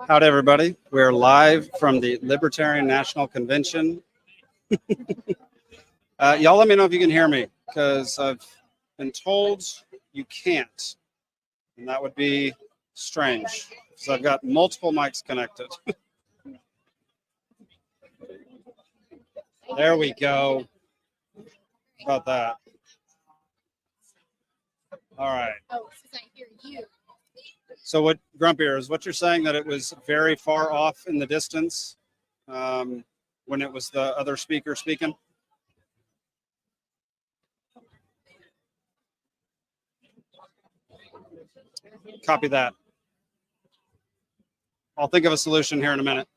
Howdy, everybody. We're live from the Libertarian National Convention. Y'all let me know if you can hear me, because I've been told you can't. And that would be strange, because I've got multiple mics connected. There we go. How about that? All right. Oh, since I hear you. So what, Grumpier, is what you're saying, that it was very far off in the distance when it was the other speaker speaking? Copy that. I'll think of a solution here in a minute.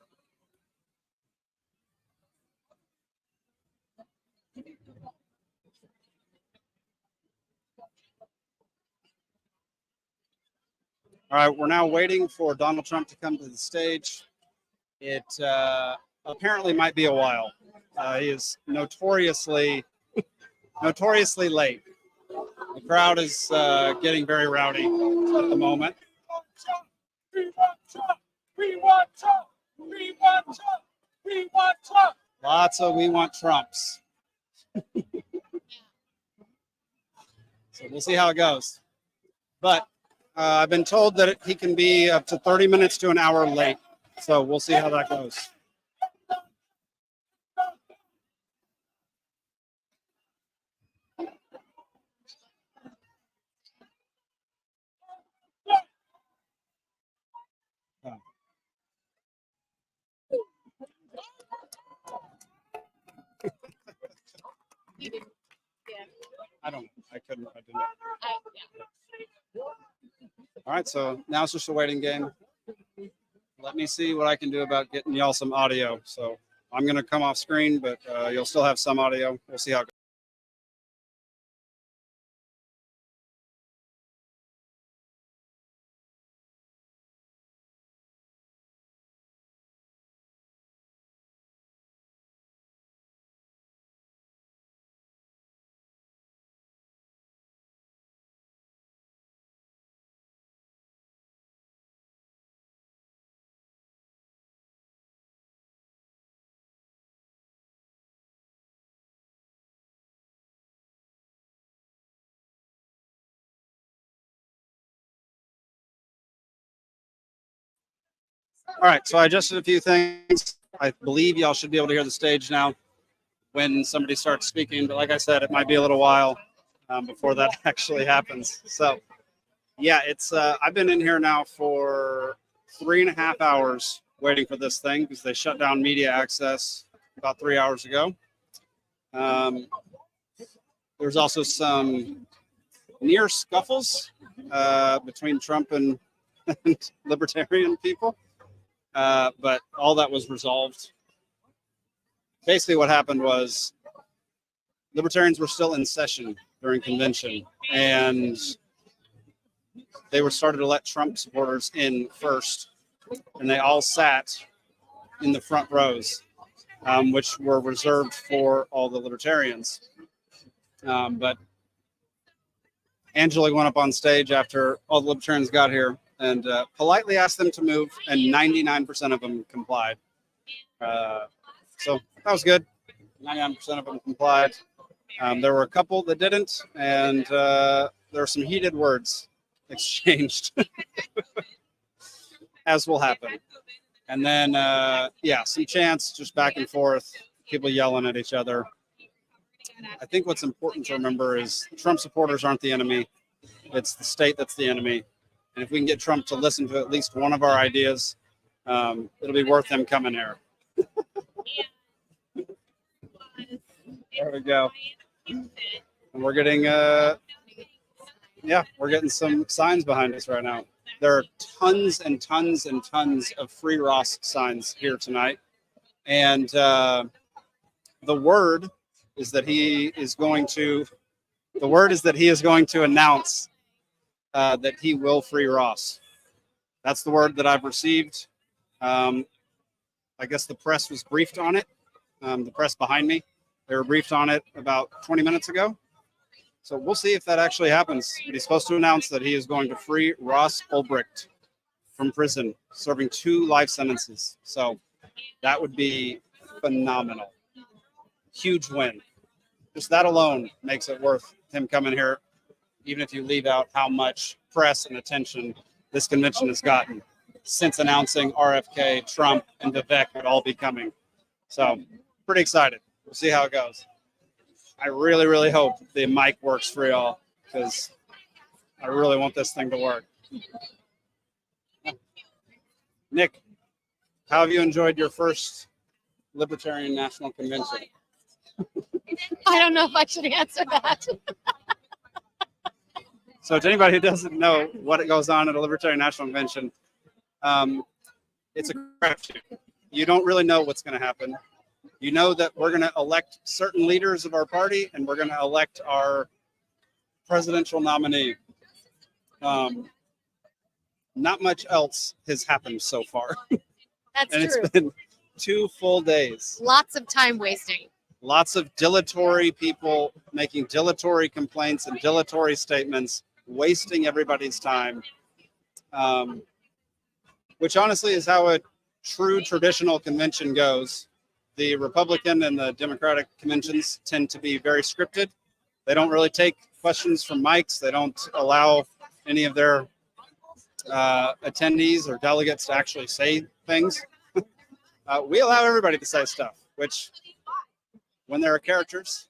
All right, we're now waiting for Donald Trump to come to the stage. It apparently might be a while. He is notoriously late. The crowd is getting very rowdy at the moment. We want Trump! We want Trump! We want Trump! We want Trump! Lots of we want Trumps. So we'll see how it goes. But I've been told that he can be up to 30 minutes to an hour late. So we'll see how that goes. You didn't. Yeah. I don't know. I didn't. Yeah. All right, so now it's just a waiting game. Let me see what I can do about getting y'all some audio. So I'm going to come off screen, but you'll still have some audio. We'll see how it goes. All right, so I adjusted a few things. I believe y'all should be able to hear the stage now when somebody starts speaking. But like I said, it might be a little while before that actually happens. So yeah, it's I've been in here now for 3.5 hours waiting for this thing because they shut down media access about 3 hours ago. There's also some near scuffles between Trump and Libertarian people. But all that was resolved. Basically what happened was Libertarians were still in session during convention, and they were started to let Trump supporters in first, and they all sat in the front rows, which were reserved for all the Libertarians. But Angela went up on stage after all the Libertarians got here and politely asked them to move, and 99% of them complied. So that was good. 99% of them complied. There were a couple that didn't, and there were some heated words exchanged, as will happen. And then, yeah, some chants just back and forth, people yelling at each other. I think what's important to remember is Trump supporters aren't the enemy. It's the state that's the enemy. And if we can get Trump to listen to at least one of our ideas, it'll be worth him coming here. There we go. And we're getting, yeah, we're getting some signs behind us right now. There are tons and tons and tons of Free Ross signs here tonight. And the word is that he is going to announce that he will free Ross. That's the word that I've received. I guess the press was briefed on it. The press behind me, they were briefed on it about 20 minutes ago. So we'll see if that actually happens. But he's supposed to announce that he is going to free Ross Ulbricht from prison, serving 2 life sentences. So that would be phenomenal. Huge win. Just that alone makes it worth him coming here, even if you leave out how much press and attention this convention has gotten since announcing RFK, Trump, and Vivek would all be coming. So pretty excited. We'll see how it goes. I really, really hope the mic works for y'all, because I really want this thing to work. Nick, how have you enjoyed your first Libertarian National Convention? I don't know if I should answer that. So to anybody who doesn't know what goes on at a Libertarian National Convention, it's a crapshoot. You don't really know what's going to happen. You know that we're going to elect certain leaders of our party, and we're going to elect our presidential nominee. Not much else has happened so far. That's And true. it's been 2 full days. Lots of time wasting. Lots of dilatory people making dilatory complaints and dilatory statements, wasting everybody's time, which honestly is how a true traditional convention goes. The Republican and the Democratic conventions tend to be very scripted. They don't really take questions from mics. They don't allow any of their attendees or delegates to actually say things. We allow everybody to say stuff, which, when there are characters,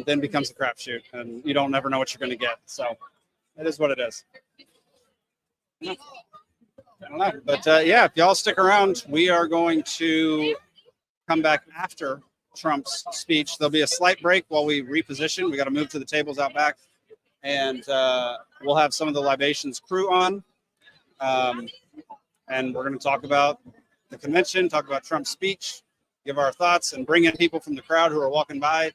then becomes a crapshoot, and you don't never know what you're going to get. So it is what it is. I don't know. But yeah, if y'all stick around, we are going to come back after Trump's speech. There'll be a slight break while we reposition. We got to move to the tables out back, and we'll have some of the Libations crew on, and we're going to talk about the convention, talk about Trump's speech, give our thoughts, and bring in people from the crowd who are walking by,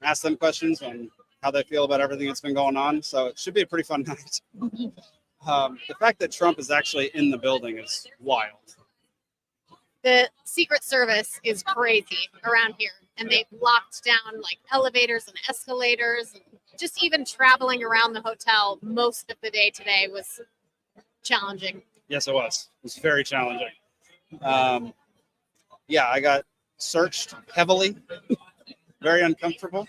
ask them questions on how they feel about everything that's been going on. So it should be a pretty fun night. The fact that Trump is actually in the building is wild. The Secret Service is crazy around here, and they've locked down like elevators and escalators, and just even traveling around the hotel most of the day today was challenging. Yes, it was. It was very challenging. Yeah, I got searched heavily, very uncomfortable.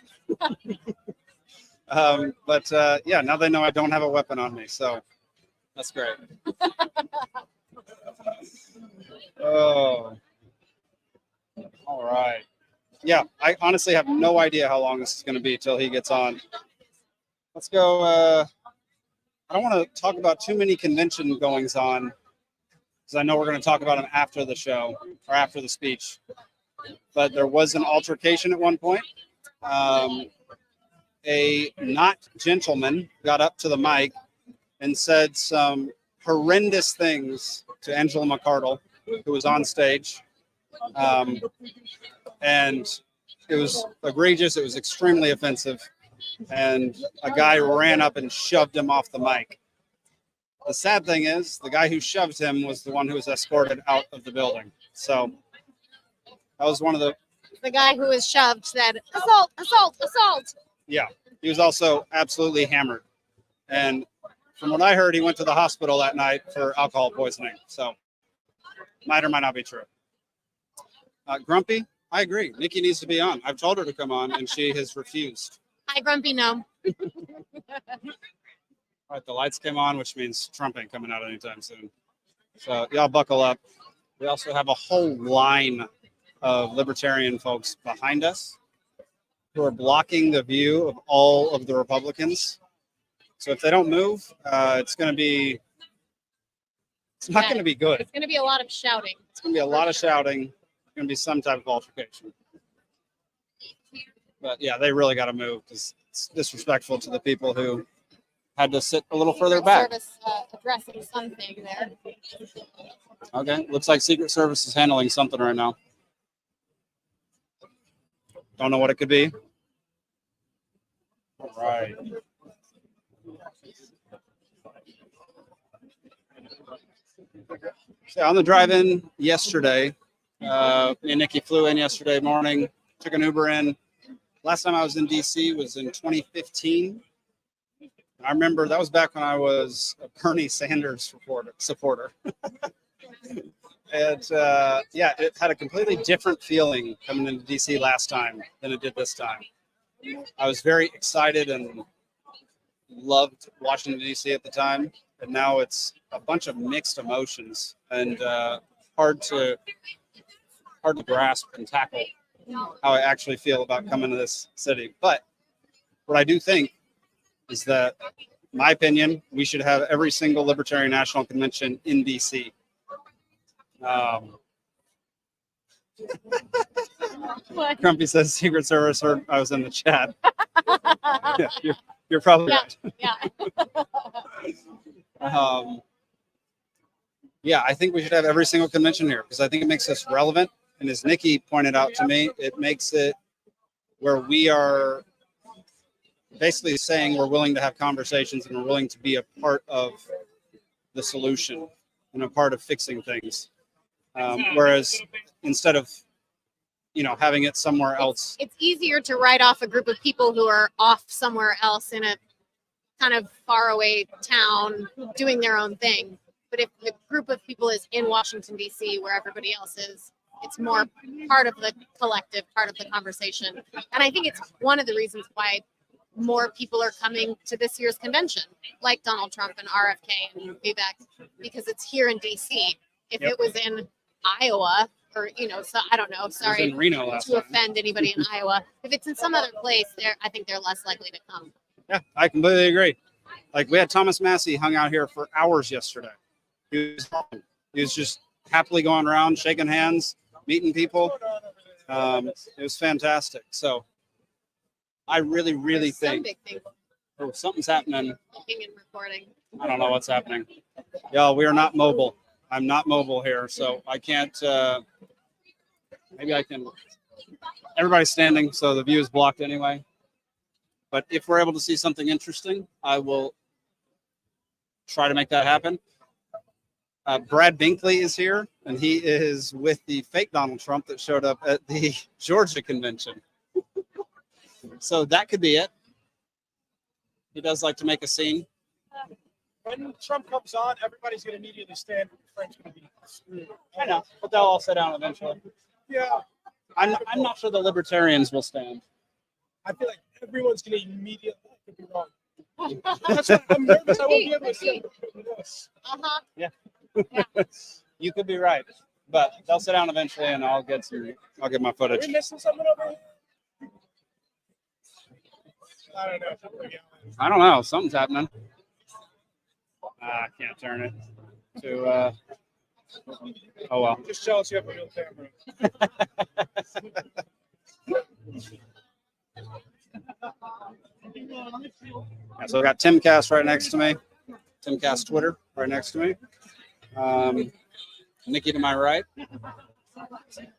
But yeah, now they know I don't have a weapon on me, so that's great. Oh, all right. Yeah, I honestly have no idea how long this is going to be till he gets on. Let's go. I don't want to talk about too many convention goings on, because I know we're going to talk about them after the show or after the speech. But there was an altercation at one point. A not gentleman got up to the mic and said some horrendous things to Angela McArdle, who was on stage. And it was egregious. It was extremely offensive. And a guy ran up and shoved him off the mic. The sad thing is, the guy who shoved him was the one who was escorted out of the building. So that was one of the... The guy who was shoved said, "Assault, assault, assault." Yeah, he was also absolutely hammered. And from what I heard, he went to the hospital that night for alcohol poisoning. So might or might not be true. Grumpy, I agree. Nikki needs to be on. I've told her to come on, and she has refused. Hi, Grumpy Gnome. All right, the lights came on, which means Trump ain't coming out anytime soon. So y'all buckle up. We also have a whole line of libertarian folks behind us who are blocking the view of all of the Republicans. So if they don't move, it's not going to be good. It's going to be a lot of shouting. It's going to be a lot of shouting. It's going to be some type of altercation. But yeah, they really got to move, because it's disrespectful to the people who had to sit a little further back. Service addressing something there. Okay, looks like Secret Service is handling something right now. Don't know what it could be. All right. So on the drive-in yesterday, me and Nikki flew in yesterday morning, took an Uber in, last time I was in DC was in 2015. I remember that was back when I was a Bernie Sanders supporter. And yeah, it had a completely different feeling coming into DC last time than it did this time. I was very excited and loved Washington, D.C. at the time. And now it's a bunch of mixed emotions and hard to grasp and tackle how I actually feel about coming to this city. But what I do think is that, in my opinion, we should have every single Libertarian National Convention in D.C. Grumpy says Secret Service heard I was in the chat. Yeah, you're probably right. Yeah. Yeah, I think we should have every single convention here because I think it makes us relevant. And as Nikki pointed out to me, it makes it where we are basically saying we're willing to have conversations and we're willing to be a part of the solution and a part of fixing things. Whereas instead of, having it somewhere else. It's easier to write off a group of people who are off somewhere else in a kind of faraway town doing their own thing. But if the group of people is in Washington, D.C., where everybody else is, it's more part of the collective, part of the conversation. And I think it's one of the reasons why more people are coming to this year's convention, like Donald Trump and RFK and Vivek, because it's here in D.C. If it was in Iowa or, so I don't know, sorry in Reno last to time. offend anybody in Iowa. If it's in some other place, I think they're less likely to come. Yeah, I completely agree. Like we had Thomas Massey hung out here for hours yesterday. He was just happily going around, shaking hands, meeting people. It was fantastic. So I really, really Some think big thing something's happening. looking and recording. I don't know what's happening. Yeah, we are not mobile. I'm not mobile here, so I can't. Maybe I can. Everybody's standing, so the view is blocked anyway. But if we're able to see something interesting, I will try to make that happen. Brad Binkley is here, and he is with the fake Donald Trump that showed up at the Georgia convention. So that could be it. He does like to make a scene. When Trump comes on, everybody's going to immediately stand. The French going to be screwed. I know, but they'll all sit down eventually. Yeah. I'm not sure the Libertarians will stand. I feel like everyone's going to immediately. I could be wrong. That's why I'm nervous. I won't be able to see this. Uh-huh. Yeah. You could be right, but they'll sit down eventually, and I'll get my Are footage. we missing something over here? I don't know. Something's happening. I can't turn it to. Oh well. Just tell us you have a real camera. Yeah, so I got Timcast right next to me. Timcast Twitter right next to me. Nikki to my right.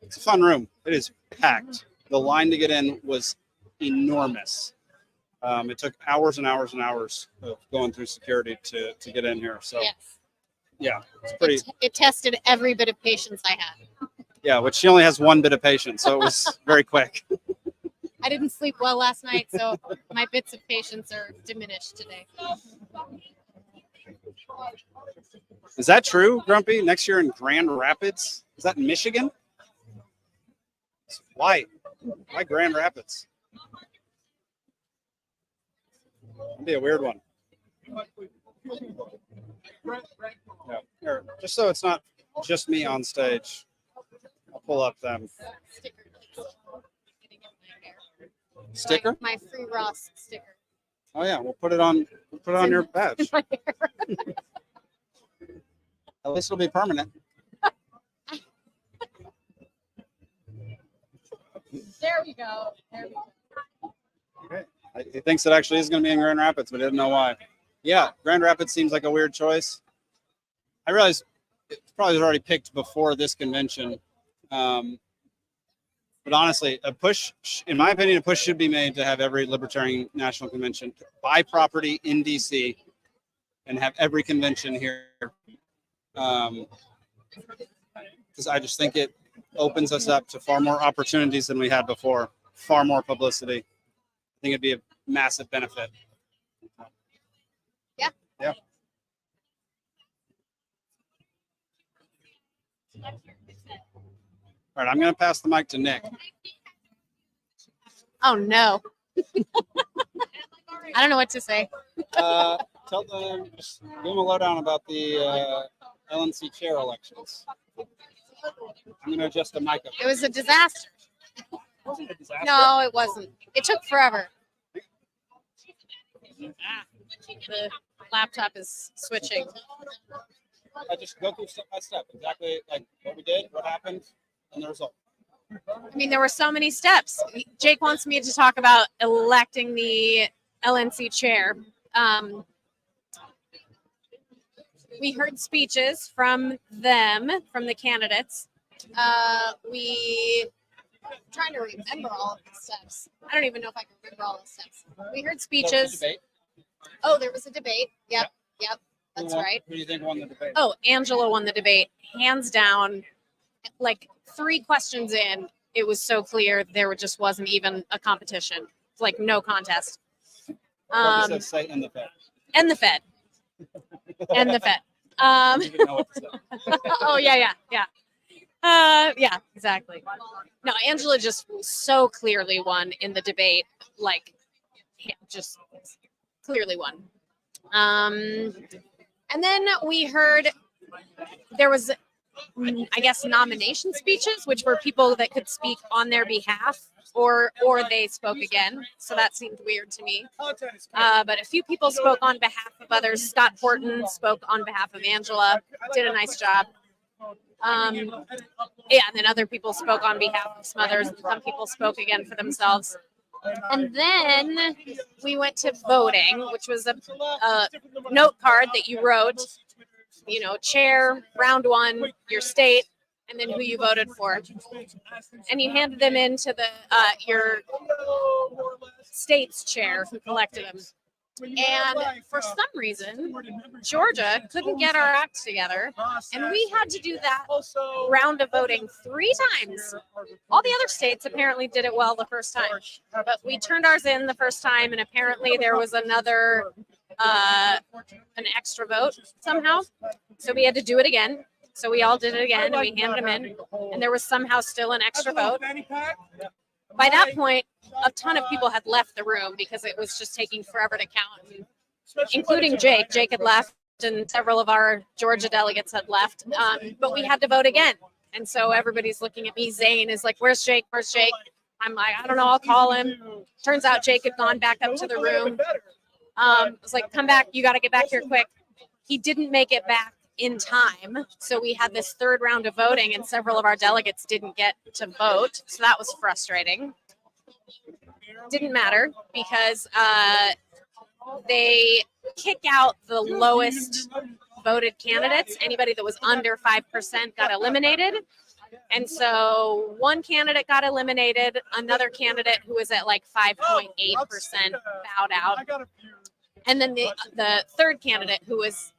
It's a fun room. It is packed. The line to get in was enormous. It took hours and hours and hours of going through security to get in here. So Yes. yeah, it's pretty. It tested every bit of patience I had. Yeah, which she only has one bit of patience, so it was very quick. I didn't sleep well last night, so my bits of patience are diminished today. Is that true, Grumpy? Next year in Grand Rapids? Is that in Michigan? Why? Why Grand Rapids? That'd be a weird one. Yeah. Here, just so it's not just me on stage, I'll pull up them. Sticker. Getting in my hair. Sticker? My free Ross sticker. Oh yeah, we'll put it on. We'll put it on your badge. My hair. At least it'll be permanent. There we go. There we go. Okay. He thinks it actually is going to be in Grand Rapids, but he didn't know why. Yeah, Grand Rapids seems like a weird choice. I realize it probably was already picked before this convention. But honestly, in my opinion, a push should be made to have every Libertarian National Convention buy property in DC and have every convention here. Because I just think it opens us up to far more opportunities than we had before far more publicity. I think it'd be a massive benefit. Yeah. Yeah. All right, I'm going to pass the mic to Nick. Oh no. I don't know what to say. Tell them, just give them a lowdown about the LNC chair elections. I'm going to adjust the mic up. It was a disaster. Wasn't a disaster. No, it wasn't. It took forever. The laptop is switching. I just go through step by step, exactly like what we did, what happened, and the result. I mean, there were so many steps. Jake wants me to talk about electing the LNC chair. We heard speeches from them, from the candidates. I'm trying to remember all of the steps. I don't even know if I can remember all the steps. We heard speeches. Oh, there was a debate. Yep. That's right. Who do you think won the debate? Oh, Angela won the debate, hands down. Like 3 questions in, it was so clear there just wasn't even a competition. It's like no contest. What does it say in the Fed? And the Fed. And the Fed. You didn't know what to say. Oh yeah, exactly. No, Angela just so clearly won in the debate, like just clearly won. And then we heard there was, I guess, nomination speeches, which were people that could speak on their behalf, or they spoke again. So that seemed weird to me. But a few people spoke on behalf of others. Scott Horton spoke on behalf of Angela, did a nice job. And then other people spoke on behalf of some others. Some people spoke again for themselves. And then we went to voting, which was a note card that you wrote, chair, round 1, your state, and then who you voted for. And you handed them into your state's chair who collected them. And for some reason, Georgia couldn't get our act together, and we had to do that round of voting 3 times. All the other states apparently did it well the first time, but we turned ours in the first time, and apparently there was an extra vote somehow, so we had to do it again. So we all did it again, and we handed them in, and there was somehow still an extra vote. By that point, a ton of people had left the room because it was just taking forever to count, including Jake. Jake had left, and several of our Georgia delegates had left, but we had to vote again. And so everybody's looking at me. Zane is like, "Where's Jake? Where's Jake?" I'm like, "I don't know. I'll call him." Turns out Jake had gone back up to the room. I was like, "Come back. You got to get back here quick." He didn't make it back in time. So we had this 3rd round of voting, and several of our delegates didn't get to vote. So that was frustrating. Didn't matter because they kick out the lowest voted candidates. Anybody that was under 5% got eliminated. And so one candidate got eliminated. Another candidate who was at like 5.8% bowed out. And then the 3rd candidate, who was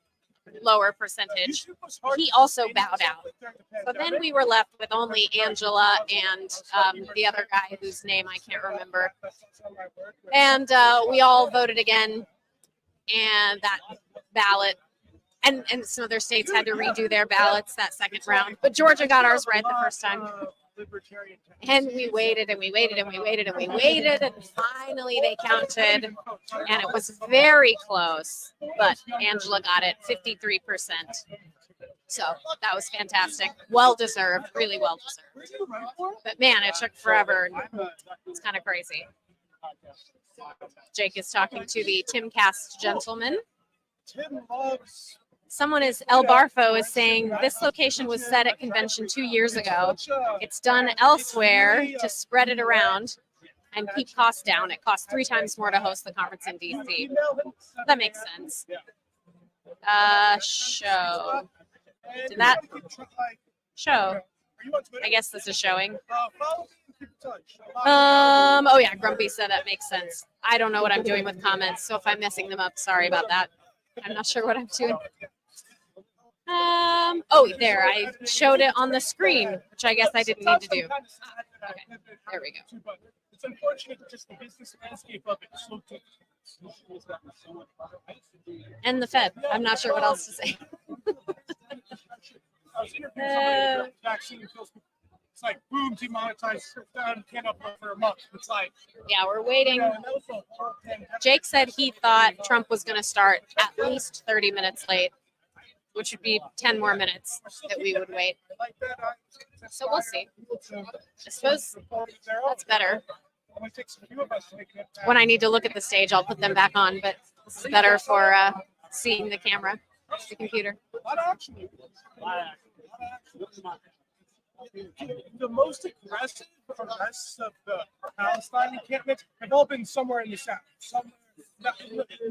lower percentage, he also bowed out. So then we were left with only Angela and the other guy whose name I can't remember. And we all voted again, and that ballot, and some other states had to redo their ballots that 2nd round. But Georgia got ours right the first time. And we waited and we waited and we waited and we waited, and finally they counted, and it was very close, but Angela got it 53%. So that was fantastic. Well deserved, really well deserved. But man, it took forever. It's kind of crazy. Jake is talking to the Timcast gentleman. Someone El Barfo is saying this location was set at convention 2 years ago. It's done elsewhere to spread it around and keep costs down. It costs 3 times more to host the conference in DC. That makes sense. Show. Did that show? I guess this is showing. Oh yeah, Grumpy said that makes sense. I don't know what I'm doing with comments, so if I'm messing them up, sorry about that. I'm not sure what I'm doing. Oh, there. I showed it on the screen, which I guess I didn't need to do. Okay, there we go. But it's unfortunate that just the business landscape of it is so different. And the Fed. I'm not sure what else to say. I was interviewing somebody about vaccine kills people. It's like boom, demonetized, down, can't upload for a month. It's like Yeah, we're waiting. you know, and that was the whole thing. Jake said he thought Trump was going to start at least 30 minutes late, which would be 10 more minutes that we would wait. Like that, So we'll see. I suppose that's better. It takes a few of us to make it When I need to look at the stage, I'll put them back on, but this is better for seeing the camera, the computer. The most aggressive arrests of the Palestine encampment have all been somewhere in the south.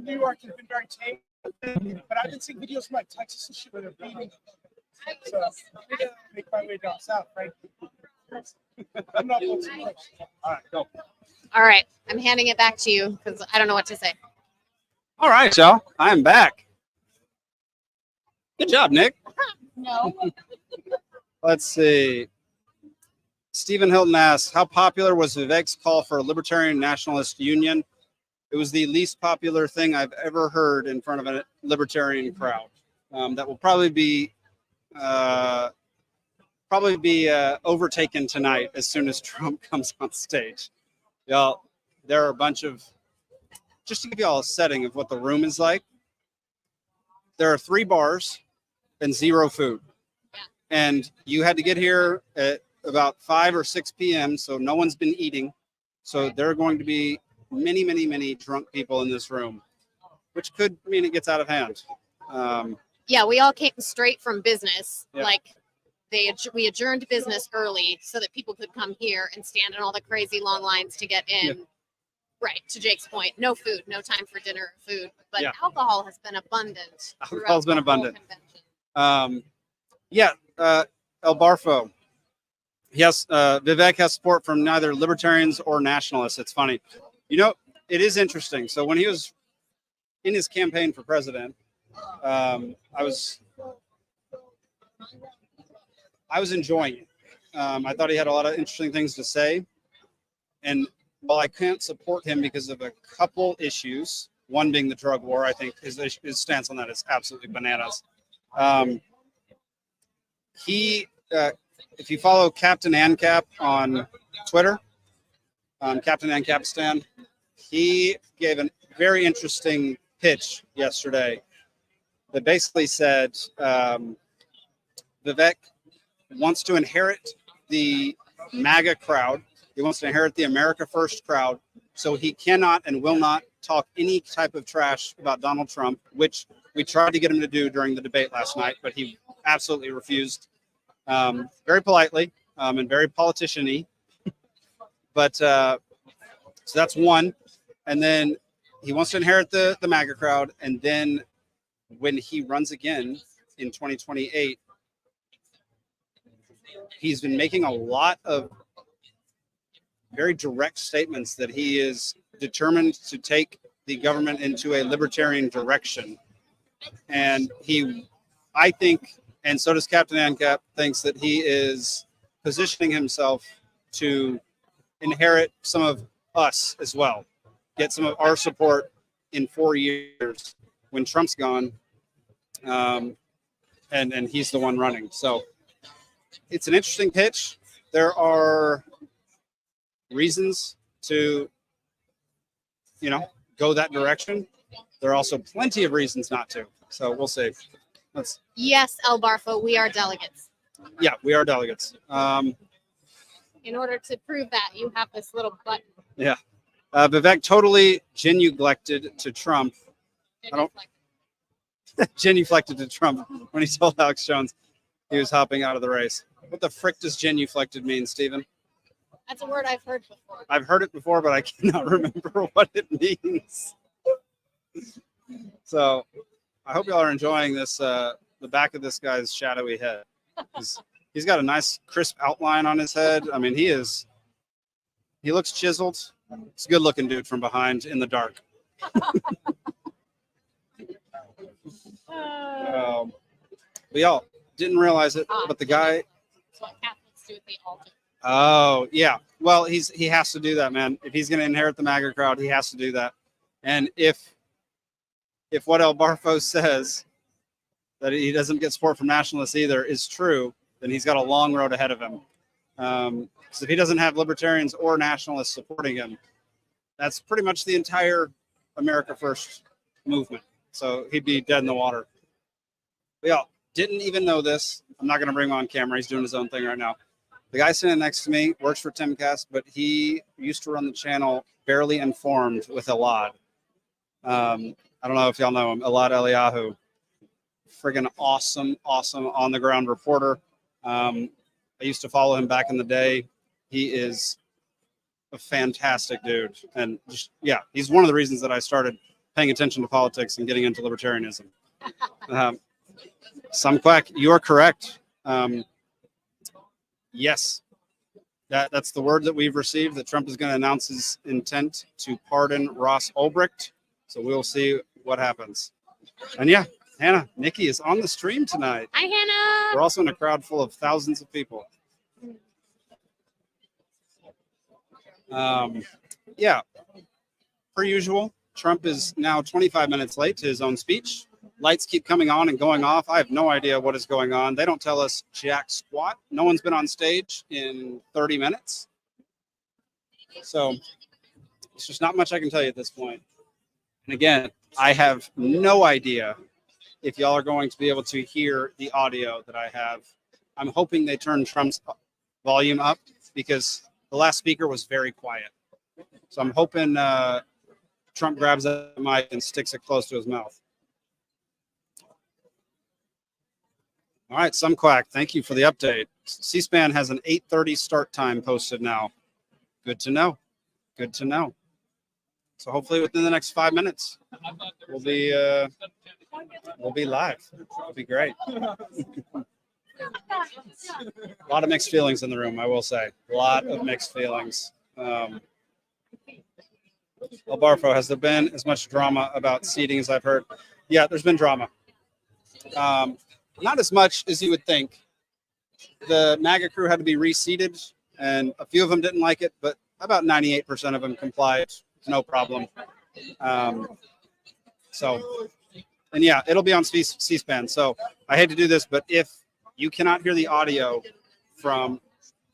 New York has been very tame, but I've been seeing videos from like Texas and shit where they're beating. So I'm gonna make my way down south, right? I'm not going too much. All right, go. All right, I'm handing it back to you because I don't know what to say. All right, y'all. I am back. Good job, Nick. No. Let's see. Stephen Hilton asks, how popular was Vivek's call for a Libertarian Nationalist Union? It was the least popular thing I've ever heard in front of a libertarian crowd. That will probably be overtaken tonight as soon as Trump comes on stage. Y'all, there are a bunch of, just to give you all a setting of what the room is like, there are 3 bars and 0 food. And you had to get here at about 5 or 6 p.m., so no one's been eating. So there are going to be many, many, many drunk people in this room, which could mean it gets out of hand. Yeah, we all came straight from business. Yeah. Like we adjourned business early so that people could come here and stand in all the crazy long lines to get in. Yeah. Right, to Jake's point, no food, no time for dinner or food, but Yeah. alcohol has been abundant. Alcohol's been throughout the whole abundant. convention. El Barfo. Yes, Vivek has support from neither libertarians or nationalists. It's funny. You know, it is interesting. So when he was in his campaign for president, I was enjoying it. I thought he had a lot of interesting things to say. And while I can't support him because of a couple issues, one being the drug war, I think his stance on that is absolutely bananas. If you follow Captain ANCAP on Twitter, Captain ANCAP Stan, he gave a very interesting pitch yesterday that basically said Vivek wants to inherit the MAGA crowd. He wants to inherit the America First crowd. So he cannot and will not talk any type of trash about Donald Trump, which we tried to get him to do during the debate last night, but he absolutely refused, very politely and very politician-y. But so that's one. And then he wants to inherit the MAGA crowd. And then when he runs again in 2028, he's been making a lot of very direct statements that he is determined to take the government into a libertarian direction. And I think, and so does Captain ANCAP, thinks that he is positioning himself to inherit some of us as well, get some of our support in 4 years when Trump's gone, and he's the one running. So it's an interesting pitch. There are reasons to, go that direction. There are also plenty of reasons not to. So we'll see. Yes, El Barfo, we are delegates. Yeah, we are delegates. In order to prove that, you have this little button. Yeah. Vivek totally genuflected to Trump. Genuflected to Trump when he told Alex Jones he was hopping out of the race. What the frick does genuflected mean, Stephen? That's a word I've heard before. I've heard it before, but I cannot remember what it means. So I hope y'all are enjoying this, the back of this guy's shadowy head. He's got a nice crisp outline on his head. I mean, he looks chiseled. He's a good looking dude from behind in the dark. But y'all didn't realize it, but the guy. That's what Catholics do at the altar. Oh yeah, well he has to do that, man. If he's going to inherit the MAGA crowd, he has to do that. And if what El Barfo says, that he doesn't get support from nationalists either, is true, then he's got a long road ahead of him. So if he doesn't have libertarians or nationalists supporting him, that's pretty much the entire America First movement. So he'd be dead in the water. But y'all didn't even know this. I'm not going to bring him on camera. He's doing his own thing right now. The guy sitting next to me works for Timcast, but he used to run the channel Barely Informed with Elad. I don't know if y'all know him, Elad Eliyahu. Friggin' awesome on the ground reporter. I used to follow him back in the day. He is a fantastic dude. And just, yeah, he's one of the reasons that I started paying attention to politics and getting into libertarianism. Some quack, you are correct. Yes, that's the word that we've received, that Trump is going to announce his intent to pardon Ross Ulbricht. So we'll see what happens. And yeah, Hannah, Nikki is on the stream tonight. Hi, Hannah. We're also in a crowd full of thousands of people. Yeah, per usual, Trump is now 25 minutes late to his own speech. Lights keep coming on and going off. I have no idea what is going on. They don't tell us jack squat. No one's been on stage in 30 minutes. So it's just not much I can tell you at this point. And again, I have no idea if y'all are going to be able to hear the audio that I have. I'm hoping they turn Trump's volume up because the last speaker was very quiet. So I'm hoping Trump grabs that mic and sticks it close to his mouth. All right, some quack. Thank you for the update. C-SPAN has an 8:30 start time posted now. Good to know. Good to know. So hopefully within the next 5 minutes, we'll be live. It'll be great. A lot of mixed feelings in the room, I will say. A lot of mixed feelings. El Barfo, has there been as much drama about seating as I've heard? Yeah, there's been drama. Not as much as you would think. The MAGA crew had to be reseated, and a few of them didn't like it, but about 98% of them complied. No problem. So, and yeah, it'll be on C-SPAN. So I hate to do this, but if you cannot hear the audio from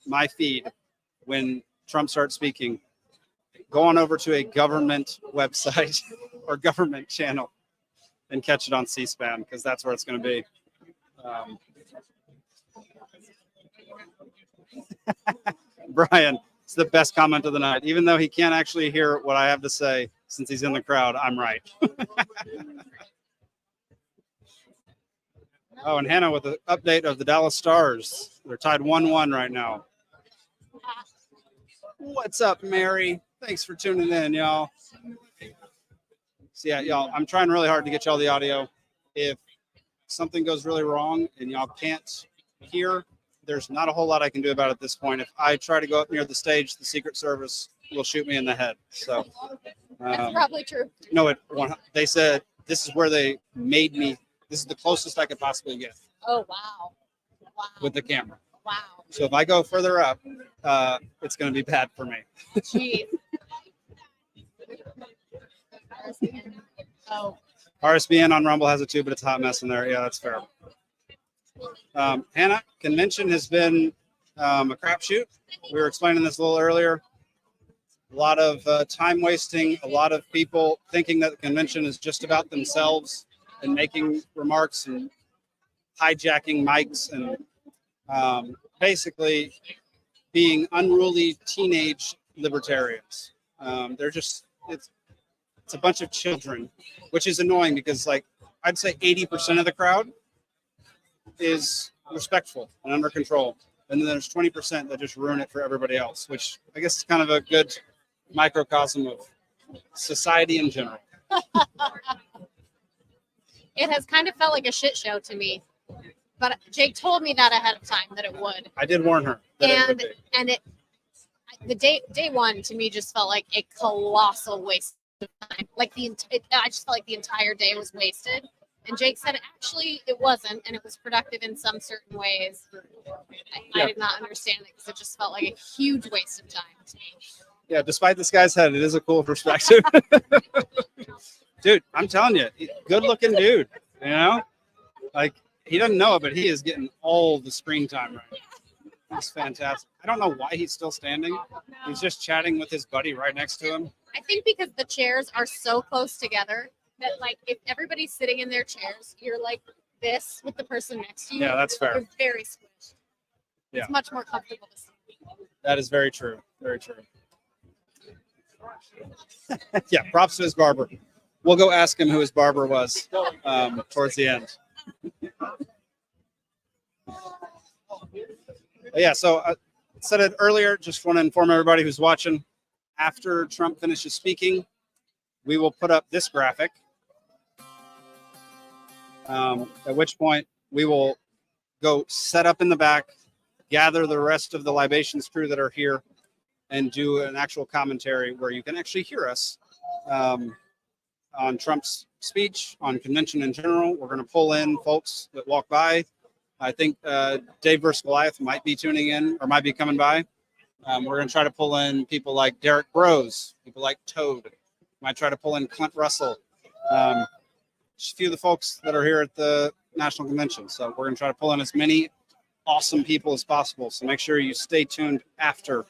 my feed when Trump starts speaking, go on over to a government website or government channel and catch it on C-SPAN, because that's where it's going to be. Brian, it's the best comment of the night. Even though he can't actually hear what I have to say since he's in the crowd, I'm right. Oh, and Hannah with the update of the Dallas Stars. They're tied 1-1 right now. What's up, Mary? Thanks for tuning in, y'all. So yeah, y'all, I'm trying really hard to get y'all the audio. If something goes really wrong and y'all can't hear, there's not a whole lot I can do about it at this point. If I try to go up near the stage, the Secret Service will shoot me in the head. So That's probably true. No, they said this is where they made me. This is the closest I could possibly get. Oh, wow. Wow. With the camera. Wow. So if I go further up, it's going to be bad for me. Jeez. Oh. RSBN on Rumble has it too, but it's a hot mess in there. Yeah, that's fair. Hannah, convention has been a crapshoot. We were explaining this a little earlier. A lot of time wasting, a lot of people thinking that the convention is just about themselves and making remarks and hijacking mics and basically being unruly teenage libertarians. They're just, it's a bunch of children, which is annoying because, like, I'd say 80% of the crowd is respectful and under control. And then there's 20% that just ruin it for everybody else, which I guess is kind of a good microcosm of society in general. It has kind of felt like a shit show to me, but Jake told me that ahead of time that it would. I did warn her. The day one to me just felt like a colossal waste of time. Like I just felt like the entire day was wasted. And Jake said, actually, it wasn't, and it was productive in some certain ways. I did not understand it because it just felt like a huge waste of time to me. Yeah, despite this guy's head, it is a cool perspective. Dude, I'm telling you, good looking dude, you know? Like, he doesn't know it, but he is getting all the screen time right now. He's fantastic. I don't know why he's still standing. He's just chatting with his buddy right next to him. I think because the chairs are so close together that, like, if everybody's sitting in their chairs, you're like this with the person next to you. Yeah, that's fair. You're very squished. Yeah. It's much more comfortable to see. That is very true. Very true. Yeah, props to his barber. We'll go ask him who his barber was towards the end. Yeah, so I said it earlier, just want to inform everybody who's watching, after Trump finishes speaking, we will put up this graphic, at which point we will go set up in the back, gather the rest of the Libations crew that are here, and do an actual commentary where you can actually hear us on Trump's speech, on convention in general. We're going to pull in folks that walk by. I think Dave versus Goliath might be tuning in or might be coming by. We're going to try to pull in people like Derek Bros, people like Toad. Might try to pull in Clint Russell. Just a few of the folks that are here at the National Convention. So we're going to try to pull in as many awesome people as possible. So make sure you stay tuned after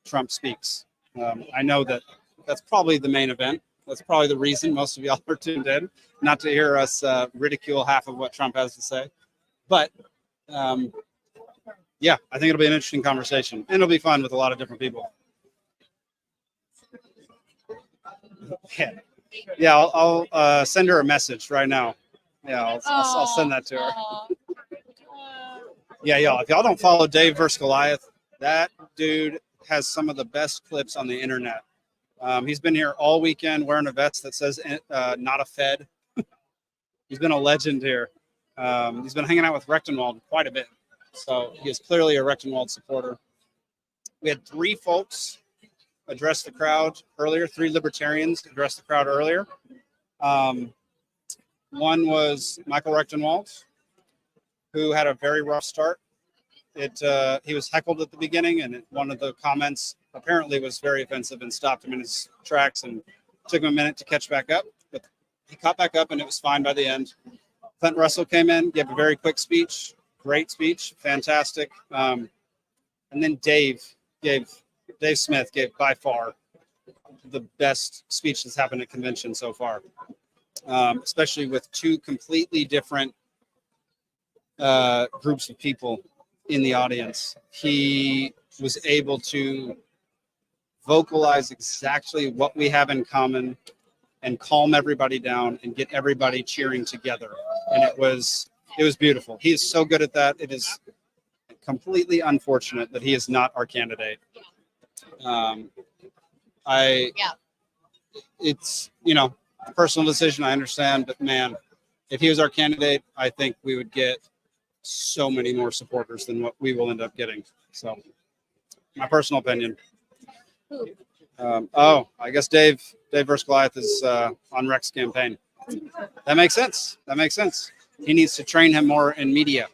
Trump speaks. I know that that's probably the main event. That's probably the reason most of y'all are tuned in, not to hear us ridicule half of what Trump has to say. But yeah, I think it'll be an interesting conversation, and it'll be fun with a lot of different people. Yeah, I'll send her a message right now. Yeah, I'll send that to her. Yeah, y'all, if y'all don't follow Dave versus Goliath, that dude has some of the best clips on the internet. He's been here all weekend wearing a vest that says not a Fed. He's been a legend here. He's been hanging out with Rechtenwald quite a bit. So he is clearly a Rechtenwald supporter. We had 3 folks address the crowd earlier, 3 Libertarians address the crowd earlier. One was Michael Rechtenwald, who had a very rough start. He was heckled at the beginning, and one of the comments apparently was very offensive and stopped him in his tracks and took him a minute to catch back up. But he caught back up, and it was fine by the end. Clint Russell came in, gave a very quick speech, great speech, fantastic. And then Dave Smith gave by far the best speech that's happened at convention so far, especially with 2 completely different groups of people in the audience. He was able to vocalize exactly what we have in common and calm everybody down and get everybody cheering together. And it was beautiful. He is so good at that. It is completely unfortunate that he is not our candidate. It's, a personal decision, I understand, but man, if he was our candidate, I think we would get so many more supporters than what we will end up getting. So my personal opinion. I guess Dave versus Goliath is on Rex's campaign. That makes sense. He needs to train him more in media.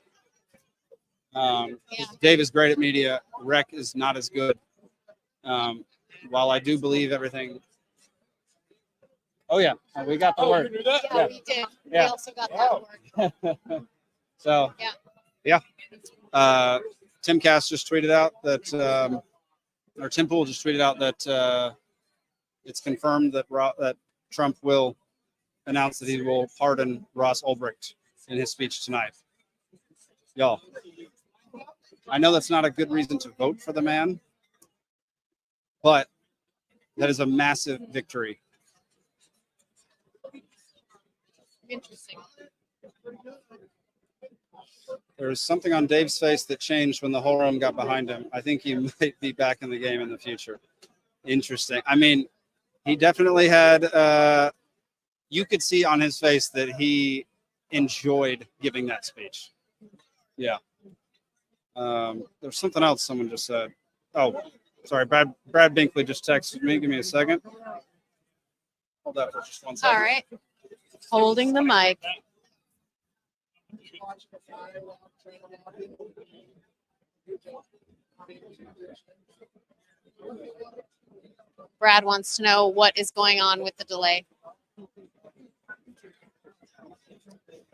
Dave is great at media. Rex is not as good. While I do believe everything. Oh yeah, we got the word. Yeah, we did. We also got that word. So yeah. Tim Cass just tweeted out that, or Tim Pool just tweeted out that it's confirmed that Trump will announce that he will pardon Ross Ulbricht in his speech tonight. Y'all, I know that's not a good reason to vote for the man, but that is a massive victory. Interesting. There was something on Dave's face that changed when the whole room got behind him. I think he might be back in the game in the future. Interesting. I mean, he definitely had, you could see on his face that he enjoyed giving that speech. Yeah. There's something else someone just said. Oh, sorry. Brad Binkley just texted me. Give me a second. Hold that for just 1 second. All right. Holding the mic. Brad wants to know what is going on with the delay.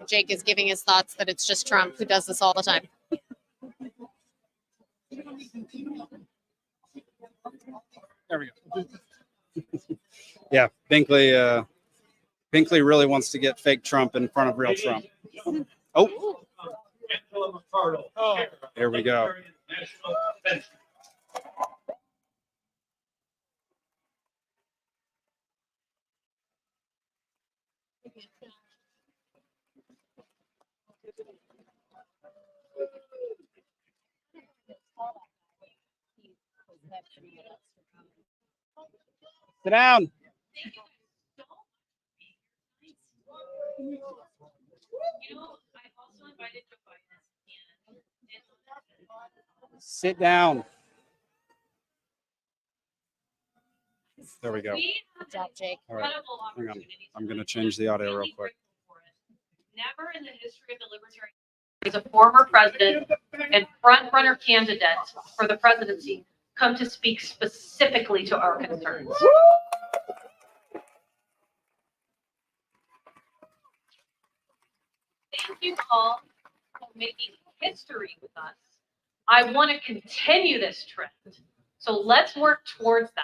Jake is giving his thoughts that it's just Trump who does this all the time. There we go. Yeah, Binkley really wants to get fake Trump in front of real Trump. Oh, here we go. Sit down. Sit down. There we go. Good job, Jake. All right. Hang on. I'm going to change the audio real quick. Never in the history of the Libertarian is a former president and front-runner candidate for the presidency come to speak specifically to our concerns. Thank you all for making history with us. I want to continue this trend, so let's work towards that.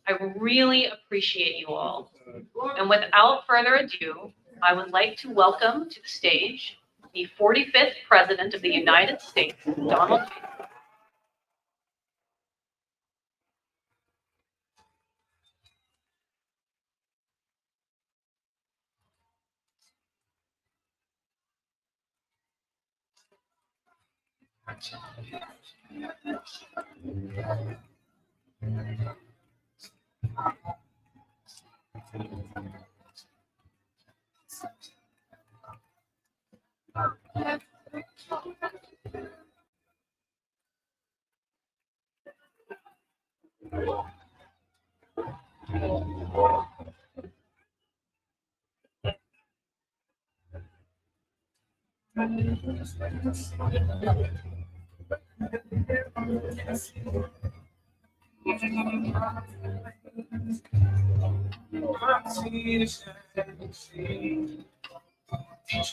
I really appreciate you all. And without further ado, I would like to welcome to the stage the 45th President of the United States, Donald J.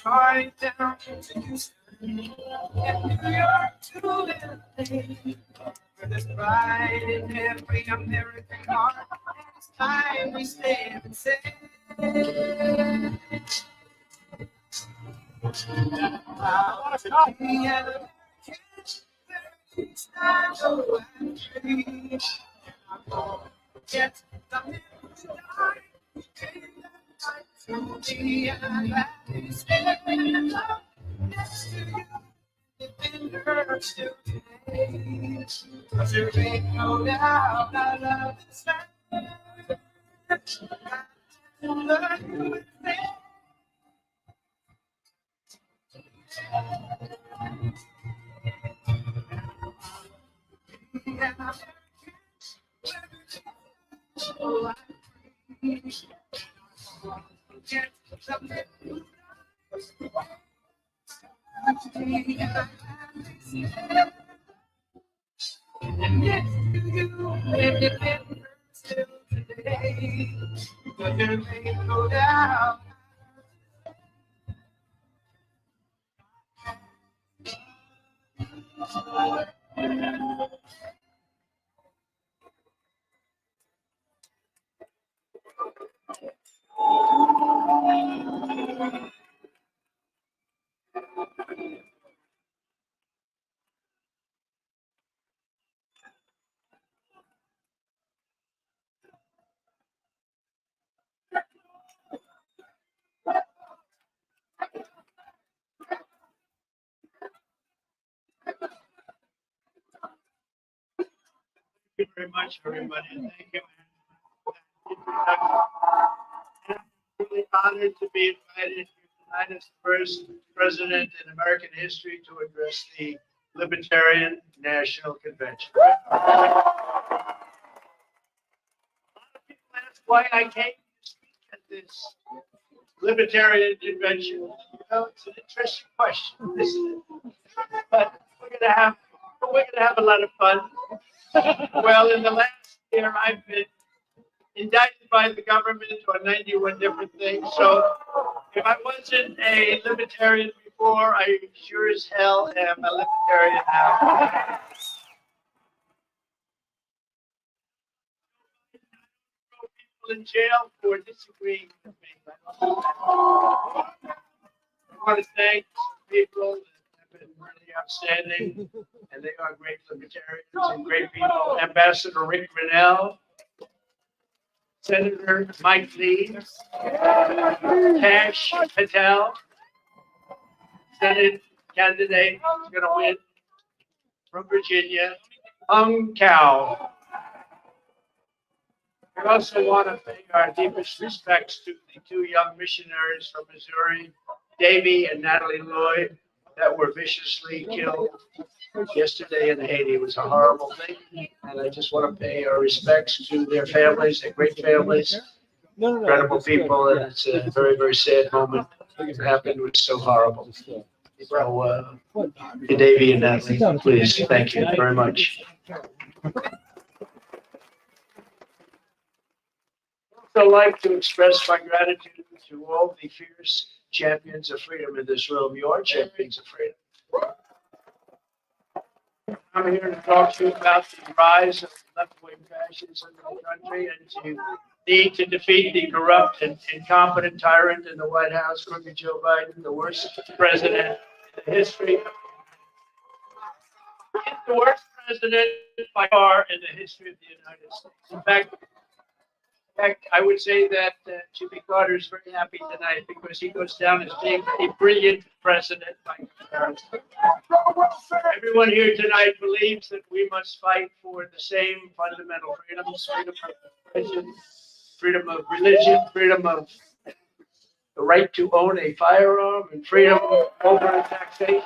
Try down to Houston, and New York to LA. For this pride in every American heart, it's time we stand and say, get the men who died. To be next to you, defender still today. 'Cause there ain't no doubt I love this land. I love you with me. Get the men who and next to you, independent still today. But there ain't no doubt. Thank you very much, everybody. Thank you. I'm really honored to be invited tonight as the first president in American history to address the Libertarian National Convention. A lot of people ask why I came to speak at this Libertarian Convention. Well, it's an interesting question, isn't it? But we're gonna have a lot of fun. Well, in the last year, I've been indicted by the government on 91 different things. So if I wasn't a libertarian before, I sure as hell am a libertarian now. In jail for disagreeing with me. I want to thank people that have been really outstanding, and they are great libertarians and great people. Ambassador Rick Varnell, Senator Mike Lee, Cash Patel, Senate candidate who's going to win from Virginia, Hung Cow. We also want to pay our deepest respects to the two young missionaries from Missouri, Davy and Natalie Lloyd, that were viciously killed yesterday in Haiti. It was a horrible thing, and I just want to pay our respects to their families. They're great families, incredible people, and it's a very, very sad moment. It happened. It was so horrible. So, Davy and Natalie, please, thank you very much. I'd like to express my gratitude to all the fierce champions of freedom in this room. You are champions of freedom. I'm here to talk to you about the rise of left-wing fascism in the country and to need to defeat the corrupt and incompetent tyrant in the White House, crooked Joe Biden, the worst president in the history. He's the worst president by far in the history of the United States. In fact, I would say that Jimmy Carter is very happy tonight because he goes down as being a brilliant president by comparison. Everyone here tonight believes that we must fight for the same fundamental freedoms: freedom of religion, freedom of the right to own a firearm, and freedom over taxation.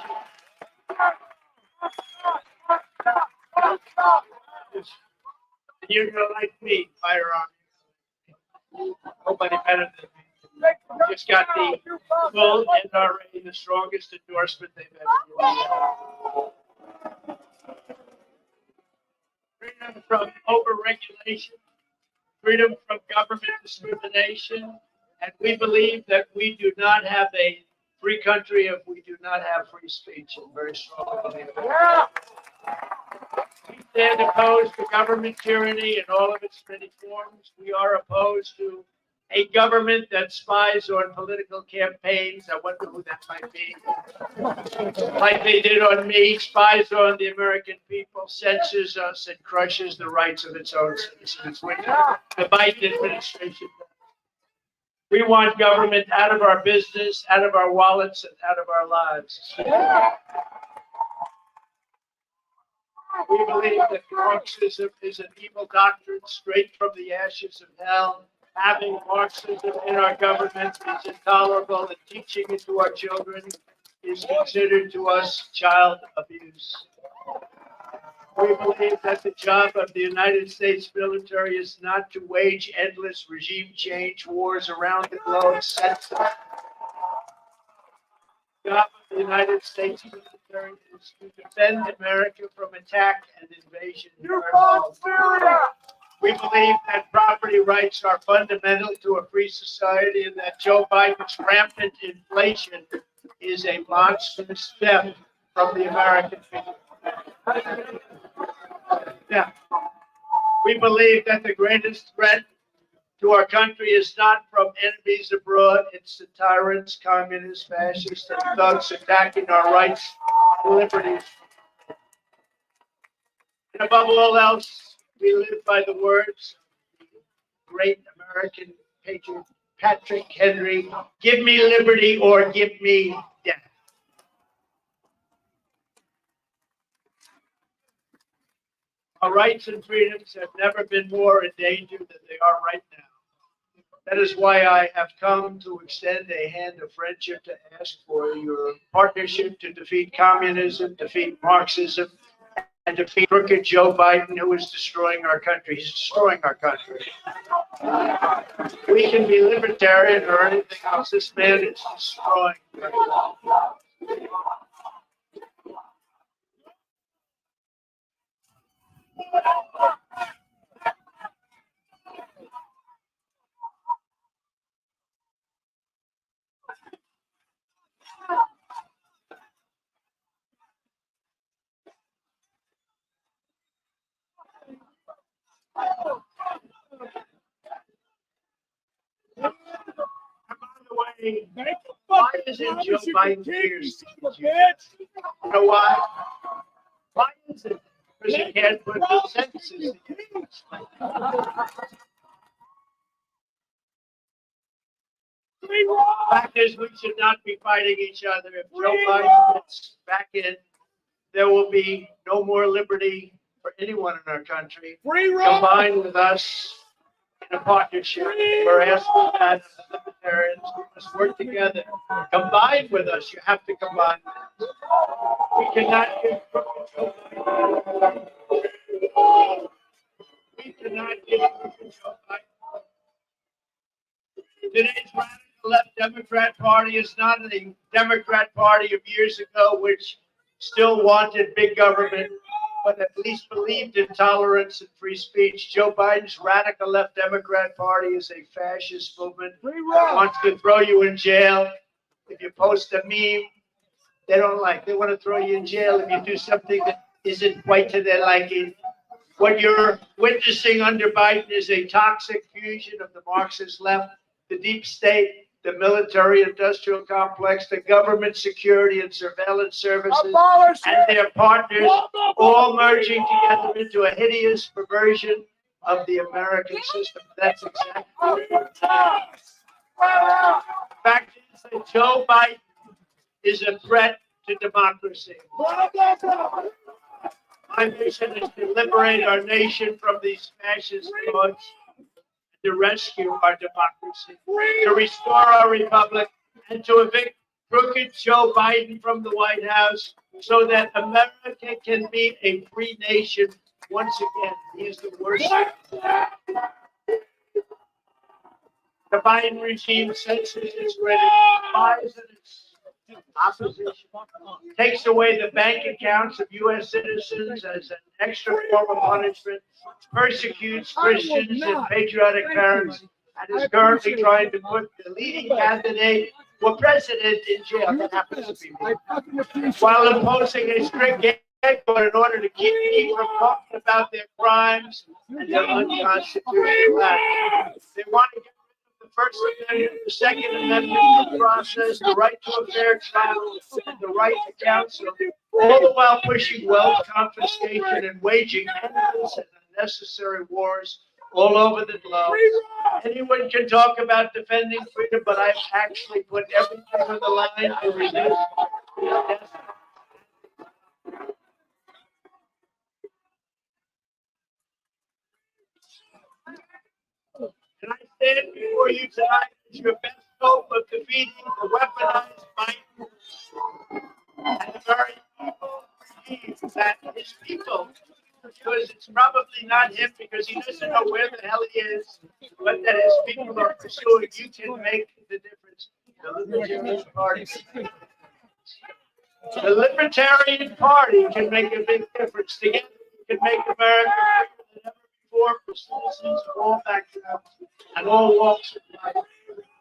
You're gonna like me, firearm. Nobody better than me. Just got the full NRA, the strongest endorsement they've ever given. Freedom from overregulation, freedom from government discrimination, and we believe that we do not have a free country if we do not have free speech. I'm very strongly believe that. We stand opposed to government tyranny in all of its many forms. We are opposed to a government that spies on political campaigns. I wonder who that might be. Like they did on me, spies on the American people, censors us, and crushes the rights of its own citizens, which the Biden administration does. We want government out of our business, out of our wallets, and out of our lives. We believe that Marxism is an evil doctrine straight from the ashes of hell. Having Marxism in our government is intolerable, and teaching it to our children is considered to us child abuse. We believe that the job of the United States military is not to wage endless regime change wars around the globe. The job of the United States military is to defend America from attack and invasion. We believe that property rights are fundamental to a free society, and that Joe Biden's rampant inflation is a monstrous step from the American people. Yeah. We believe that the greatest threat to our country is not from enemies abroad. It's the tyrants, communists, fascists, and thugs attacking our rights and liberties. And above all else, we live by the words of the great American patriot Patrick Henry: give me liberty or give me death. Our rights and freedoms have never been more in danger than they are right now. That is why I have come to extend a hand of friendship to ask for your partnership to defeat communism, defeat Marxism, and defeat crooked Joe Biden, who is destroying our country. He's destroying our country. We can be libertarian or anything else. This man is destroying. Why isn't Joe Biden here? You know why? Why is it? Because he can't put the census together. The fact is, we should not be fighting each other. If Joe Biden gets back in, there will be no more liberty for anyone in our country. Combined with us in a partnership, we're asking that the Libertarians must work together. Combine with us. You have to combine. We cannot get Joe Biden. Today's radical left Democrat Party is not the Democrat Party of years ago, which still wanted big government, but at least believed in tolerance and free speech. Joe Biden's radical left Democrat Party is a fascist movement that wants to throw you in jail. If you post a meme they don't like, they want to throw you in jail if you do something that isn't quite to their liking. What you're witnessing under Biden is a toxic fusion of the Marxist left, the deep state, the military-industrial complex, the government security and surveillance services, and their partners, all merging together into a hideous perversion of the American system. That's exactly what the fact is that Joe Biden is a threat to democracy. My mission is to liberate our nation from these fascist thoughts, to rescue our democracy, to restore our republic, and to evict crooked Joe Biden from the White House so that America can be a free nation once again. He is the worst. The Biden regime senses its credit, buys in its opposition, takes away the bank accounts of U.S. citizens as an extra form of punishment, persecutes Christians and patriotic parents, and is currently trying to put the leading candidate for president in jail. That happens to be me. While imposing a strict gag order in order to keep me from talking about their crimes and their unconstitutional acts. They want to get rid of the First Amendment, the Second Amendment, the process, the right to a fair trial, and the right to counsel, all the while pushing wealth confiscation and waging endless and unnecessary wars all over the globe. Anyone can talk about defending freedom, but I've actually put everything on the line to resist. And I stand before you tonight as your best hope of defeating the weaponized Biden and the very people that his people, because it's probably not him because he doesn't know where the hell he is, but that his people are pursuing. You can make the difference. The Libertarian Party can make a big difference. Together, we can make America freer than ever before for citizens of all backgrounds and all walks of life.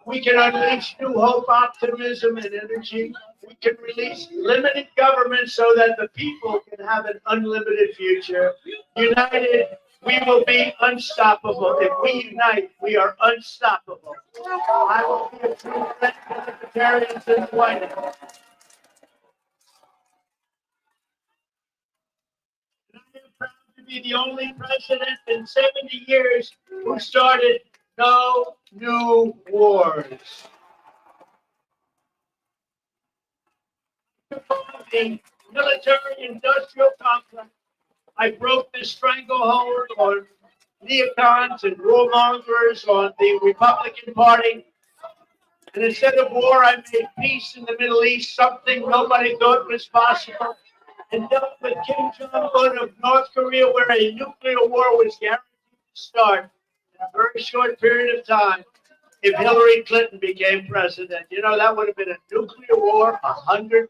We can unleash new hope, optimism, and energy. We can release limited government so that the people can have an unlimited future. United, we will be unstoppable. If we unite, we are unstoppable. I will be a true friend to the Libertarians in the White House. And I am proud to be the only president in 70 years who started no new wars. The military-industrial complex. I broke the stranglehold on neocons and warmongers on the Republican Party. And instead of war, I made peace in the Middle East, something nobody thought was possible. end up with Kim Jong-un of North Korea, where a nuclear war was guaranteed to start in a very short period of time if Hillary Clinton became president. You know, that would have been a nuclear war 100%.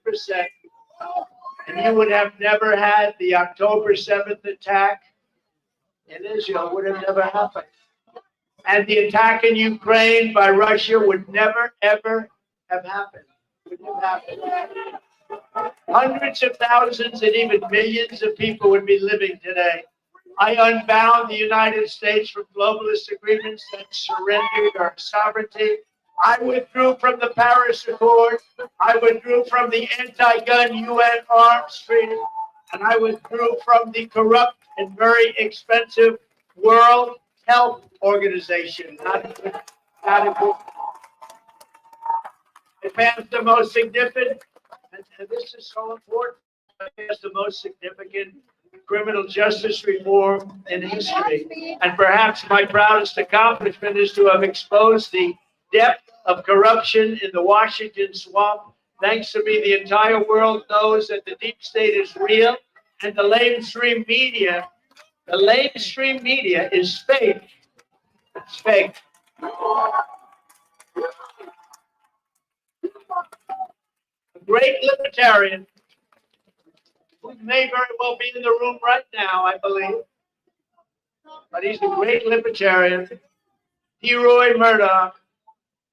And you would have never had the October 7th attack in Israel, would have never happened. And the attack in Ukraine by Russia would never, ever have happened. Would never happen. Hundreds of thousands and even millions of people would be living today. I unbound the United States from globalist agreements that surrendered our sovereignty. I withdrew from the Paris Accord. I withdrew from the anti-gun UN arms treaty. And I withdrew from the corrupt and very expensive World Health Organization. Not a good. I passed the most significant, and this is so important, I passed the most significant criminal justice reform in history. And perhaps my proudest accomplishment is to have exposed the depth of corruption in the Washington swamp. Thanks to me, the entire world knows that the deep state is real, and the mainstream media is fake. It's fake. A great libertarian, who may very well be in the room right now, I believe, but he's a great libertarian, Leroy Murdoch,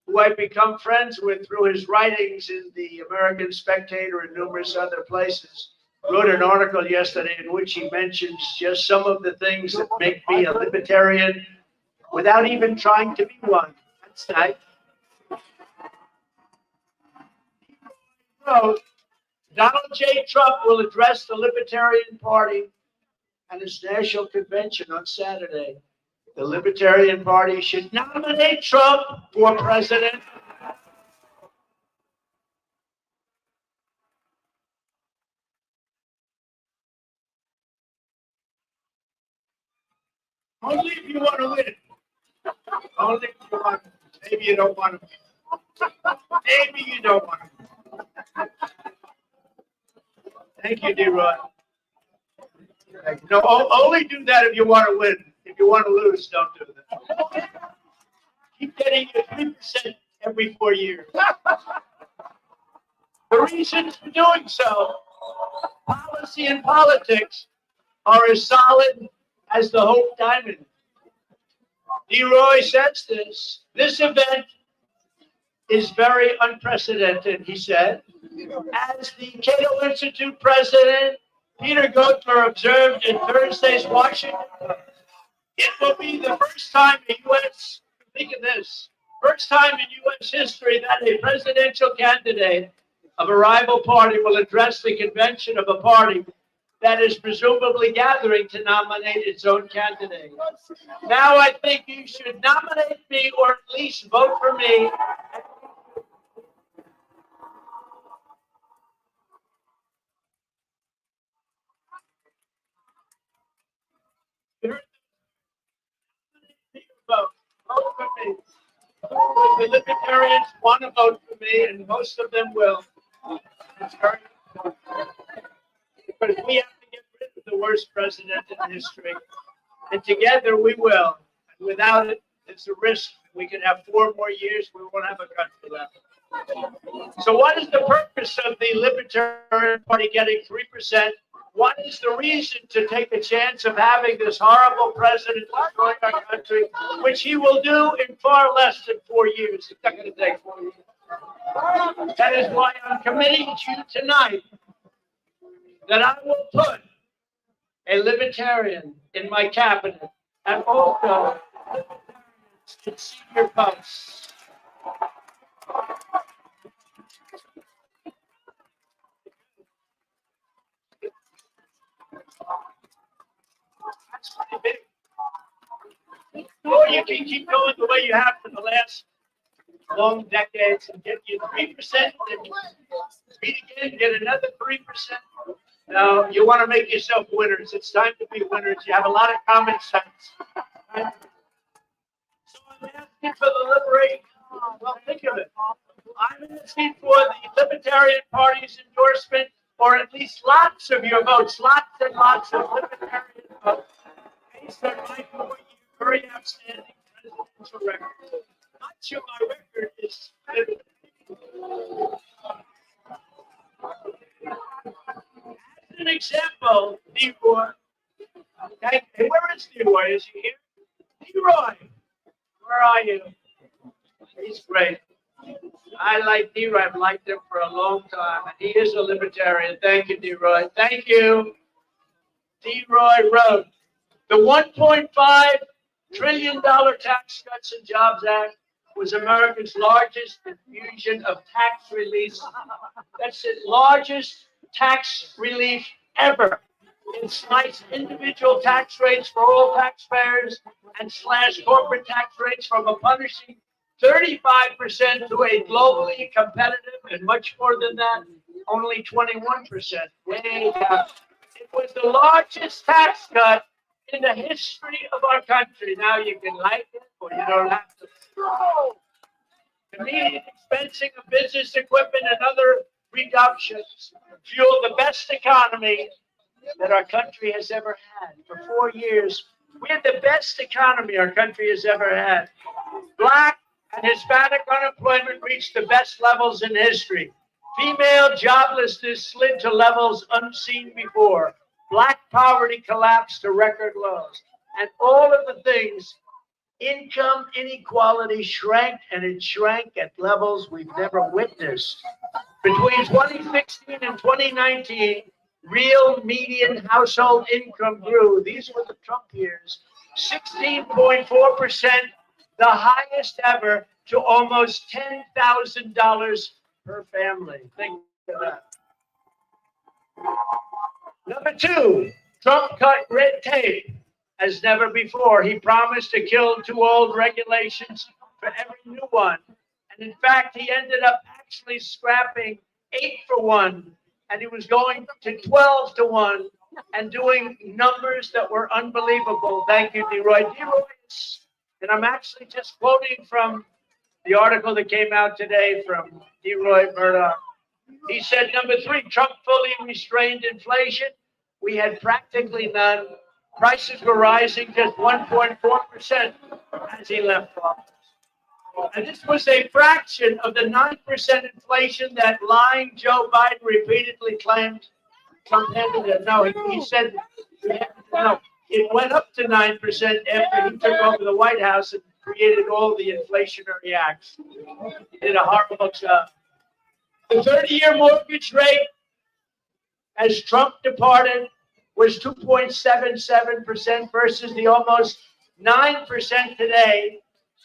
who I've become friends with through his writings in the American Spectator and numerous other places, wrote an article yesterday in which he mentions just some of the things that make me a libertarian without even trying to be one. That's nice. So, Donald J. Trump will address the Libertarian Party at its national convention on Saturday. The Libertarian Party should nominate Trump for president. Only if you want to win. Only if you want to. Maybe you don't want to. Maybe you don't want to. Thank you, D-Rod. No, only do that if you want to win. If you want to lose, don't do that. Keep getting your 3% every 4 years. The reasons for doing so, policy and politics are as solid as the Hope Diamond. Leroy says this. This event is very unprecedented, he said. As the Cato Institute president, Peter Gotler, observed in Thursday's Washington, it will be the first time in U.S., think of this, first time in U.S. history that a presidential candidate of a rival party will address the convention of a party that is presumably gathering to nominate its own candidate. Now I think you should nominate me or at least vote for me. Vote for me. The Libertarians want to vote for me, and most of them will. It's very important. But we have to get rid of the worst president in history, and together we will. And without it, it's a risk. We could have 4 more years. We won't have a country left. So, what is the purpose of the Libertarian Party getting 3%? What is the reason to take a chance of having this horrible president destroy our country, which he will do in far less than 4 years? It's not going to take 4 years. That is why I'm committing to you tonight that I will put a libertarian in my cabinet and also in senior posts. That's pretty big. Or you can keep going the way you have for the last long decades and get you 3%, and beat again, get another 3%. No, you want to make yourself winners. It's time to be winners. You have a lot of common sense. Right? So I'm asking for the liberation. Well, think of it. I'm asking for the Libertarian Party's endorsement or at least lots of your votes, lots and lots of Libertarian votes, based on my 4-year very outstanding presidential record. Much of my record is as an example, Leroy. Okay, where is Leroy? Is he here? Leroy, where are you? He's great. I like Leroy. I've liked him for a long time, and he is a libertarian. Thank you, Leroy. Thank you. Leroy wrote, the $1.5 trillion Tax Cuts and Jobs Act was America's largest infusion of tax relief. That's the largest tax relief ever. It sliced individual tax rates for all taxpayers and slashed corporate tax rates from a punishing 35% to a globally competitive, and much more than that, only 21%. Way down. It was the largest tax cut in the history of our country. Now you can like it or you don't have to. Immediate expensing of business equipment and other reductions fueled the best economy that our country has ever had. For 4 years, we had the best economy our country has ever had. Black and Hispanic unemployment reached the best levels in history. Female joblessness slid to levels unseen before. Black poverty collapsed to record lows. And all of the things, income inequality shrank, and it shrank at levels we've never witnessed. Between 2016 and 2019, real median household income grew. These were the Trump years. 16.4%, the highest ever, to almost $10,000 per family. Think of that. Number 2, Trump cut red tape as never before. He promised to kill 2 old regulations for every new one. And in fact, he ended up actually scrapping 8 for 1. And he was going to 12 to 1 and doing numbers that were unbelievable. Thank you, Leroy. Leroy, and I'm actually just quoting from the article that came out today from Leroy Murdoch. He said, number 3, Trump fully restrained inflation. We had practically none. Prices were rising just 1.4% as he left office. And this was a fraction of the 9% inflation that lying Joe Biden repeatedly claimed Trump handed it. No, he said, no, it went up to 9% after he took over the White House and created all the inflationary acts. He did a horrible job. The 30-year mortgage rate, as Trump departed, was 2.77% versus the almost 9% today.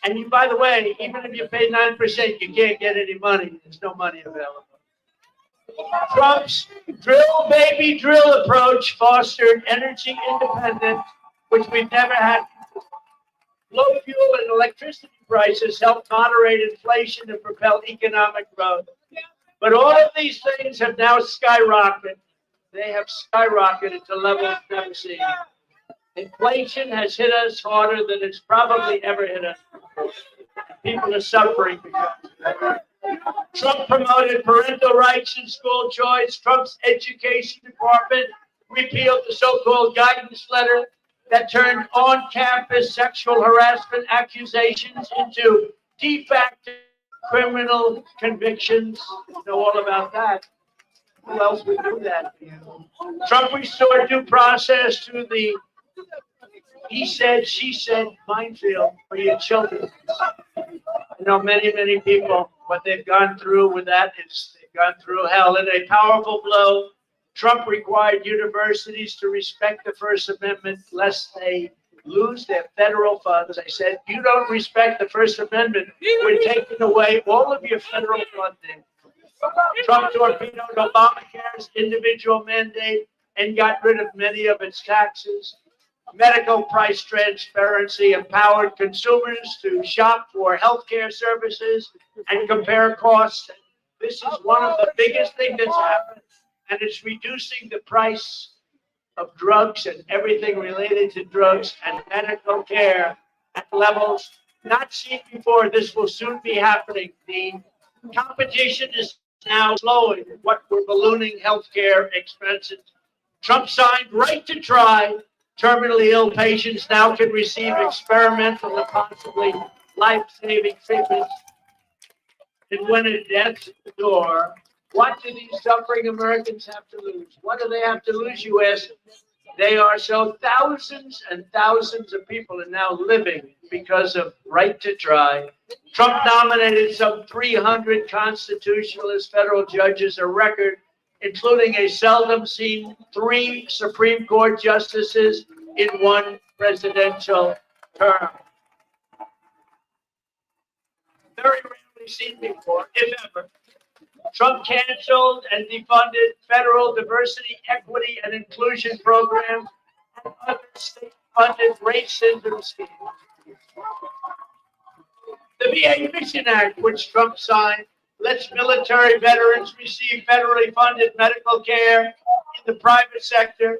And you, by the way, even if you pay 9%, you can't get any money. There's no money available. Trump's drill baby drill approach fostered energy independence, which we've never had. Low fuel and electricity prices helped moderate inflation and propel economic growth. But all of these things have now skyrocketed. They have skyrocketed to levels never seen. Inflation has hit us harder than it's probably ever hit us. People are suffering because of that. Trump promoted parental rights and school choice. Trump's education department repealed the so-called guidance letter that turned on-campus sexual harassment accusations into de facto criminal convictions. You know all about that. Who else would do that to you? Trump restored due process to the he said, she said minefield for your children. I know many people, what they've gone through with that is they've gone through hell. In a powerful blow, Trump required universities to respect the First Amendment lest they lose their federal funds. I said, you don't respect the First Amendment, we're taking away all of your federal funding. Trump torpedoed Obamacare's individual mandate and got rid of many of its taxes. Medical price transparency empowered consumers to shop for healthcare services and compare costs. This is one of the biggest things that's happened, and it's reducing the price of drugs and everything related to drugs and medical care at levels not seen before. This will soon be happening. The competition is now slowing what were ballooning healthcare expenses. Trump signed right to try. Terminally ill patients now can receive experimental and possibly life-saving treatments. And when a death's at the door, what do these suffering Americans have to lose? What do they have to lose, you ask? They are so thousands and thousands of people are now living because of right to try. Trump nominated some 300 constitutionalist federal judges, a record, including a seldom seen 3 Supreme Court justices in one presidential term. Very rarely seen before, if ever. Trump canceled and defunded federal diversity, equity, and inclusion programs and other state-funded racism schemes. The VA Mission Act, which Trump signed, lets military veterans receive federally funded medical care in the private sector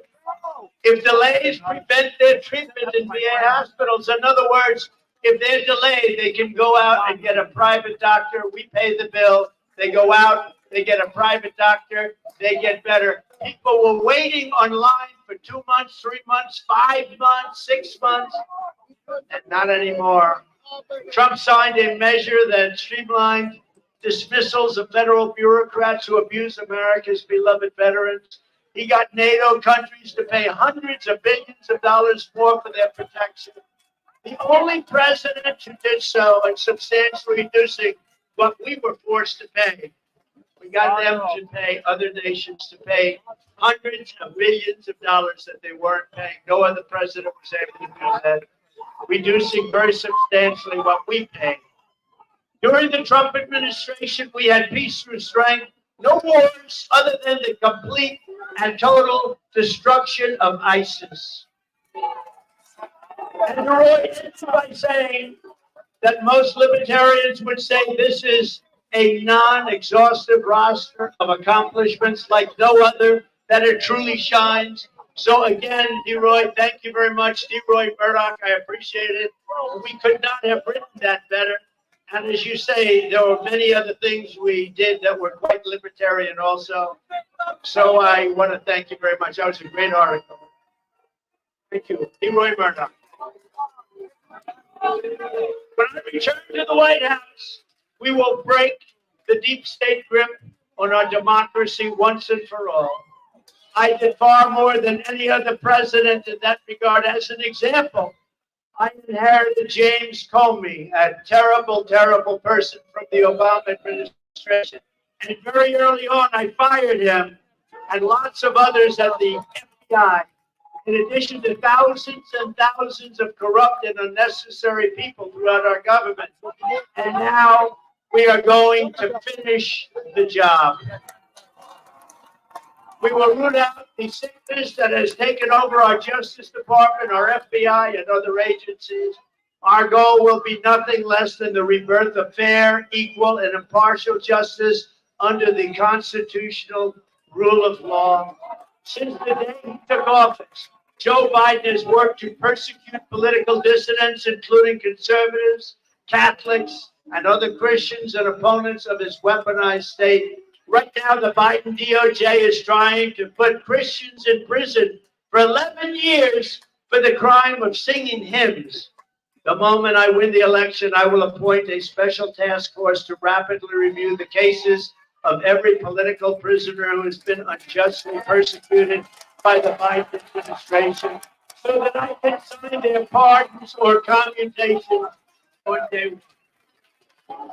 if delays prevent their treatment in VA hospitals. In other words, if they're delayed, they can go out and get a private doctor. We pay the bill. They go out, they get a private doctor, they get better. People were waiting online for 2 months, 3 months, 5 months, 6 months, and not anymore. Trump signed a measure that streamlined dismissals of federal bureaucrats who abuse America's beloved veterans. He got NATO countries to pay hundreds of billions of dollars more for their protection. The only president who did so and substantially reducing what we were forced to pay. We got them to pay other nations to pay hundreds of billions of dollars that they weren't paying. No other president was able to do that, reducing very substantially what we pay. During the Trump administration, we had peace through strength, no wars other than the complete and total destruction of ISIS. And Roy ends by saying that most libertarians would say this is a non-exhaustive roster of accomplishments like no other, that it truly shines. So again, DeRoy, thank you very much. DeRoy Murdoch, I appreciate it. We could not have written that better. And as you say, there were many other things we did that were quite libertarian also. So I want to thank you very much. That was a great article. Thank you. DeRoy Murdoch. When I return to the White House, we will break the deep state grip on our democracy once and for all. I did far more than any other president in that regard. As an example, I inherited James Comey, a terrible, terrible person from the Obama administration. And very early on, I fired him and lots of others at the FBI. In addition to thousands and thousands of corrupt and unnecessary people throughout our government. And now we are going to finish the job. We will root out the sickness that has taken over our Justice Department, our FBI, and other agencies. Our goal will be nothing less than the rebirth of fair, equal, and impartial justice under the constitutional rule of law. Since the day he took office, Joe Biden has worked to persecute political dissidents, including conservatives, Catholics, and other Christians and opponents of his weaponized state. Right now, the Biden DOJ is trying to put Christians in prison for 11 years for the crime of singing hymns. The moment I win the election, I will appoint a special task force to rapidly review the cases of every political prisoner who has been unjustly persecuted by the Biden administration, so that I can sign their pardons or commutations on day one.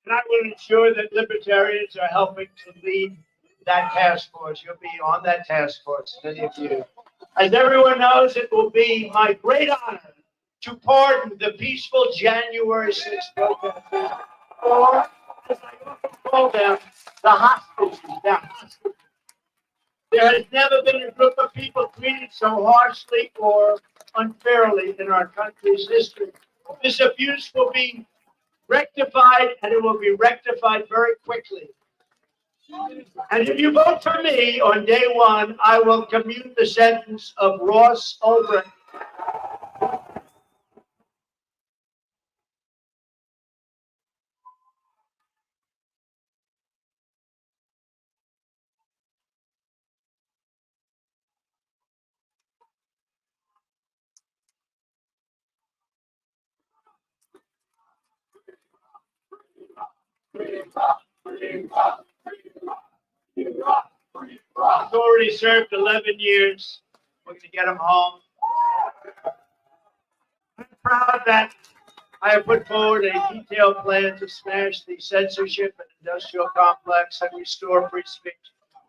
And I will ensure that libertarians are helping to lead that task force. You'll be on that task force, many of you. As everyone knows, it will be my great honor to pardon the peaceful January 6th protesters, or, as I often call them, the hostages. There has never been a group of people treated so harshly or unfairly in our country's history. This abuse will be rectified, and it will be rectified very quickly. And if you vote for me on day one, I will commute the sentence of Ross Ulbricht. He's already served 11 years. We're going to get him home. I'm proud that I have put forward a detailed plan to smash the censorship and industrial complex and restore free speech.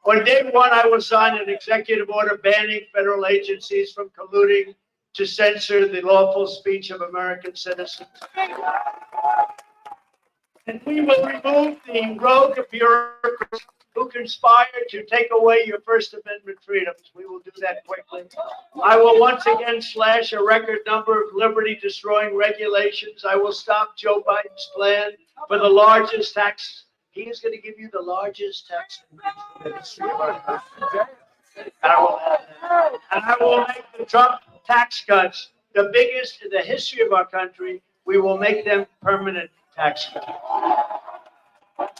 On day one, I will sign an executive order banning federal agencies from colluding to censor the lawful speech of American citizens. And we will remove the rogue bureaucrats who conspired to take away your First Amendment freedoms. We will do that quickly. I will once again slash a record number of liberty-destroying regulations. I will stop Joe Biden's plan for the largest tax. He is going to give you the largest tax increase in the history of our country. And I will make the Trump tax cuts the biggest in the history of our country. We will make them permanent tax cuts.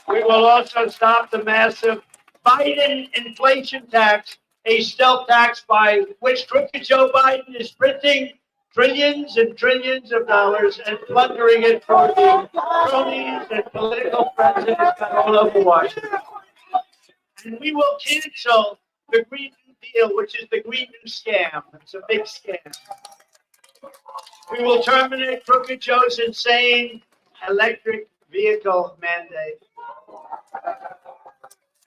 We will also stop the massive Biden inflation tax, a stealth tax by which crooked Joe Biden is printing trillions and trillions of dollars and plundering it for the cronies and political friends that has got all over Washington. And we will cancel the Green New Deal, which is the Green New Scam. It's a big scam. We will terminate Crooked Joe's insane electric vehicle mandate.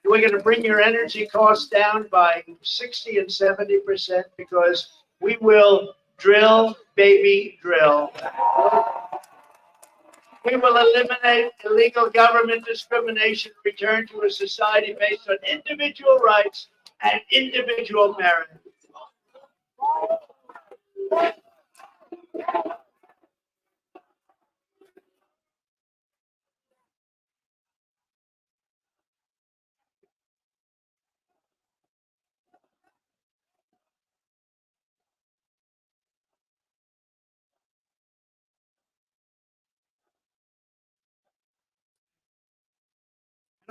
We're going to bring your energy costs down by 60 and 70% because we will drill, baby, drill. We will eliminate illegal government discrimination, return to a society based on individual rights and individual merit.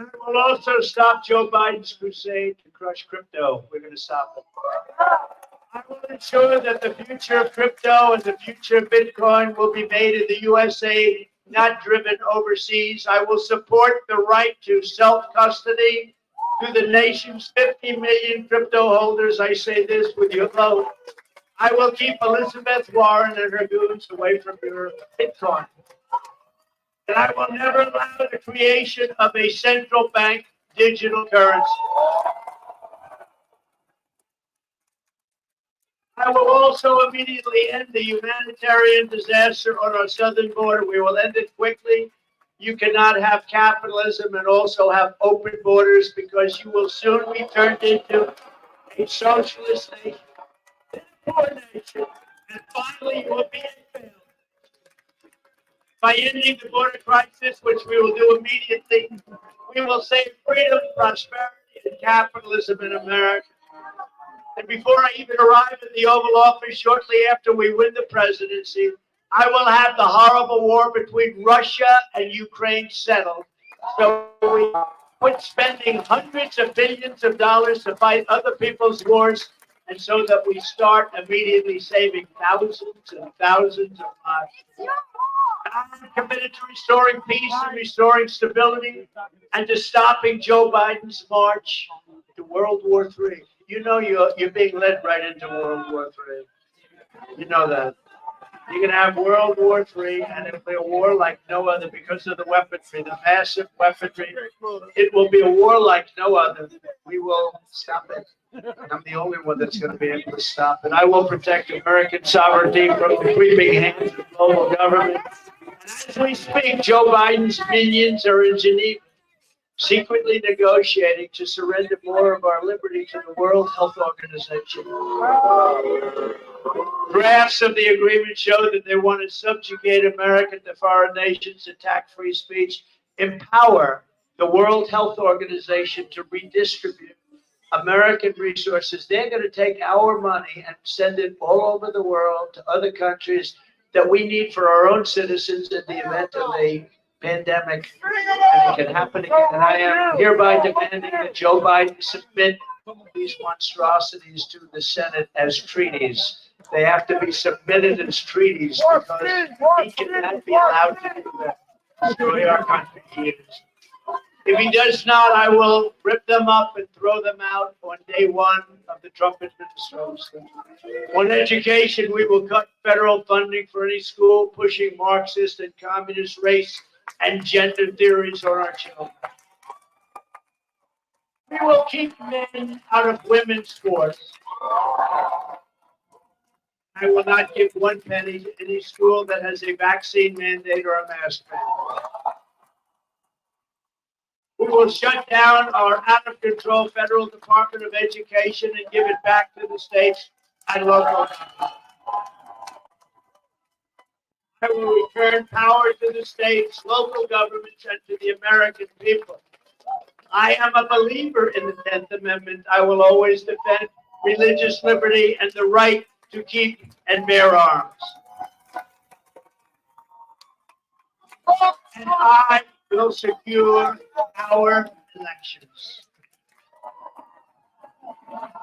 I will also stop Joe Biden's crusade to crush crypto. We're going to stop it. I will ensure that the future of crypto and the future of Bitcoin will be made in the USA, not driven overseas. I will support the right to self-custody to the nation's 50 million crypto holders. I say this with your vote. I will keep Elizabeth Warren and her goons away from your Bitcoin. And I will never allow the creation of a central bank digital currency. I will also immediately end the humanitarian disaster on our southern border. We will end it quickly. You cannot have capitalism and also have open borders because you will soon be turned into a socialist nation, a poor nation, and finally you will be a failure. By ending the border crisis, which we will do immediately, we will save freedom, prosperity, and capitalism in America. And before I even arrive at the Oval Office, shortly after we win the presidency, I will have the horrible war between Russia and Ukraine settled. So we quit spending hundreds of billions of dollars to fight other people's wars, and so that we start immediately saving thousands and thousands of lives. I'm committed to restoring peace and restoring stability and to stopping Joe Biden's march to World War III. You know you're being led right into World War III. You know that. You're going to have World War III, and it'll be a war like no other because of the weaponry, the massive weaponry. It will be a war like no other. We will stop it. I'm the only one that's going to be able to stop it. I will protect American sovereignty from the creeping hands of global government. And as we speak, Joe Biden's minions are in Geneva, secretly negotiating to surrender more of our liberty to the World Health Organization. Drafts of the agreement show that they want to subjugate America to foreign nations, attack free speech, empower the World Health Organization to redistribute American resources. They're going to take our money and send it all over the world to other countries that we need for our own citizens in the event of a pandemic. And it can happen again. And I am hereby demanding that Joe Biden submit these monstrosities to the Senate as treaties. They have to be submitted as treaties because he cannot be allowed to do that. Destroy our country. He is. If he does not, I will rip them up and throw them out on day one of the Trump administration. On education, we will cut federal funding for any school pushing Marxist and communist race and gender theories on our children. We will keep men out of women's sports. I will not give 1 penny to any school that has a vaccine mandate or a mask mandate. We will shut down our out-of-control federal Department of Education and give it back to the states and local governments. I will return power to the states, local governments, and to the American people. I am a believer in the 10th Amendment. I will always defend religious liberty and the right to keep and bear arms. And I will secure our elections.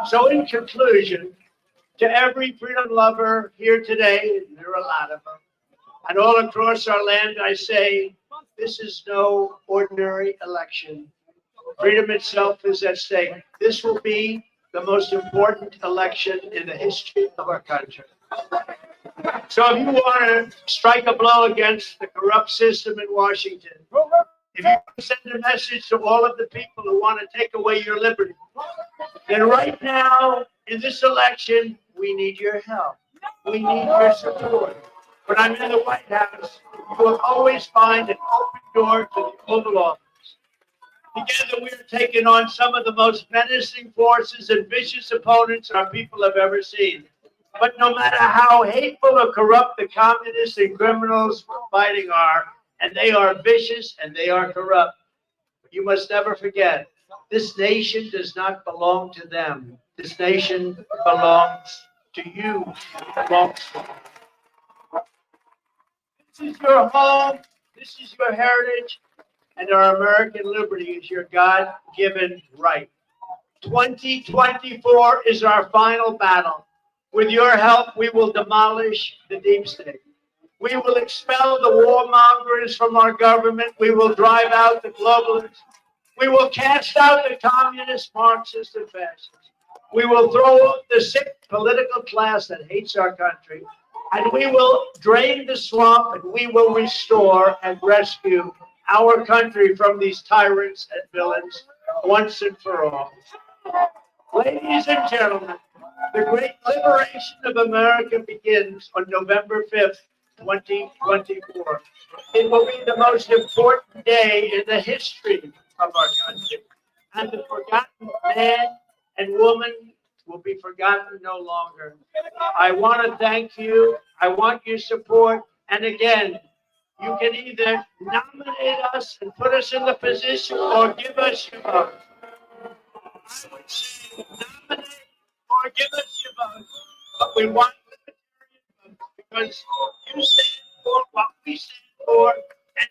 So in conclusion, to every freedom lover here today, and there are a lot of them, and all across our land, I say, this is no ordinary election. Freedom itself is at stake. This will be the most important election in the history of our country. So if you want to strike a blow against the corrupt system in Washington, if you want to send a message to all of the people who want to take away your liberty, then right now in this election, we need your help. We need your support. When I'm in the White House, you will always find an open door to the Oval Office. Together, we are taking on some of the most menacing forces and vicious opponents our people have ever seen. But no matter how hateful or corrupt the communists and criminals we're fighting are, and they are vicious and they are corrupt, you must never forget, this nation does not belong to them. This nation belongs to you. It belongs to you. This is your home. This is your heritage. And our American liberty is your God-given right. 2024 is our final battle. With your help, we will demolish the deep state. We will expel the warmongers from our government. We will drive out the globalists. We will cast out the communist, Marxist, and fascists. We will throw up the sick political class that hates our country. And we will drain the swamp, and we will restore and rescue our country from these tyrants and villains once and for all. Ladies and gentlemen, the great liberation of America begins on November 5th, 2024. It will be the most important day in the history of our country. And the forgotten man and woman will be forgotten no longer. I want to thank you. I want your support. And again, you can either nominate us and put us in the position or give us your vote. I would say nominate or give us your vote. But we want libertarian votes because you stand for what we stand for,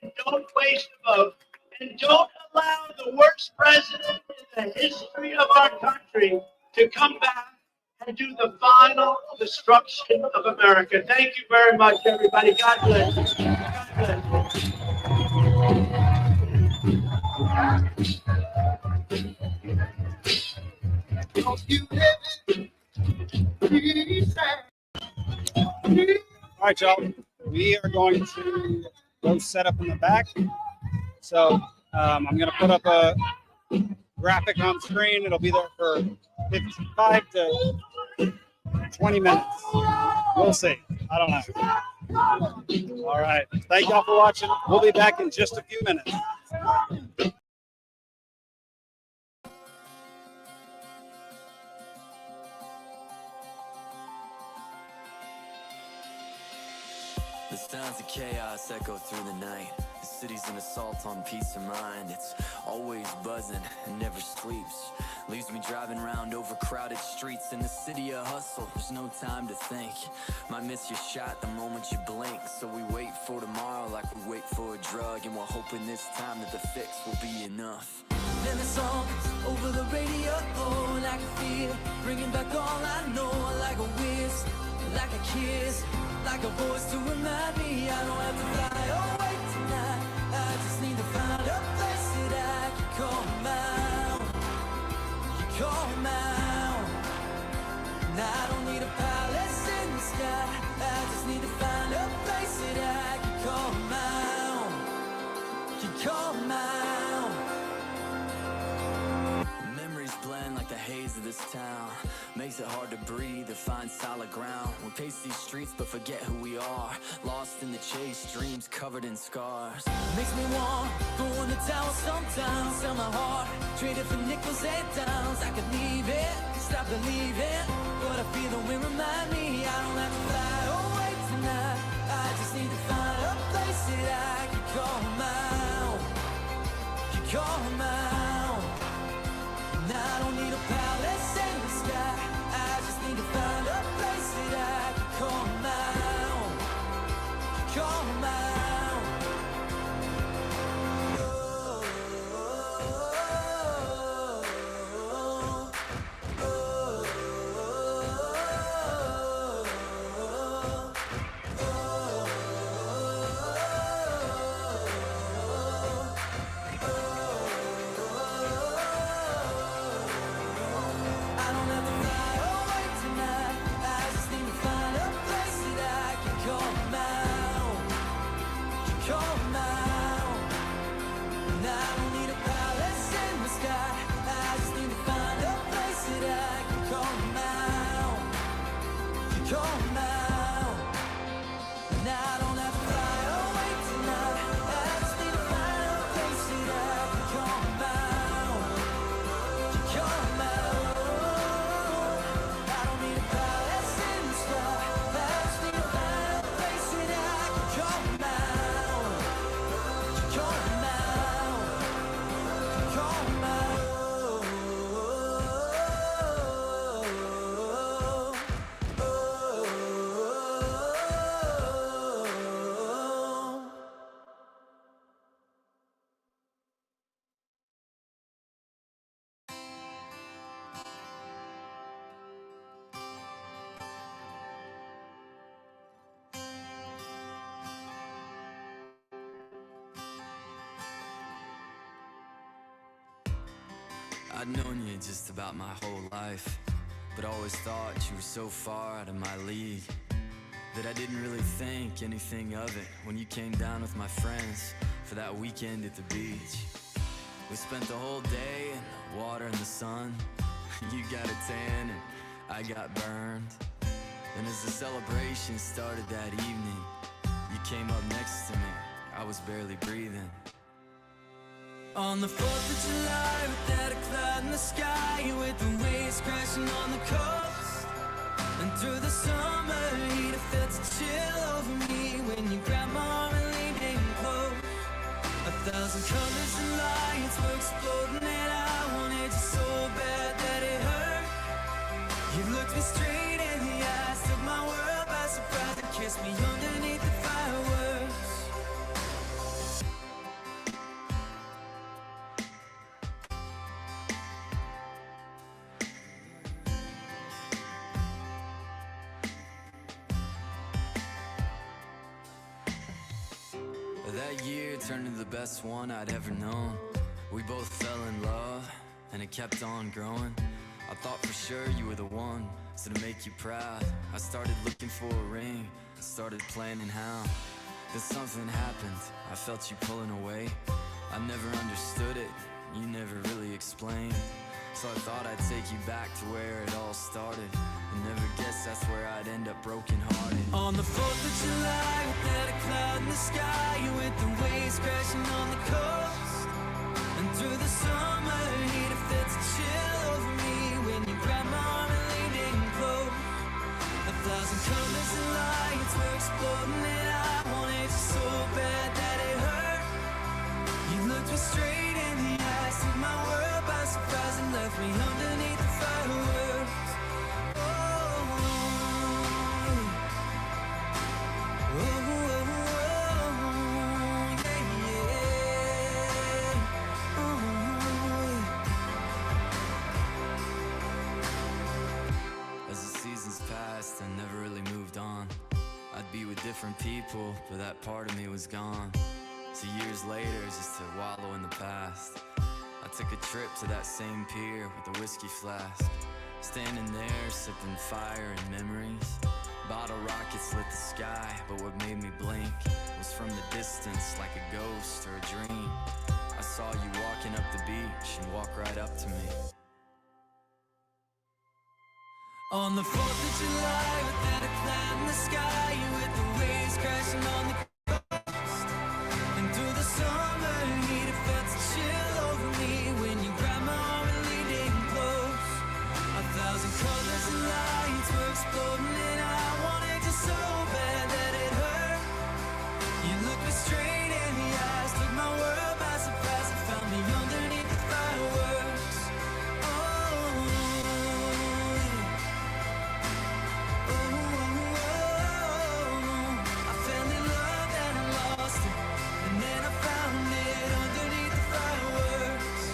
and don't waste a vote. And don't allow the worst president in the history of our country to come back and do the final destruction of America. Thank you very much, everybody. God bless you. All right, y'all. We are going to go set up in the back. So I'm going to put up a graphic on screen. It'll be there for 55 to 20 minutes. We'll see. I don't know. All right. Thank y'all for watching. We'll be back in just a few minutes. The Sounds of chaos echo through the night. The city's an assault on peace of mind. It's always buzzing and never sleeps. Leaves me driving around overcrowded streets. In the city of hustle, there's no time to think. Might miss your shot the moment you blink. So we wait for tomorrow like we wait for a drug. And we're hoping this time that the fix will be enough. Then the songs over the radio, oh, and I can feel it, bringing back all I know. Like a whiz, like a kiss, like a voice to remind me I don't have to fly away tonight. I just need to find a place that I can call mine. Call mine. And I don't need a palace in the sky. I just need to find a place that I can call mine. Can call mine. Memories blend like the haze of this town. Makes it hard to breathe or find solid ground. We pace these streets but forget who we are. Lost in the chase, dreams covered in scars. Makes me want go on the tower sometimes. Sell my heart, trade it for nickels and dimes. I could leave it, stop believing, but I feel the wind remind me I don't have to fly away tonight. I just need to find a place that I can call mine. Can call mine. And I don't need a palace in the sky. I just need to find a place that I can call mine. Call mine. I'd known you just about my whole life, but always thought you were so far out of my league that I didn't really think anything of it when you came down with my friends for that weekend at the beach. We spent the whole day in the water and the sun. You got a tan and I got burned. And as the celebration started that evening, you came up next to me. I was barely breathing. On the 4th of July, without a cloud in the sky, with the waves crashing on the coast, and through the summer heat, I felt a chill over me when you grabbed my arm and leaned in close. 1,000 colors and lights were exploding, and I wanted you so bad that it hurt. You looked me straight in the eyes, took my world by surprise, and kissed me underneath the fireworks. That year turned into the best one I'd ever known. We both fell in love, and it kept on growing. I thought for sure you were the one, so to make you proud, I started looking for a ring, started planning how. Then something happened, I felt you pulling away. I never understood it, you never really explained. So I thought I'd take you back to where it all started, and never guessed that's where I'd end up broken hearted. On the 4th of July, without a cloud in the sky, with the waves crashing on the coast, and through the summer heat, it felt a chill over me when you grabbed my arm and leaned in close. 1,000 colors and lights were exploding, and I wanted different people, but that part of me was gone. So years later, just to wallow in the past, I took a trip to that same pier with a whiskey flask. Standing there, sipping fire and memories. Bottle rockets lit the sky, but what made me blink was from the distance, like a ghost or a dream. I saw you walking up the beach and walk right up to me. On the 4th of July, without a cloud in the sky, with the waves crashing on the coast. And through the summer heat, it felt a chill over me when you grabbed my arm and leaned in close. 1,000 colors and lights were exploding and I wanted you so bad that it hurt. You looked me straight in the eyes, took my world by surprise and found me underneath the fireworks. I fell in love and I lost it, and then I found it underneath the fireworks.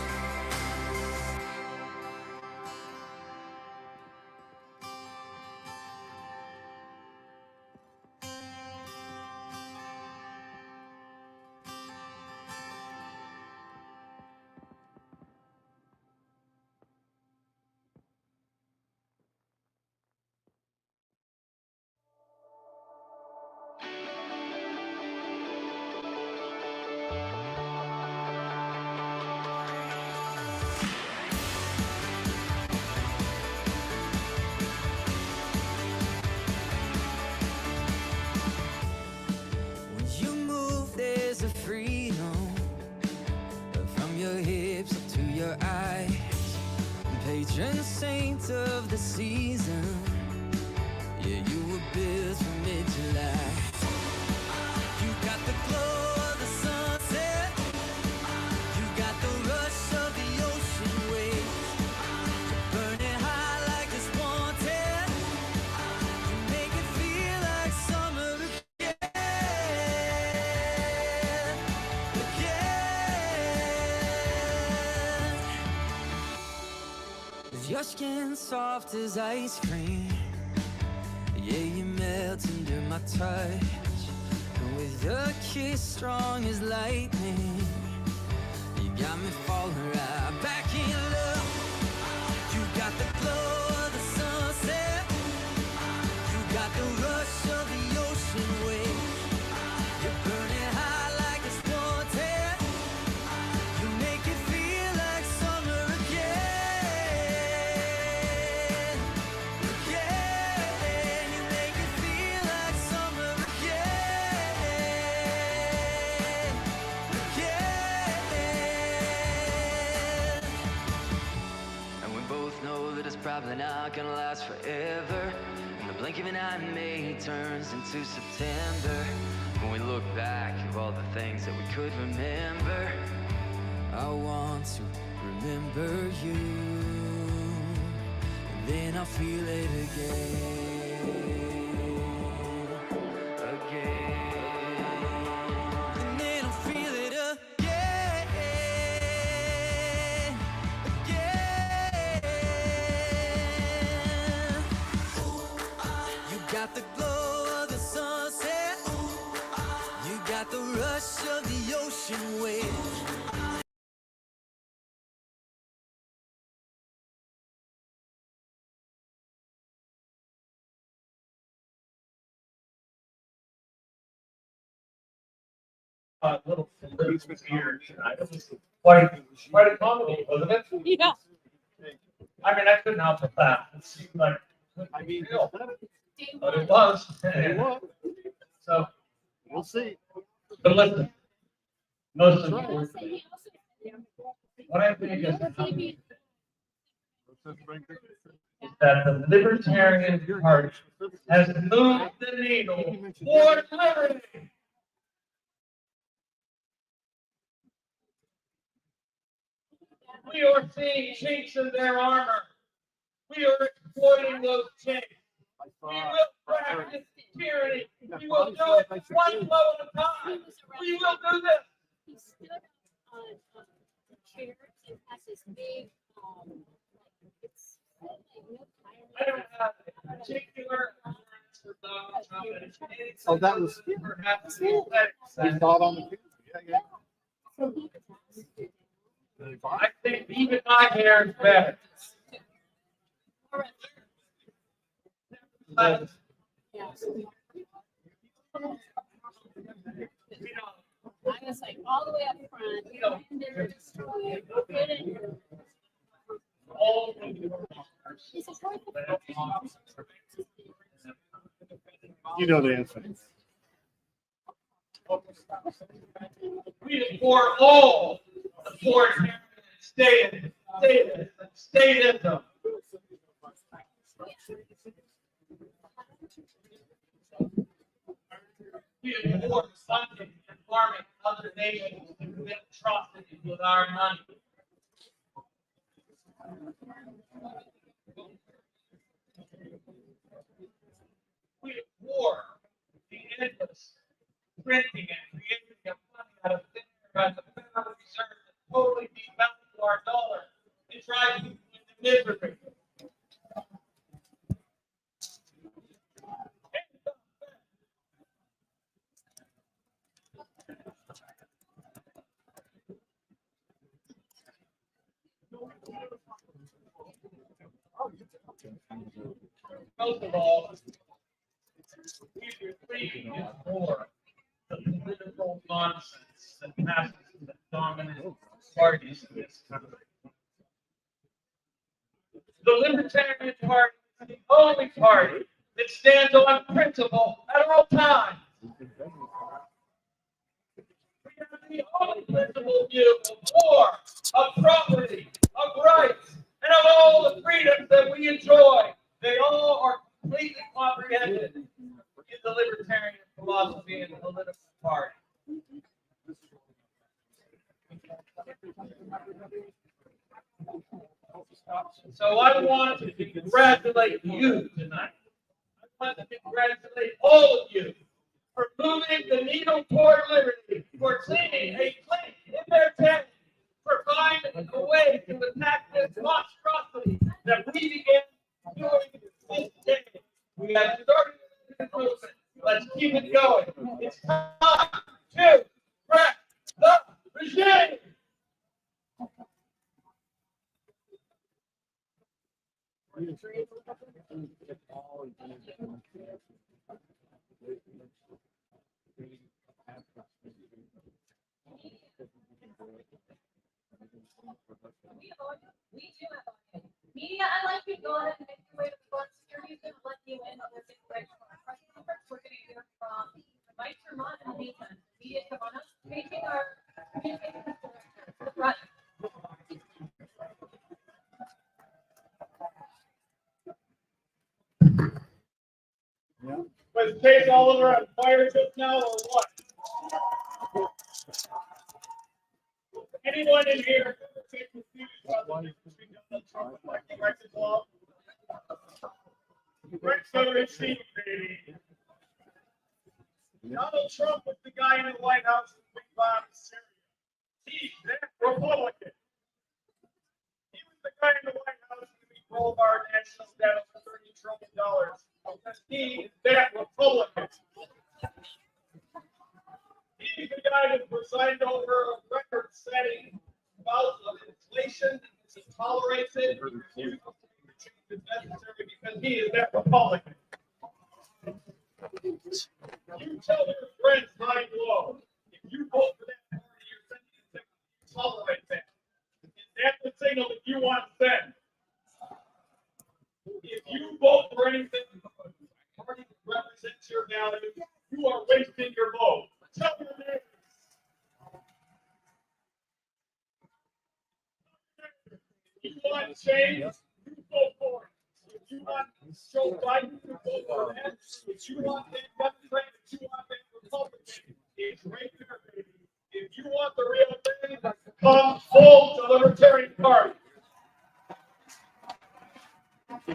When you move, there's a freedom from your hips up to your eyes. Patron saint of the season, yeah, you were built for mid-July. You got the glow of the sunset, you got the rush of the ocean waves, burning high like it's wanted. You make it feel like summer again. With your skin soft as ice cream, yeah, you melt under my touch. And with your kiss strong as lightning, you got me falling right back in love. You got the glow of the sunset, you got the rush of the ocean waves, you're burning high like it's wanted. You make it feel like summer again. Again, you make it feel like summer again. Again. And we both know that it's probably not gonna last forever. In the blink of an eye, May turns into September. When we look back at all the things that we could remember, I want to remember you, and then I'll feel it again, and then I'll feel it again, You got the glow of the sunset, you got the rush of the ocean waves. Little here. Quite a comedy, wasn't it? Yeah. I mean, I couldn't help but laugh. It seemed like, I mean, real, but it was. So We'll see. but listen, most important, what I think is that the Libertarian Party has moved the needle for liberty. We are seeing chinks in their armor. We are exploiting those chinks. We will practice tyranny. We will do it one blow at a time. We will do this. He stood on chairs and has this big, it's like no tire. I don't have a particular Oh, that was. Perhaps We saw it on the. Yeah, So he yeah. I think even my hair is better. yeah. I was like all the way up front. And they were just trying to get in here. He said, "What the-" You know the answer. We implore all the foreign statism. We implore funding and farming other nations to commit atrocities with our money. We implore the endless printing and creating of money out of thin air as the Federal Reserve to totally devalue our dollar and drive people into misery. Most of all, we agree more the political nonsense that passes the dominant parties in this country. The Libertarian Party is the only party that stands on principle at all times. We have the only principle view of war, of property, of rights, and of all the freedoms that we enjoy. They all are completely comprehended in the libertarian philosophy and political party. So I want to congratulate you tonight. I want to congratulate all of you for moving the needle toward liberty, for seeing a clink in their tent, for finding a way to attack this monstrosity that we began doing this day. We have started this movement. Let's keep it going. It's time to crack the regime. We do have audio. Media, I'd like you to go ahead and make your way to the front. Security's going to let you in on this press conference. We're going to hear from Mike Vermont in the meantime. Media, come on up. Facing our communications director. Right. Was the case all over on fire just now or what? Anyone in here? Right, so receive, baby. Donald Trump was the guy in the White House who bombed Syria. He's that Republican. He was the guy in the White House who controlled our national debt of $30 trillion. Because he is that Republican. He's the guy that presided over a record-setting bout of inflation, tolerates it, and refuses to make the changes necessary because he is that Republican. You tell your friends high and low, if you vote for that party, you're sending a signal you tolerate that. Is that the signal that you want to send? If you vote for anything the party that represents your values, you are wasting your vote. Tell your neighbors. If you want change, you vote for it. If you want Joe Biden, you vote for that. If you want that Democrat, if you want that Republican, it's right there, baby. If you want the real thing, come full to the Libertarian Party. Thank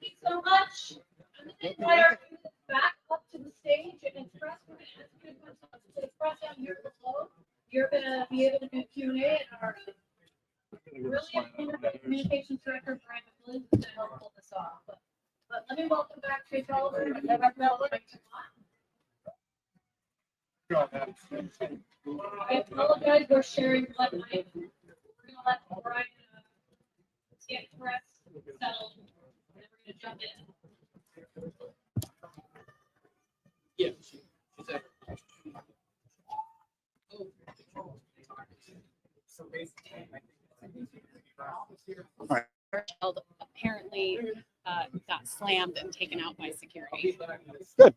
you so much. I'm going to invite our students back up to the stage and express. We're going to ask you to express down here below. You're going to be able to do Q&A and our brilliant communications director, Brian McLean, to help pull this off. But let me welcome back Chase Alden. I apologize, we're sharing one night. We're gonna let Brian get press settled, and then we're gonna jump in. Apparently got slammed and taken out by security. Good.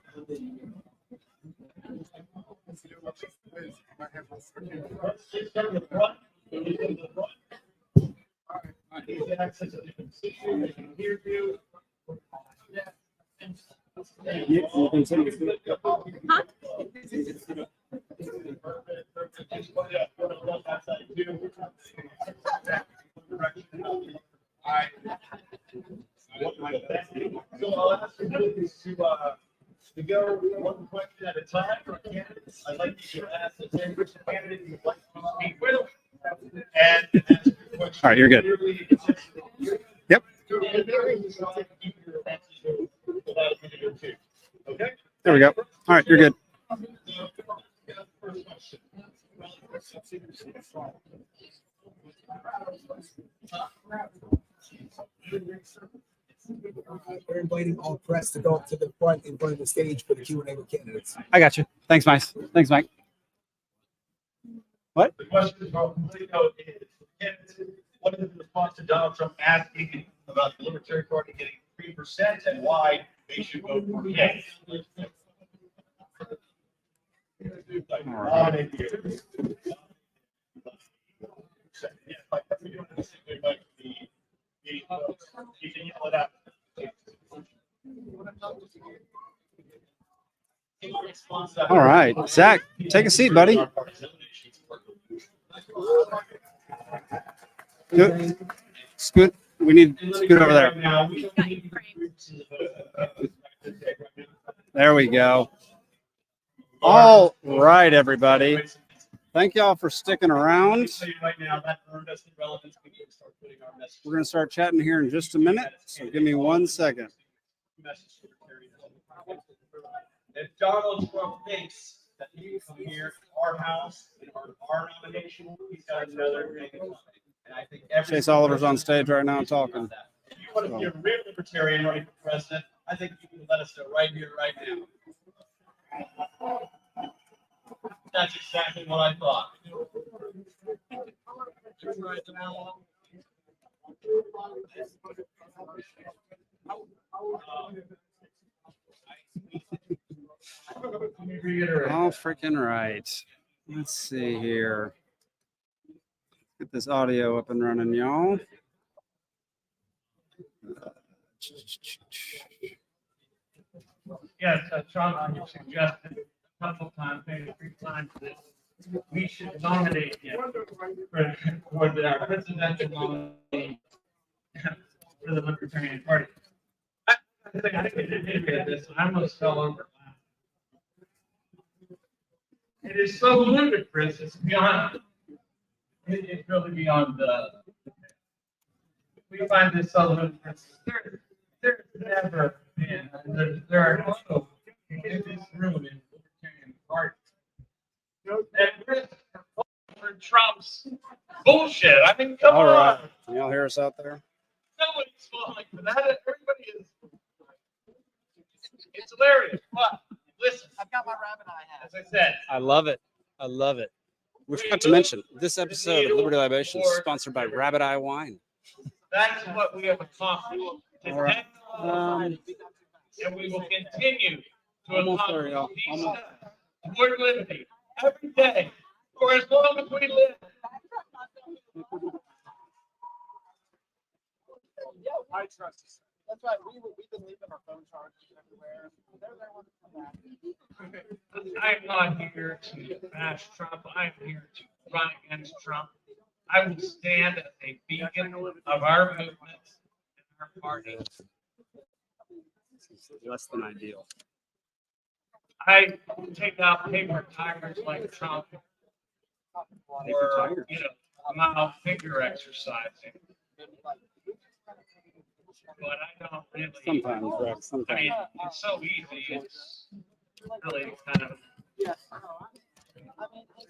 So I'll ask you to go one question at a time for candidates. I'd like you to ask the same person candidate you'd like to speak with. And ask your question. All right, you're good. Yep. Okay? There we go. All right, you're good. We're inviting all press to go up to the front in front of the stage for the Q&A with candidates. I got you. Thanks, Mike. Thanks, Mike. What? The question from Politico is, what is the response to Donald Trump asking about the Libertarian Party getting 3% and why they should vote for yes? All right, Zach, take a seat, buddy. Scoot. We need to scoot over there. There we go. All right, everybody. Thank y'all for sticking around. We're going to start chatting here in just a minute, so give me 1 second. If Donald Trump thinks that he can come here to our house in our nomination, he's got another thing coming. And I think Chase Oliver's on stage right now talking. If you want to be a real libertarian running for president, I think you can let us know right here, right now. That's exactly what I thought. All freaking right. Let's see here. Get this audio up and running, y'all. Yes, Trump, you suggested a couple times, maybe 3 times, that we should nominate him for our presidential nominee for the Libertarian Party. I did this. I almost fell over. It is so ludicrous. It's beyond. It's really beyond the. We find this so ludicrous. There's never been. There are no in this room in Libertarian Party. And we're for Trump's bullshit. I mean, come All right. on. Can y'all hear us out there? Nobody's falling for that. Everybody is. It's hilarious. But listen, I've got my rabbit eye hat. As I said, I love it. I love it. We forgot to mention this episode of Liberty Libations is sponsored by Rabbit Eye Wine. that's what we have accomplished. All right. And we will continue to Almost there, accomplish y'all. these Almost. steps toward liberty every day for as long as we live. I trust you. That's right. We've been leaving our phone chargers everywhere. They're there when they come back. I'm not here to bash Trump. I'm here to run against Trump. I will stand as a beacon of our movement and our party. Less than ideal. I take out paper tigers like Trump, or I'm out figure exercising. But I don't really. Sometimes, Rex. I Sometimes. mean, it's so easy. It's really kind of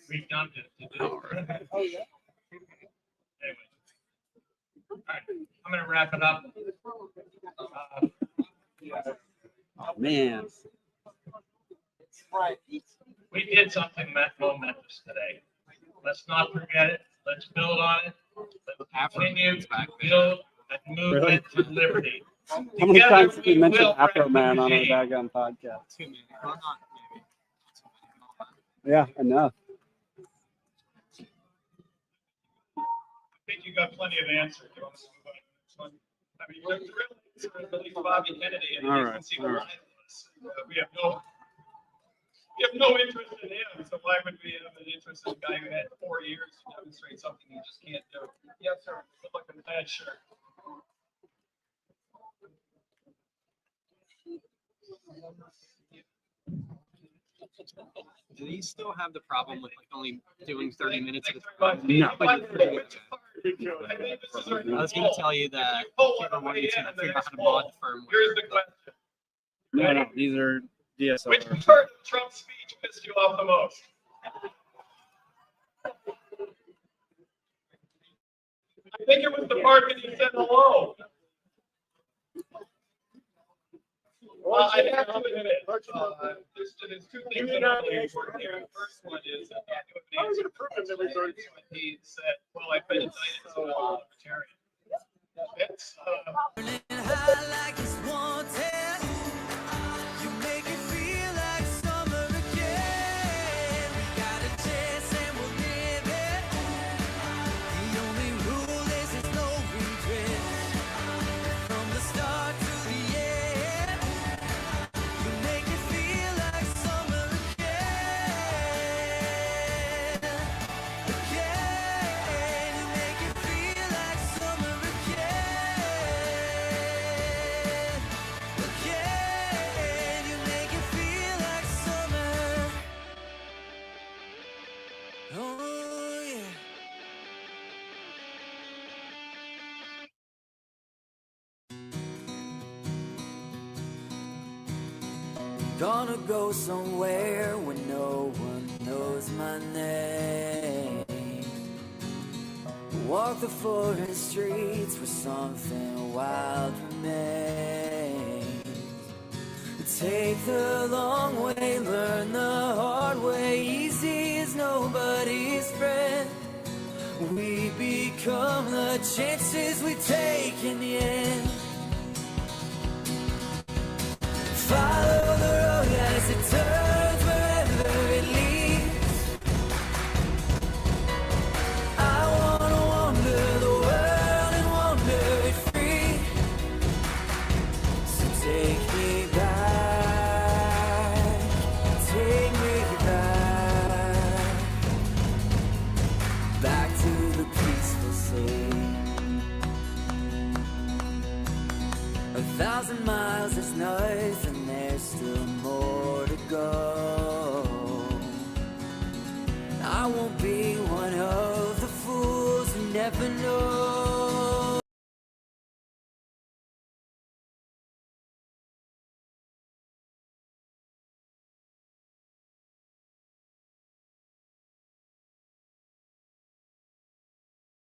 redundant to do. Anyway. All right, I'm gonna wrap it up. Man. We did something momentous today. Let's not forget it. Let's build on it. Let's continue to build a movement for liberty. How many Together times did we mention will Afro Man on our reach. Daggum podcast? Yeah, enough. I think you got plenty of answers. You want to move on to the next one? I mean, you're thrilled to release Bobby Kennedy, and All you right, can see all the right. line of this. We have no interest in him, so why would we have an interest in a guy who had 4 years to demonstrate something he just can't do? Yes, sir. Good looking bad shirt. Do you still have the problem with like only doing 30 minutes at a But time? No. I think this is our I was going to tell you that if you ever wanted to figure out how to mod the firmware. Here's the question. No, no, these are DSLR. Which part of Trump's speech pissed you off the most? I think it was the part that he said hello. Well, I have to admit it. There's two things that are really important here. The first one is that he said, well, I've been indicted as a libertarian. That's, Gonna go somewhere where no one knows my name. Walk the forest streets where something wild remains. Take the long way, learn the hard way. Easy is nobody's friend. We become the chances we take in the end. Follow the road as it turns wherever it leads. I wanna wander the world and wander it free. So take me back, take me back to the peaceful sea. 1,000 miles is nothing, there's still more to go. I won't be one of the fools who never know.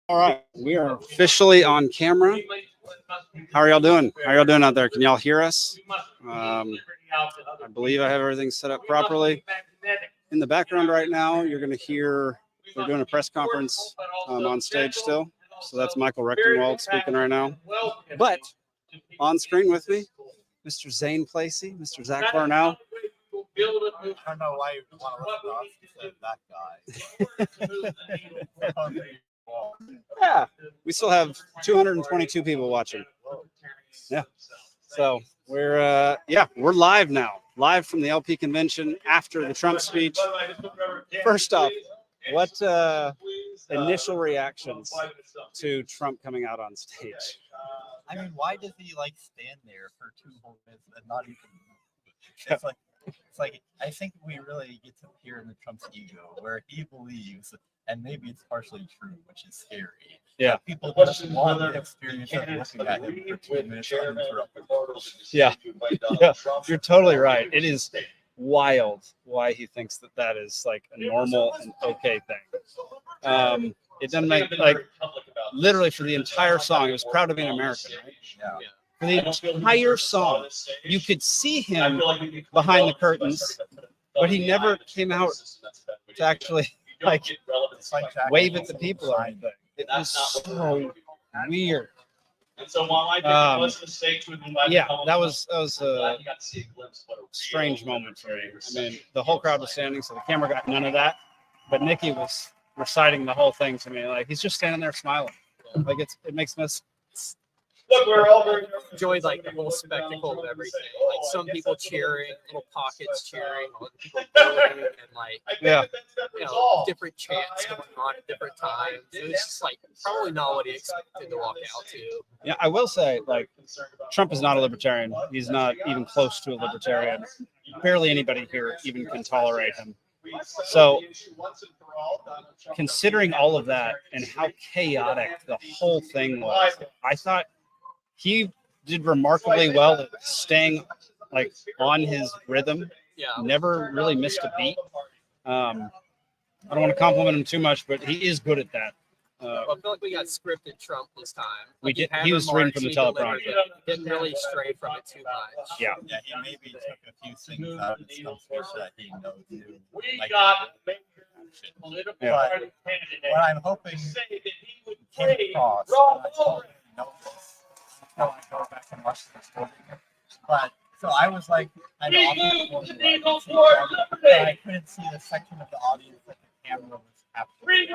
All right, we are officially on camera. How are y'all doing? How are y'all doing out there? Can y'all hear us? I believe I have everything set up properly. In the background right now, you're going to hear they're doing a press conference on stage still. So that's Michael Rechtenwald speaking right now. But on screen with me, Mr. Zane Placie, Mr. Zach Varnell. I don't know why you want to listen to that guy. Yeah, we still have 222 people watching. Yeah, so we're live now, live from the LP convention after the Trump speech. First off, what initial reactions to Trump coming out on stage? I mean, why does he like stand there for 2 whole minutes and not even? It's like it's like I think we really get to peer into Trump's ego, where he believes, and maybe it's partially true, which is scary. Yeah. that people just want the experience of looking at him for 2 minutes uninterrupted. Yeah. Yeah, you're totally right. It is wild why he thinks that that is like a normal and okay thing. It doesn't make, like, literally for the entire song, it was Proud to be an American, right? Yeah. For the entire song, you could see him behind the curtains, but he never came out to actually like wave at the people or anything. It was so weird. And so while I think it was a mistake to invite Yeah, that was a strange moment for me. I mean, the whole crowd was standing, so the camera got none of that. But Nikki was reciting the whole thing to me. Like, he's just standing there smiling. Like, it makes no sense. Look, we're all very enjoyed like the whole spectacle of everything. Like some people cheering, little pockets cheering, other people booing, and like different chants going on at different times. It was just like probably not what he expected to walk out to. Yeah, I will say, like, Trump is not a libertarian. He's not even close to a libertarian. Barely anybody here even can tolerate him. So, considering all of that and how chaotic the whole thing was, I thought he did remarkably well at staying like on his rhythm. Yeah. Never really missed a beat. I don't want to compliment him too much, but he is good at that. Well, I feel like we got scripted Trump this time. We Like, did. had He was reading from the remarks, teleprompter. he delivered it. Didn't really stray from it too much. Yeah. Yeah, he maybe took a few things out of his speech that he knows too. We Like, got political Yeah. party candidate what I'm hoping say that he would came trade across, raw and I totally know this until I go back and watch this recording. But so I was like, I couldn't see the section of the audience that the camera was capturing.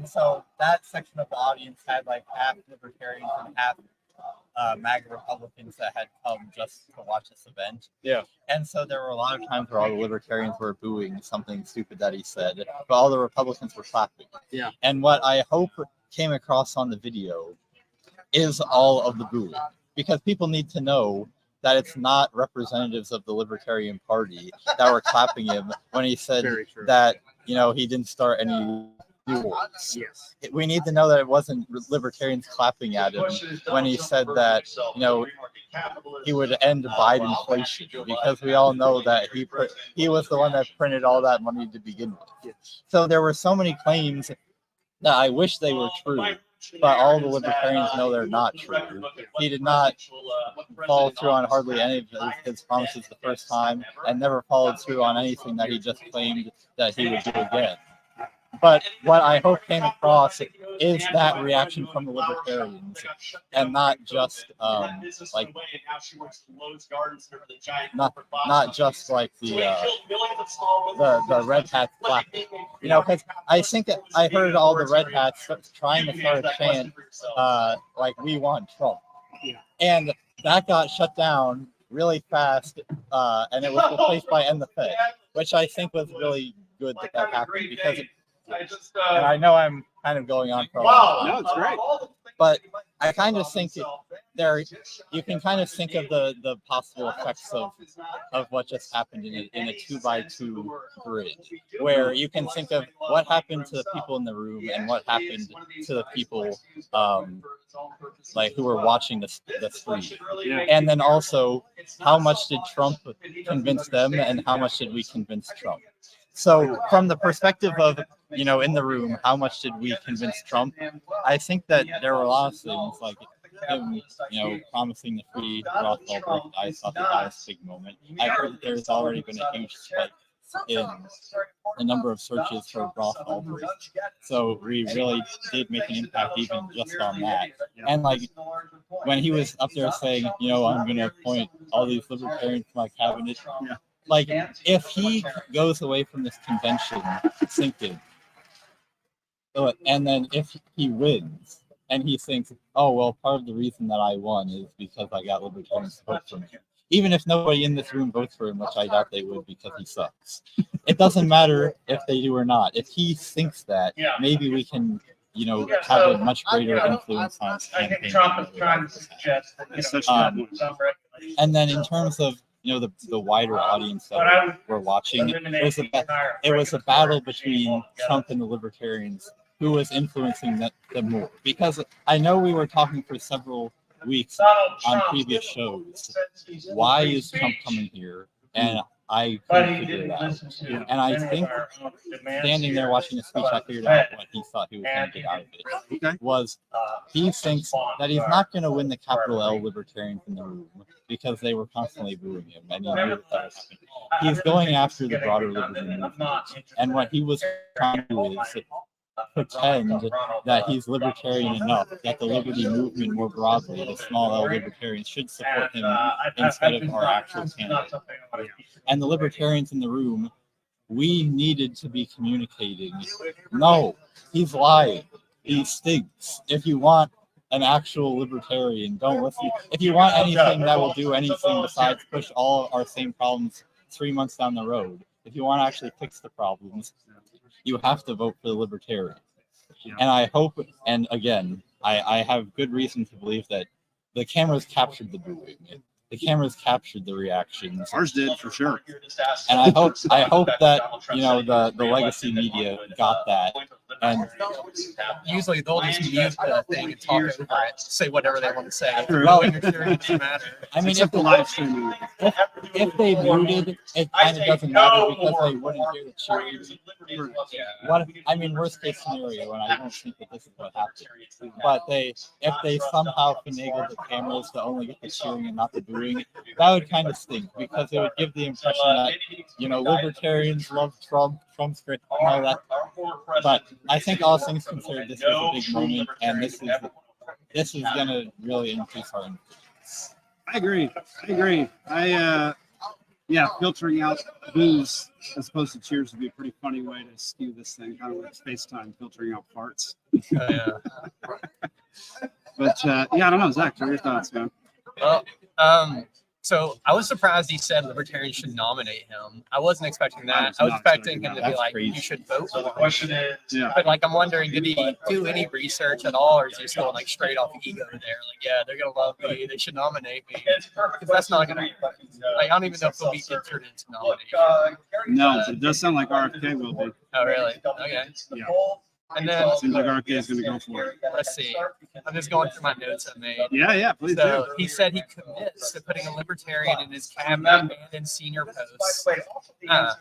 So that section of the audience had like half libertarians and half MAGA Republicans that had come just to watch this event. Yeah. And so there were a lot of times where all the libertarians were booing something stupid that he said, but all the Republicans were clapping. Yeah. And what I hope came across on the video is all of the booing, because people need to know that it's not representatives of the Libertarian Party that were clapping him when he said that, he didn't start any new wars. Yes. We need to know that it wasn't libertarians clapping at him when he said that, he would end Bidenflation, because we all know that he was the one that printed all that money to begin with. Yes. So there were so many claims that I wish they were true, but all the libertarians know they're not true. He did not follow through on hardly any of his promises the first time, and never followed through on anything that he just claimed that he would do again. But what I hope came across is that reaction from the libertarians, and not just like not just like the red hat clapping. Because I think that I heard all the red hats trying to start a chant like "We want Trump," and that got shut down really fast, and it was replaced by "End the Fed," which I think was really good that happened, because and I know I'm kind of going on for a while. No, it's great. But I kind of think you can kind of think of the possible effects of what just happened in a 2x2 grid, where you can think of what happened to the people in the room and what happened to the people like who were watching the stream. Yeah. And then also, how much did Trump convince them, and how much did we convince Trump? So from the perspective of, in the room, how much did we convince Trump? I think that there were a lot of things, like him, promising the free Roth Ulbricht. I thought that was a big moment. I heard that there's already been a huge spike in the number of searches for Roth Ulbricht. So we really did make an impact even just on that. And like when he was up there saying, I'm going to appoint all these libertarians to my cabinet. Like, if he goes away from this convention sinking, and then if he wins, and he thinks, oh, well, part of the reason that I won is because I got libertarians to vote for me. Even if nobody in this room votes for him, which I doubt they would because he sucks. It doesn't matter if they do or not. If he thinks that, maybe we can, have a much greater influence on his campaign. Trump is trying to suggest that, and then in terms of, the wider audience that were watching. It was a battle between Trump and the Libertarians, who was influencing them more. Because I know we were talking for several weeks on previous shows. Why is Trump coming here? And I couldn't figure it out. And I think standing there watching the speech, I figured out what he thought he was going to get out of it. Was he thinks that he's not going to win the capital L Libertarians in the room because they were constantly booing him, and he knew that was happening. He's going after the broader Libertarian movement. And what he was trying to do is pretend that he's libertarian enough that the liberty movement more broadly, the small L libertarians, should support him instead of our actual candidate. And the libertarians in the room, we needed to be communicating. No, he's lying. He stinks. If you want an actual libertarian, don't listen. If you want anything that will do anything besides push all our same problems 3 months down the road, if you want to actually fix the problems, you have to vote for the Libertarian. And I hope, and again, I have good reason to believe that the cameras captured the booing. The cameras captured the reactions. Ours did, for sure. And I hope that, the legacy media got that. And usually they'll just mute the thing and talk over it, say whatever they want to say. Well, It doesn't matter. I mean, if the live stream, if they muted, it kind of doesn't matter because they wouldn't hear the cheering. Worst case scenario, and I don't think that this is what happened, but if they somehow finagled the cameras to only get the cheering and not the booing, that would kind of stink because it would give the impression that, libertarians love Trump, Trump's great, and all that. But I think all things considered, this was a big moment, and this is going to really increase our influence. I agree. Filtering out boos as opposed to cheers would be a pretty funny way to skew this thing, kind of like space-time filtering out farts. But I don't know, Zach, what are your thoughts, man? Well, so I was surprised he said Libertarians should nominate him. I wasn't expecting that. I was expecting him to be like, you should vote for him. Question is, But I'm wondering, did he do any research at all, or is he just going straight off ego there? They're gonna love me. They should nominate me. Because that's not gonna. I don't even know if he'll be entered into nomination. No, it does sound like RFK will be. Oh, really? Okay. Yeah. And then it seems like RFK is going to go for it. Let's see. I'm just going through my notes I made. Yeah, please so do. He said he commits to putting a libertarian in his cabinet and in senior posts.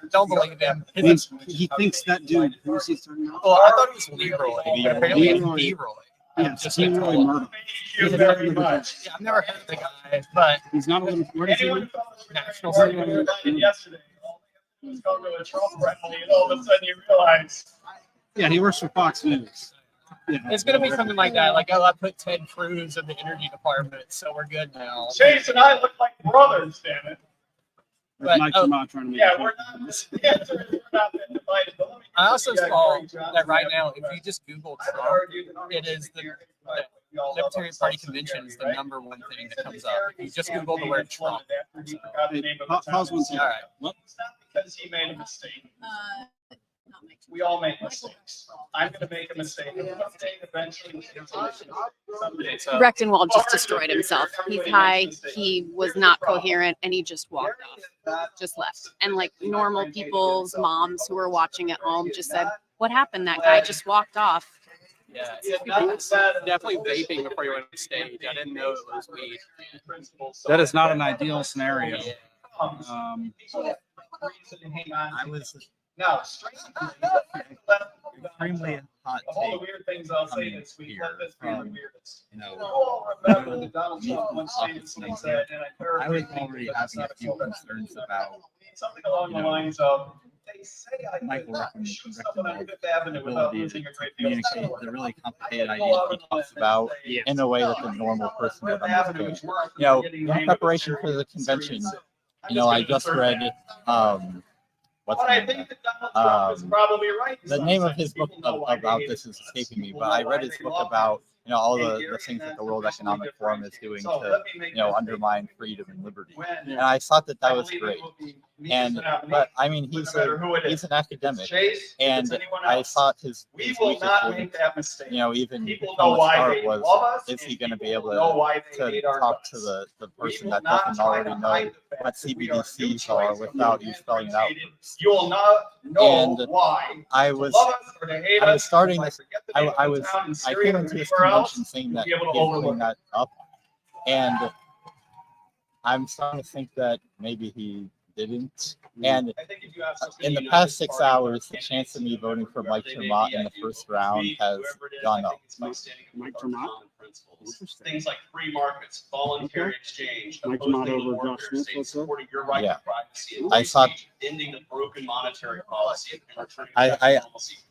Don't believe him. He thinks that dude. Who's he talking about? Well, I thought it was Leroy. Apparently it's Leroy. Yes, Leroy Murdoch. Yeah, I've never heard of the guy, but he's not a little. Where does he live? National Security. Yesterday, you go to a Trump rally, and all of a sudden you realize. Yeah, he works for Fox News. Yeah. It's going to be something like that. I put Ted Cruz in the energy department, so we're good now. Chase and I look like brothers, damn it. But, Mike trying to make we're not divided. I also saw that right now, if you just Google Trump, it is the Libertarian Party Convention is the #1 thing that comes up. If you just Google the word Trump. Pause one second. All right. What? Because he made a mistake. We all make mistakes. I'm going to make a mistake. Eventually, Rechtenwald just destroyed himself. He's high. He was not coherent, and he just walked off, just left. And normal people's moms who were watching at home just said, "What happened? That guy just walked off." Yeah, definitely vaping before you went on stage. I didn't know it was weed. That is not an ideal scenario. I was no, extremely hot all the take weird things I'll say this week. Let this be the from, weirdest. remember that Donald Trump once stated something said, and I was already having a few concerns about something along the lines of, they say I Michael someone on Fifth Avenue without ability losing to a great deal of communicate time. the really complicated ideas he talks about in a way that the normal person would understand. In preparation for the convention, I just read what's the name of it? The name of his book about this is escaping me, but I read his book about all the things that the World Economic Forum is doing to, undermine freedom and liberty. And I thought that was great. But I mean, he's an academic, and I thought his weakest point, even from the start was, is he going to be able to talk to the person that doesn't already know what CBDCs are without you spelling it out first? You will not know why. I was starting this. I came into this convention saying that he's putting that up, and I'm starting to think that maybe he didn't. And in the past 6 hours, the chance of me voting for Mike Tremont in the first round has gone up. Mike Tremont? Things like free markets, voluntary exchange, Mike Tremont over Josh Smith, what's up? supporting your right to privacy, and I thought ending the broken monetary policy and returning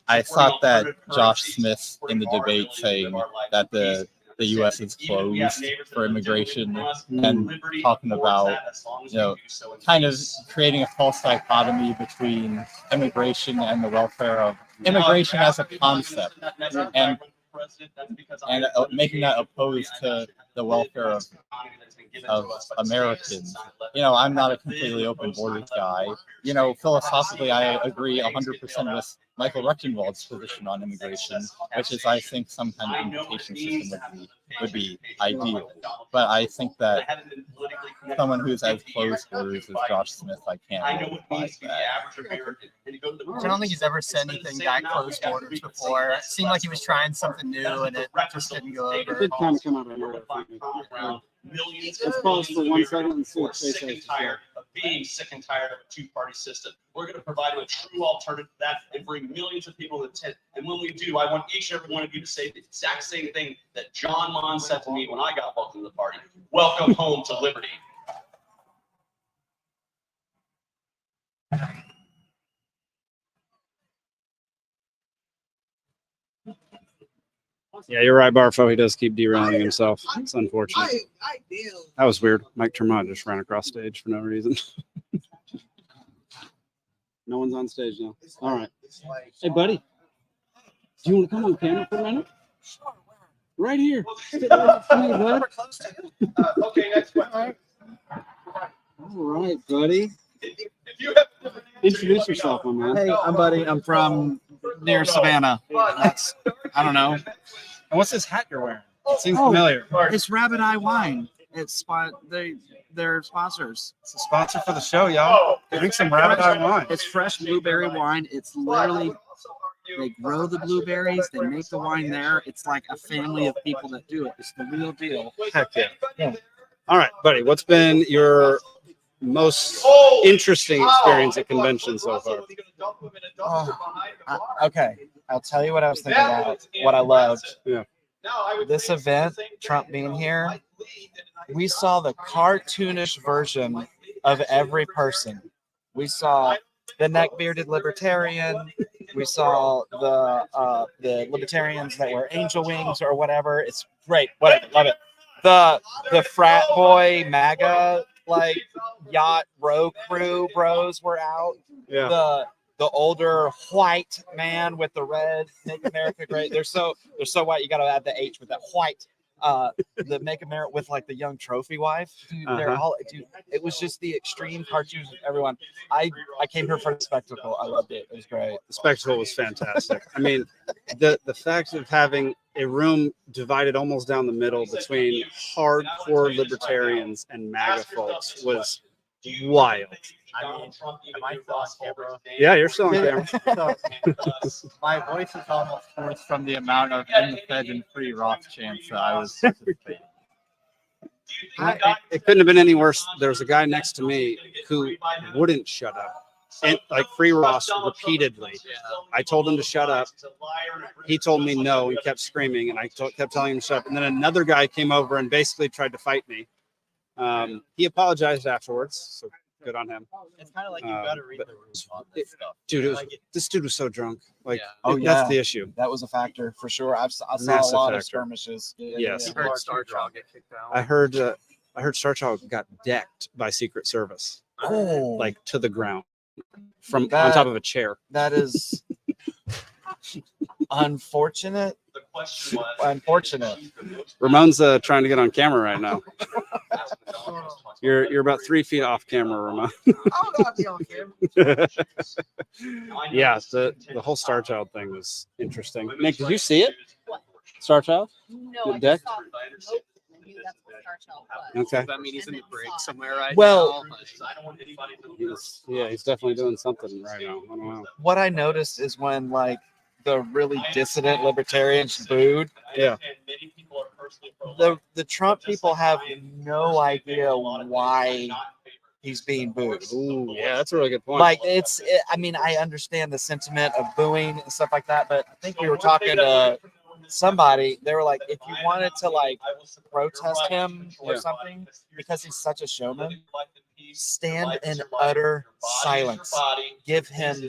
I thought that Josh Smith in the debate saying that the U.S. is closed for immigration and talking about, kind of creating a false dichotomy between immigration and the welfare of immigration as a concept, and making that opposed to the welfare of Americans. I'm not a completely open borders guy. Philosophically, I agree 100% with Michael Rectenwald's position on immigration, which is I think some kind of invitation system would be ideal. But I think that someone who's as close borders as Josh Smith, I can't really advise that. I don't think he's ever said anything that close borders before. It seemed like he was trying something new, and it just didn't go over. It did kind of come out of nowhere. Let's pause for 1 second and see what sick and tired of being sick and tired of a two-party system. We're going to provide a true alternative to that and bring millions of people to the tent. And when we do, I want each and every one of you to say the exact same thing that John Mon said to me when I got welcome to the party. Welcome home to liberty. Yeah, you're right, Barfo. He does keep derailing himself. It's unfortunate. That was weird. Mike Tremont just ran across stage for no reason. No one's on stage now. All right. Hey, buddy. Do you want to come on camera for a minute? Right here. Okay, next question. All right, buddy. Introduce yourself, my man. Hey, I'm Buddy. I'm from near Savannah. That's, I don't know. And what's this hat you're wearing? It seems familiar. It's Rabbit Eye Wine. They're sponsors. It's a sponsor for the show, y'all. Drink some Rabbit Eye Wine. It's fresh blueberry wine. It's literally, they grow the blueberries, they make the wine there. It's like a family of people that do it. It's the real deal. Heck yeah. All right, buddy. What's been your most interesting experience at convention so far? Okay, I'll tell you what I was thinking about, what I loved. Yeah. This event, Trump being here, we saw the cartoonish version of every person. We saw the neck-bearded libertarian. We saw the libertarians that wear angel wings or whatever. It's great. Whatever, love it. The frat boy MAGA yacht row crew bros were out. Yeah. The older white man with the red Make America Great. They're so white. You got to add the H with that white. The Make America with the young trophy wife. Dude, they're all. Dude, it was just the extreme cartoons of everyone. I came here for the spectacle. I loved it. It was great. The spectacle was fantastic. I mean, the fact of having a room divided almost down the middle between hardcore libertarians and MAGA folks was wild. I mean, am I still on camera? Yeah, you're still on camera. My voice is almost hoarse from the amount of in the Fed and free Roth chants that I was participating. It couldn't have been any worse. There was a guy next to me who wouldn't shut up. And free Ross repeatedly. I told him to shut up. He told me no and kept screaming, and I kept telling him to shut up. And then another guy came over and basically tried to fight me. He apologized afterwards, so good on him. It's kind of like you got to read the room on this stuff. Dude, this dude was so drunk. That's the issue. That was a factor for sure. I saw Massive a lot factor. of skirmishes. Yes. I heard Star Child get kicked out. I heard Star Child got decked by Secret Service, to the ground on top of a chair. That is unfortunate. unfortunate. Ramon's trying to get on camera right now. You're about 3 feet off camera, Ramon. I'll not be on camera. Yeah, the whole Star Child thing was interesting. Nick, did you see it? Star Child? No, The I deck? just saw nope. I knew that's what Star Child was. Okay. Does that mean he's in the brig somewhere right Well, now? He's definitely doing something right now. I don't know. what I noticed is when like the really dissident libertarians booed, Yeah. the Trump people have no idea why he's being booed. Ooh, yeah, that's a really good point. Like I mean, I understand the sentiment of booing and stuff like that, but I think we were talking to somebody. They were like, if you wanted to like protest him or something because he's such a showman, stand in utter silence. Give him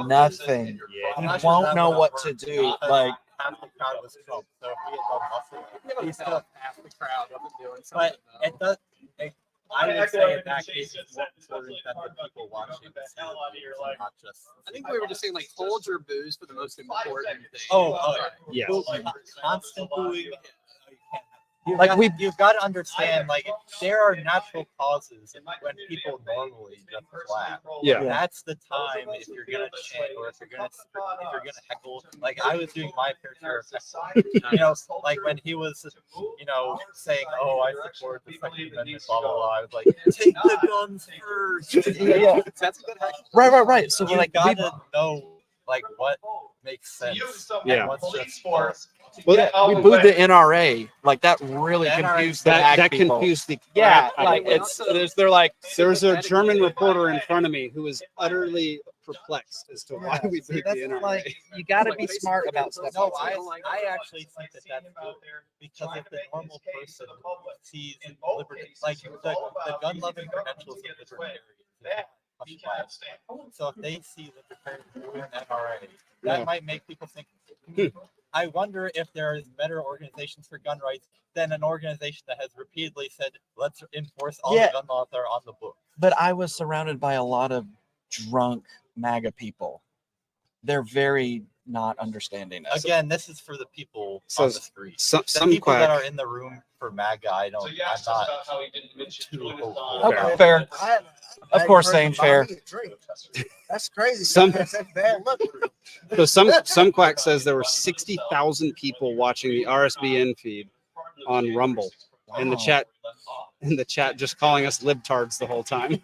nothing. He won't know what to do. Like, half the crowd was Trump, so if he had done nothing, He's still half the crowd up and doing but something. it does. I would say in that case, it's more important that the people watching see the videos and not just. I think we were just saying like hold your booze for the most important thing. Oh, yeah. Constant booing. Like you've got to understand, like there are natural causes when people normally just laugh. Yeah. That's the time if you're gonna chant or if you're gonna heckle. Like I was doing my fair share of heckling. You know, like when he was, you know, saying, "Oh, I support the Second Amendment," blah blah blah. I was like, "Take the guns first." Yeah. That's a good hack. Right. So You like gotta know like what makes sense. Yeah. And what's just for. we booed the NRA. Like that really confused the that black people. confused the Yeah, crap out like of me. they're like There was a German reporter in front of me who was utterly perplexed as to why we see, beat that's the NRA. like you got to be smart about stuff. No, like I actually think that that's good because if the normal person sees liberty, like the gun-loving credentials of libertarians, so if they see libertarians doing NRA, that might make people think. I wonder if there is better organizations for gun rights than an organization that has repeatedly said, "Let's enforce all the gun laws that are on the book." But I was surrounded by a lot of drunk MAGA people. They're very not understanding us. Again, this is for the people So on the street. some The people quack. that are in the room for MAGA, I'm not too hopeful. Okay, fair. Of course, Zane, fair. That's crazy. Some- That's bad luck. So some quack says there were 60,000 people watching the RSBN feed on Rumble in the chat. In the chat, just calling us libtards the whole time.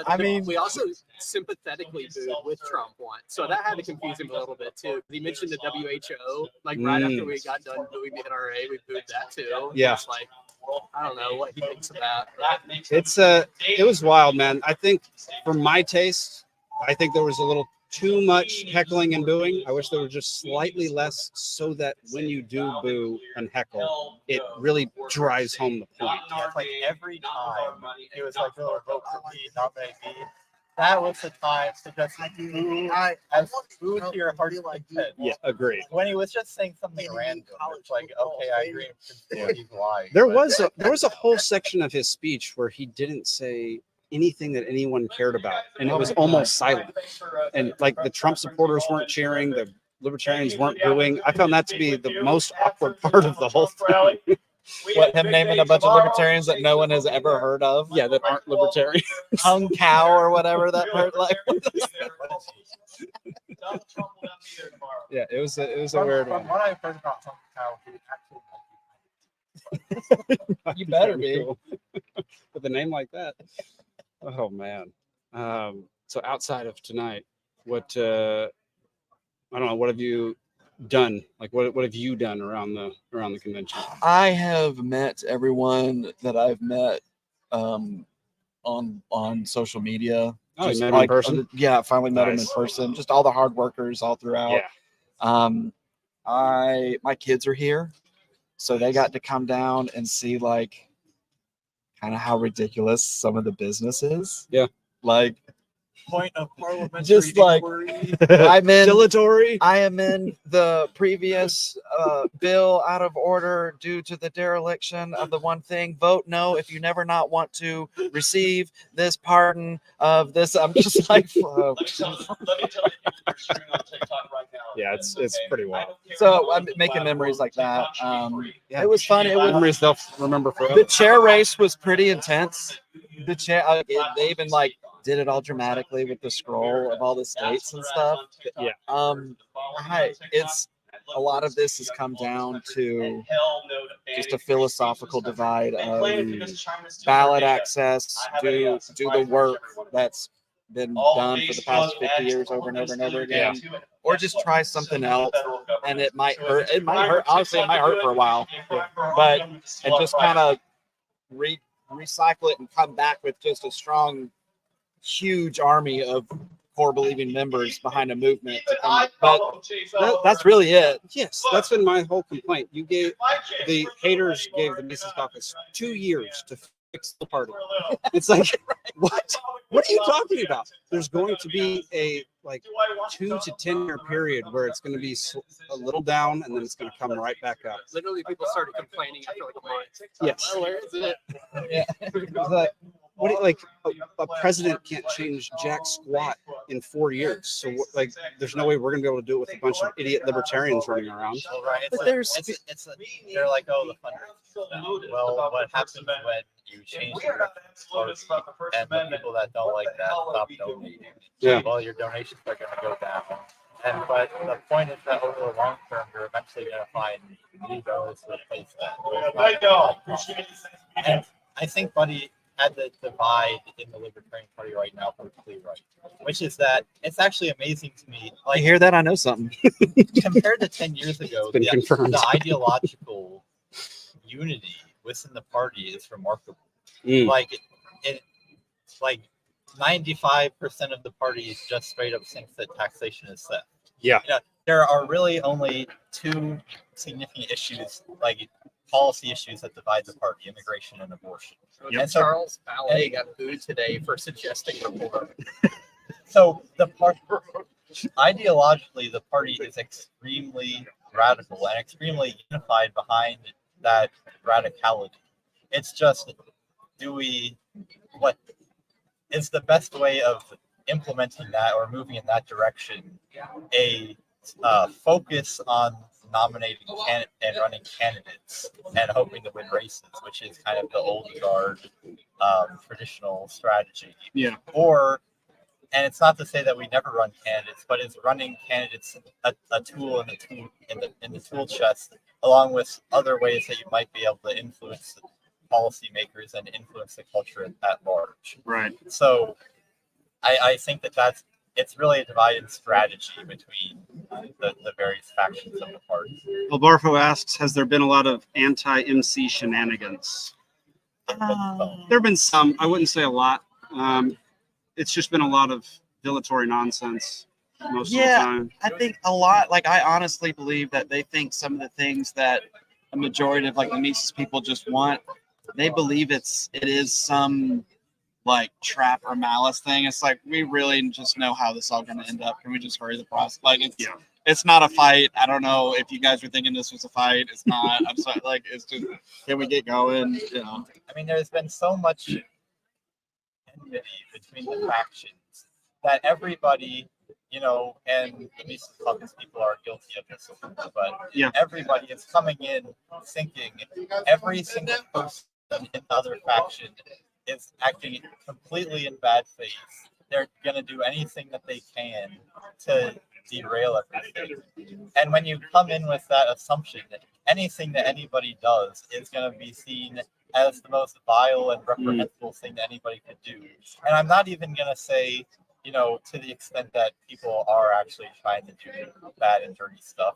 I mean, we also sympathetically booed with Trump once, so that had to confuse him a little bit too. He mentioned the WHO, like right after we got done booing the NRA, we booed that too. Yeah. It's like, I don't know what he thinks of that. It's it was wild, man. I think for my taste, I think there was a little too much heckling and booing. I wish there was just slightly less, so that when you do boo and heckle, it really drives home the point. It's like every time it was like, "Oh, vote for me, nominate me." That was the time to just boo to your heart's content. Yeah, agreed. When he was just saying something random, it's like, okay, I agree with he's lying. There but- was a whole section of his speech where he didn't say anything that anyone cared about, and it was almost silent. And like the Trump supporters weren't cheering, the Libertarians weren't booing. I found that to be the most awkward part of the whole thing. What, him naming a bunch of libertarians that no one has ever heard of? Yeah, that aren't libertarians. Hung cow or whatever that part like. Yeah, it was a weird From one. what I've heard about Hung Cow, he actually You better be. With a name like that. Oh man. So outside of tonight, what I don't know, what have you done? Like what have you done around the convention? I have met everyone that I've met on social media. Oh, you Just met him in person? Yeah, finally met him in Nice. person. Just all the hard workers all throughout. Yeah. My kids are here, so they got to come down and see like kind of how ridiculous some of the business is. Yeah. Like point of parliamentary Just like I'm in dilatory. I am in the previous bill out of order due to the dereliction of the one thing. Vote no if you never not want to receive this pardon of this. I'm just like, Let me tell you, you're streaming on TikTok right now. Yeah, it's pretty wild. so I'm making memories like that. Yeah. It was fun. It was Memories they'll remember forever. the chair race was pretty intense. The chair, they even like did it all dramatically with the scroll of all the states and stuff. Yeah. It's a lot of this has come down to just a philosophical divide of ballot access, do the work that's been done for the past 50 years over and over and over again, or just try something else. And it might hurt. It might hurt. Honestly, it might hurt for a while, but and just kind of recycle it and come back with just a strong, huge army of core believing members behind a movement. But that's really it. Yes, that's been my whole complaint. You gave the haters gave the Mises Caucus 2 years to fix the party. It's like, what? What are you talking about? There's going to be a 2 to 10 year period where it's going to be a little down and then it's going to come right back up. Literally, people started complaining after like a month. Yes. Oh, where is it? Yeah. Like, what do you, like a president can't change jack squat in 4 years. So like, there's no way we're going to be able to do it with a bunch of idiot libertarians running around. Well, right. But there's They're like, oh, the fundraising. Well, what happens when you change your policy and the people that don't like that stop donating? Yeah. Well, your donations are going to go down. But the point is that over the long term, you're eventually going to find new dollars to replace that. And I think Buddy had the divide in the Libertarian Party right now perfectly right, which is that it's actually amazing to me. I hear that, I know something. Compared to 10 years ago, the ideological unity within the party is remarkable. Like, like 95% of the party just straight up thinks that taxation is theft. Yeah. There are really only two significant issues, like policy issues, that divide the party: immigration and abortion. And so, Charles Ballet got booed today for suggesting reform. So the party, ideologically, the party is extremely radical and extremely unified behind that radicality. It's just, what is the best way of implementing that or moving in that direction? A focus on nominating and running candidates and hoping to win races, which is kind of the old guard traditional strategy. Yeah. And it's not to say that we never run candidates, but is running candidates a tool in the tool chest, along with other ways that you might be able to influence policymakers and influence the culture at large. Right. So I think it's really a divided strategy between the various factions of the party. Albarfo asks, has there been a lot of anti-MC shenanigans? There have been some. I wouldn't say a lot. It's just been a lot of dilatory nonsense most of the time. I think a lot. Like, I honestly believe that they think some of the things that a majority of like the Mises people just want, they believe it is some like trap or malice thing. It's like, we really just know how this is all going to end up. Can we just hurry the process? Like, it's not a fight. I don't know if you guys were thinking this was a fight. It's not. I'm sorry. Like, it's just, can we get going? You know. I mean, there's been so much enmity between the factions that everybody, and the Mises Caucus people are guilty of this, but everybody is coming in thinking every single person in the other faction is acting completely in bad faith. They're going to do anything that they can to derail everything. And when you come in with that assumption, anything that anybody does is going to be seen as the most vile and reprehensible thing that anybody could do. And I'm not even going to say, to the extent that people are actually trying to do bad and dirty stuff.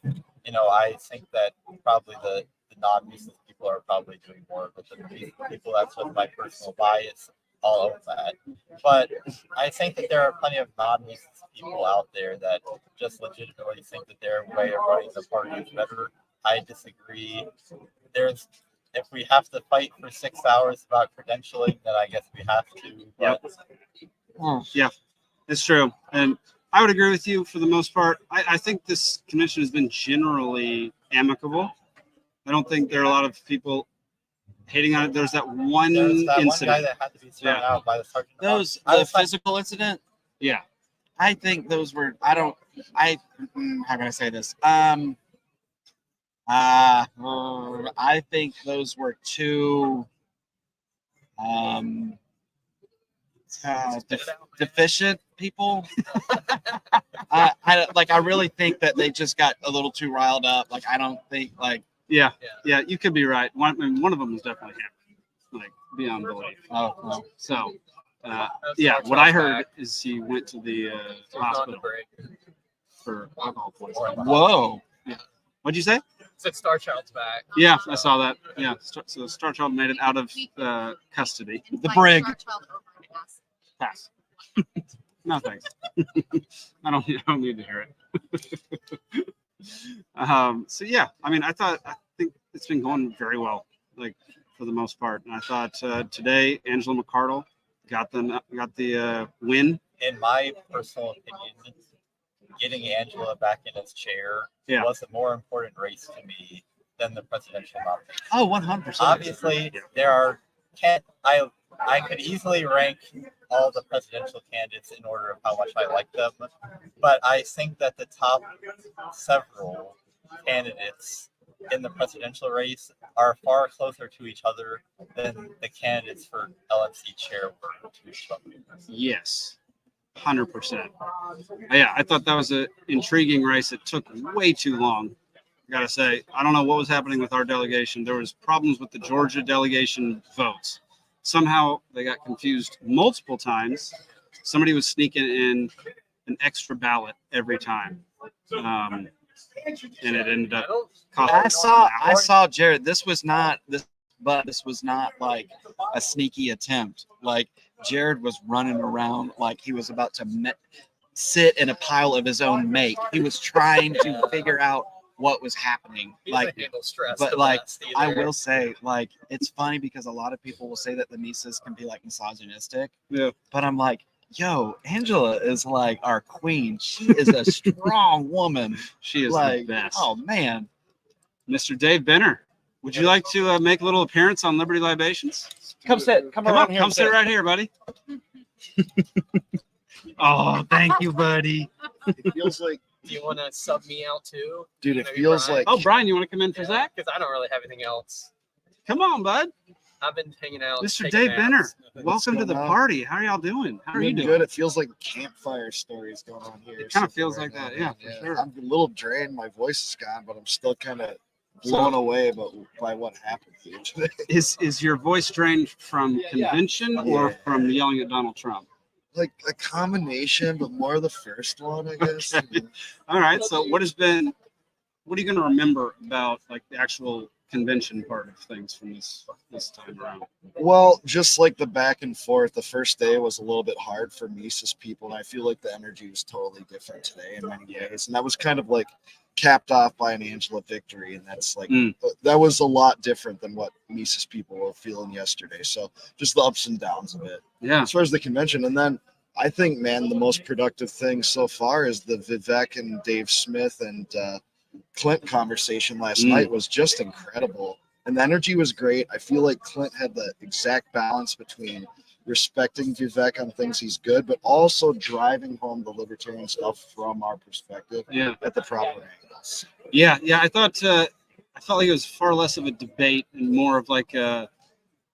I think that probably the non-Mises people are probably doing more of it than the Mises people. That's just my personal bias, all of that. But I think that there are plenty of non-Mises people out there that just legitimately think that their way of running the party is better. I disagree. If we have to fight for 6 hours about credentialing, then I guess we have to. But Yeah. It's true. And I would agree with you for the most part. I think this convention has been generally amicable. I don't think there are a lot of people hating on it. There's that one There's that incident. one guy that had to be thrown out by the sergeant. The physical incident. Yeah. I think those were. How can I say this? I think those were two deficient people. I really think that they just got a little too riled up. Like I don't think yeah, you could be right. One of them was definitely him, like beyond belief. Oh. So what I heard is he went to the hospital for alcohol poisoning. Whoa. Yeah. What'd you say? Said Star Child's back. Yeah, I saw that. Yeah, so Star Child made it out of custody. The brig. Pass. No thanks. I don't need to hear it. So yeah, I mean, I think it's been going very well, like for the most part. And I thought today Angela McArdle got the win. In my personal opinion, getting Angela back in his chair was a more important race to me than the presidential nomination. Oh, 100%. Obviously, I could easily rank all the presidential candidates in order of how much I like them, but I think that the top several candidates in the presidential race are far closer to each other than the candidates for LNC chair were to each other. Yes. 100%. Yeah, I thought that was an intriguing race. It took way too long. I gotta say, I don't know what was happening with our delegation. There was problems with the Georgia delegation votes. Somehow they got confused multiple times. Somebody was sneaking in an extra ballot every time, and it ended up costing. I saw Jared. This was not like a sneaky attempt. Like Jared was running around like he was about to sit in a pile of his own make. He was trying to figure out what was happening. Like, but like I will say, like it's funny because a lot of people will say that the Mises can be like misogynistic. Yeah. But I'm like, yo, Angela is like our queen. She is a strong woman. She is like, the best. Oh man. Mr. Dave Benner, would you like to make a little appearance on Liberty Libations? Come sit. Come around here. Come sit right here, buddy. Oh, thank you, buddy. It feels like. Do you want to sub me out too? Dude, it Maybe feels Brian? like. Oh, Brian, you want to come in for Zach? Because I don't really have anything else. Come on, bud. I've been hanging out. Mr. taking Dave naps. Benner, What's welcome to the going on? party. How are y'all doing? How are you doing? Good. It feels like campfire stories going on here. It kind of feels like that, yeah, for sure. I'm a little drained. My voice is gone, but I'm still kind of blown away by what happened here today. Is your voice drained from convention or from yelling at Donald Trump? Like a combination, but more the first one, I guess. Okay. All right. So what are you going to remember about like the actual convention part of things from this time around? Well, just like the back and forth, the first day was a little bit hard for Mises people, and I feel like the energy was totally different today in many ways. And that was kind of like capped off by an Angela victory, and that's like that was a lot different than what Mises people were feeling yesterday. So just the ups and downs of it. Yeah. As far as the convention, and then I think, man, the most productive thing so far is the Vivek and Dave Smith and Clint conversation last night was just incredible. And the energy was great. I feel like Clint had the exact balance between respecting Vivek on things he's good, but also driving home the libertarian stuff from our perspective at the proper angles. Yeah. I felt like it was far less of a debate and more of like a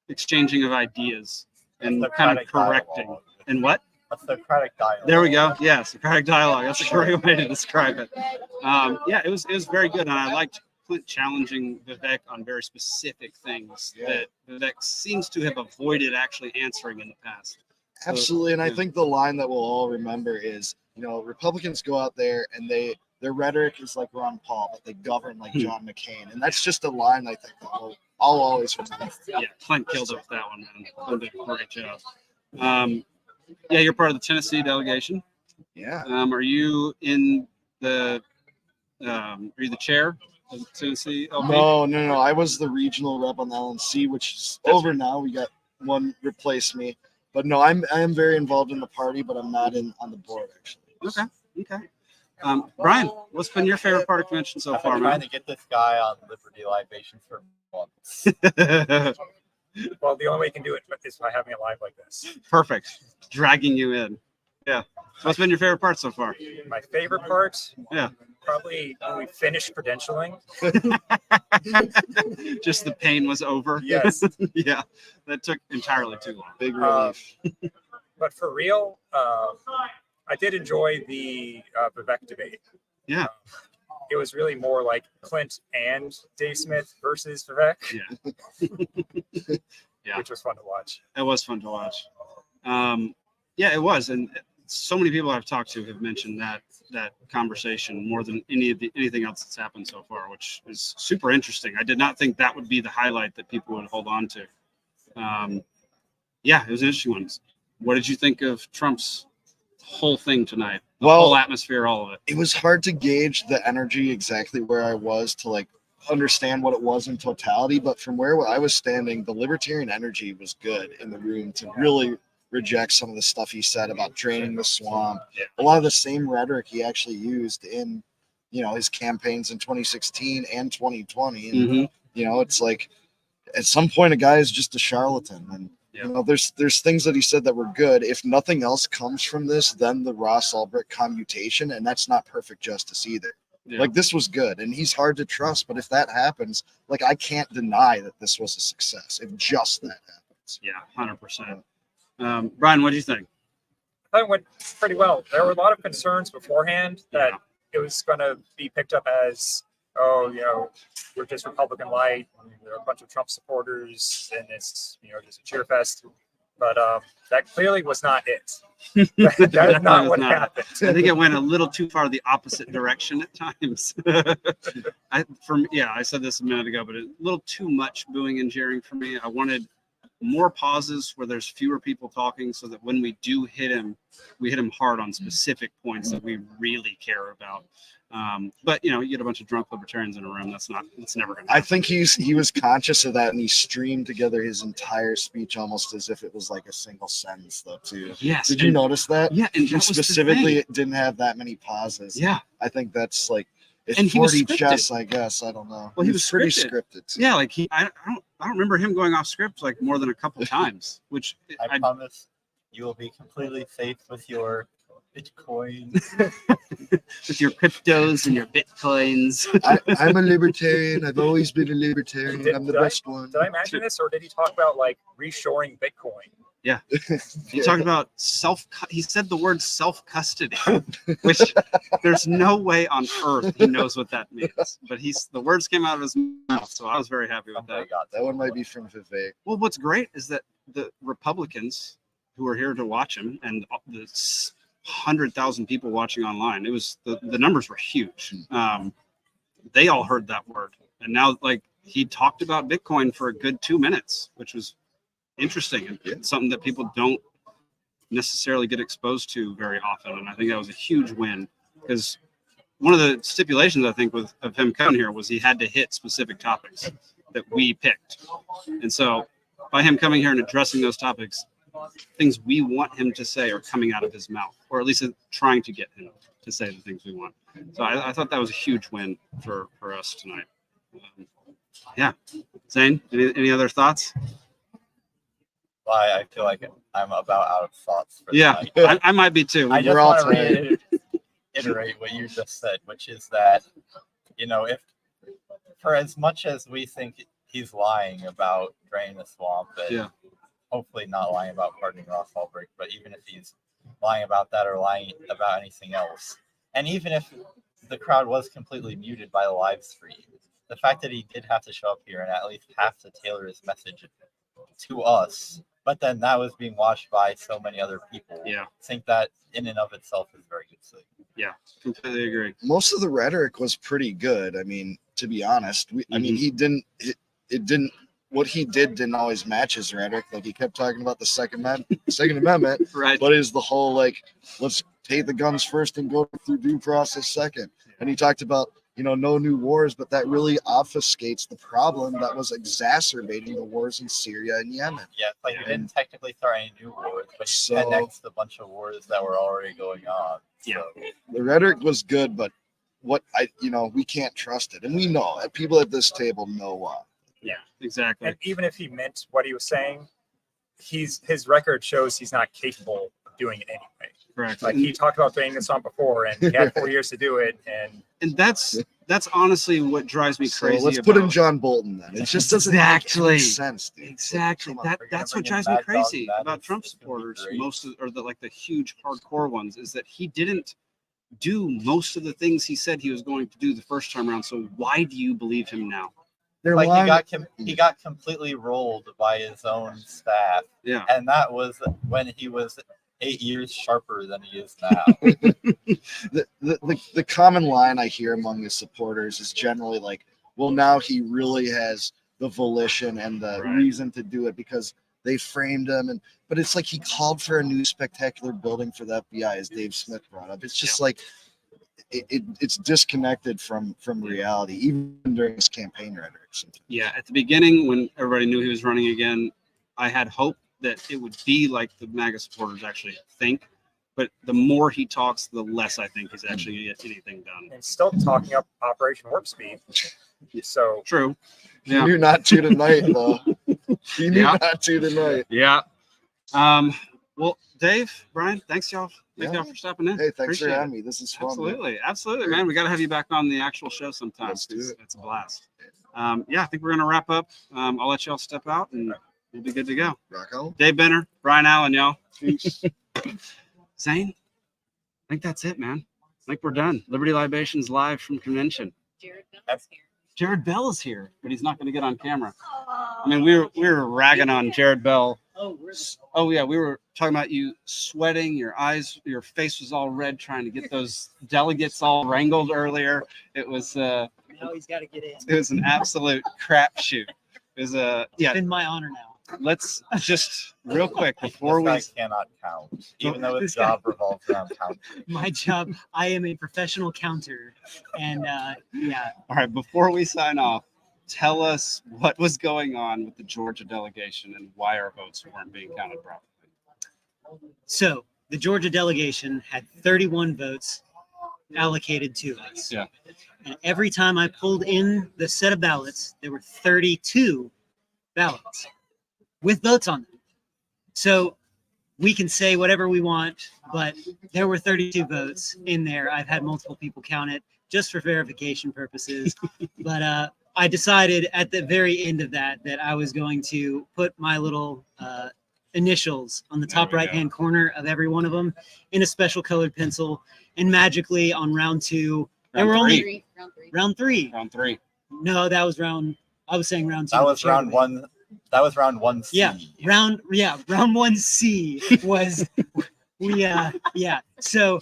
exchanging of ideas and kind of correcting. Dialogue. And what? A Socratic dialogue. There we go. Yeah, Socratic dialogue. That's a great way to describe it. It was very good, and I liked Clint challenging Vivek on very specific things that Vivek seems to have avoided actually answering in the past. Absolutely, and I think the line that we'll all remember is, Republicans go out there and their rhetoric is like Ron Paul, but they govern like John McCain, and that's just a line I think that I'll always remember. Yeah, Clint killed it with that one, man. Clint did a great job. Yeah, you're part of the Tennessee delegation. Yeah. Are you in the? Are you the chair of the Tennessee LP? No. I was the regional rep on the LNC, which is over now. We got one replace me. But no, I am very involved in the party, but I'm not on the board actually. Okay. Brian, what's been your favorite part of convention so I've far, been man? trying to get this guy on Liberty Libations for months. Well, the only way you can do it is by having it live like this. Perfect. Dragging you in. Yeah. So what's been your favorite part so far? My favorite part, Yeah. probably when we finished credentialing. Just the pain was over. Yes. Yeah. That took entirely too long. Big relief. But for real, I did enjoy the Vivek debate. Yeah. It was really more like Clint and Dave Smith versus Vivek. Yeah. Yeah. Which was fun to watch. It was fun to watch. Yeah, it was. And so many people I've talked to have mentioned that conversation more than anything else that's happened so far, which is super interesting. I did not think that would be the highlight that people would hold on to. Yeah, it was an interesting one. What did you think of Trump's whole thing tonight? The whole atmosphere, all of it. It was hard to gauge the energy exactly where I was to like understand what it was in totality, but from where I was standing, the libertarian energy was good in the room to really reject some of the stuff he said about draining the swamp. A lot of the same rhetoric he actually used in, his campaigns in 2016 and 2020. And, it's like at some point a guy is just a charlatan. And, there's things that he said that were good. If nothing else comes from this, then the Ross Ulbricht commutation, and that's not perfect justice either. Yeah. Like this was good, and he's hard to trust. But if that happens, like I can't deny that this was a success. If just that happens. Yeah, 100%. Brian, what do you think? I thought it went pretty well. There were a lot of concerns beforehand that it was going to be picked up as, we're just Republican light. There are a bunch of Trump supporters, and it's just a cheer fest. But that clearly was not it. That is not what happened. I think it went a little too far the opposite direction at times. I said this a minute ago, but a little too much booing and jeering for me. I wanted more pauses where there's fewer people talking so that when we do hit him, we hit him hard on specific points that we really care about. But you get a bunch of drunk libertarians in a room. It's never going to happen. I think he was conscious of that, and he streamed together his entire speech almost as if it was like a single sentence, though. Too. Yes. Did you notice that? Yeah, and that was specifically, it didn't have that many pauses. Yeah. I think that's like it's and he was 40 scripted. chess, I guess. I don't know. Well, he was pretty scripted. too. Yeah, like I don't remember him going off script like more than a couple times. Which I promise you will be completely safe with your Bitcoin, with your cryptos and your Bitcoins. I'm a libertarian. I've always been a libertarian. I'm the best one. Did I imagine this, or did he talk about like reshoring Bitcoin? Yeah, he talked about he said the word self-custody, which there's no way on earth he knows what that means. But the words came out of his mouth, so I was very happy with that. That one might be from Vivek. Well, what's great is that the Republicans who are here to watch him, and the 100,000 people watching online, it was the numbers were huge. They all heard that word, and now like he talked about Bitcoin for a good 2 minutes, which was interesting and it's something that people don't necessarily get exposed to very often. And I think that was a huge win, because one of the stipulations I think of him coming here was he had to hit specific topics that we picked. And so by him coming here and addressing those topics, things we want him to say are coming out of his mouth, or at least trying to get him to say the things we want. So I thought that was a huge win for us tonight. Yeah. Zane, any other thoughts? Well, I feel like I'm about out of thoughts. For yeah, I might be too. I just want to reiterate what you just said, which is that, if for as much as we think he's lying about draining the swamp, and hopefully not lying about pardoning Ross Ulbricht, but even if he's lying about that or lying about anything else, and even if the crowd was completely muted by the live stream, the fact that he did have to show up here and at least have to tailor his message to us, but then that was being watched by so many other people. Yeah. I think that in and of itself is very good. Yeah, completely agree. Most of the rhetoric was pretty good. I mean, to be honest, I mean, what he did didn't always match his rhetoric. Like he kept talking about the Second Amendment, right? But is the whole like, let's take the guns first and go through due process second. And he talked about no new wars, but that really obfuscates the problem that was exacerbating the wars in Syria and Yemen. Yeah, it's like you didn't technically start any new wars, but you annexed a bunch of wars that were already going on. Yeah. The rhetoric was good, but we can't trust it. And we know that people at this table know why. Yeah, exactly. And even if he meant what he was saying, his record shows he's not capable of doing it anyway. Correct. Like he talked about doing this on before, and he had 4 years to do it, and that's honestly what drives me crazy. So let's put in John Bolton then. It just doesn't make any sense, dude. Exactly. That's what drives me crazy about Trump supporters. The huge hardcore ones is that he didn't do most of the things he said he was going to do the first time around. So why do you believe him now? He got completely rolled by his own staff. Yeah. And that was when he was 8 years sharper than he is now. The common line I hear among his supporters is generally like, well, now he really has the volition and the reason to do it because they framed him. But it's like he called for a new spectacular building for the FBI, as Dave Smith brought up. It's just like it's disconnected from reality, even during his campaign rhetoric. Yeah, at the beginning, when everybody knew he was running again, I had hope that it would be like the MAGA supporters actually think. But the more he talks, the less I think he's actually going to get anything done. and still talking up Operation Warp Speed. So True. He knew not to tonight, though. He knew not to tonight. Yeah. Well, Dave, Brian, thanks y'all. Thank y'all for stopping in. Hey, thanks Appreciate for it. having me. This is fun. Absolutely, man. We got to have you back on the actual show sometime. Let's do it. It's a blast. I think we're gonna wrap up. I'll let y'all step out, and we'll be good to go. Rock on. Dave Benner, Brian Allen, y'all. Zane, I think that's it, man. I think we're done. Liberty Libations live from convention. Jared Bell is here, but he's not going to get on camera. I mean, we were ragging on Jared Bell. Oh yeah, we were talking about you sweating, your face was all red trying to get those delegates all wrangled earlier. It was Now he's got to get in. it was an absolute crapshoot. It was It's been my honor now. Let's just real quick before This guy cannot count, even though his job revolves around counting. My job, I am a professional counter, and yeah. All right, before we sign off, tell us what was going on with the Georgia delegation and why our votes weren't being counted properly. So the Georgia delegation had 31 votes allocated to us. Yeah. And every time I pulled in the set of ballots, there were 32 ballots with votes on them. So we can say whatever we want, but there were 32 votes in there. I've had multiple people count it just for verification purposes. But I decided at the very end of that I was going to put my little initials on the top right-hand corner of every one of them in a special colored pencil. And magically on round two, there were only round three. No, that was round. I was saying round two. That was round one. That was round 1C. Round 1C was So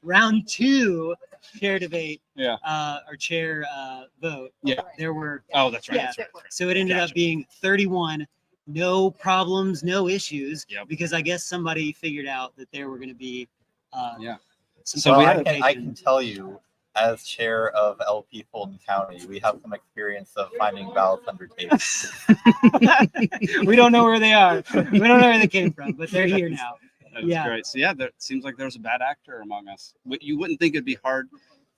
round two, chair debate. Or chair vote. Yeah. There were. Oh, that's right. Yeah. That's right. So it ended up being 31. No problems, no issues. Yep. Because I guess somebody figured out that there were going to be. Some So I verification. can tell you, as chair of LP Fulton County, we have some experience of finding ballots under tables. We don't know where they are. We don't know where they came from, but they're here now. That was great. So yeah, it seems like there's a bad actor among us. You wouldn't think it'd be hard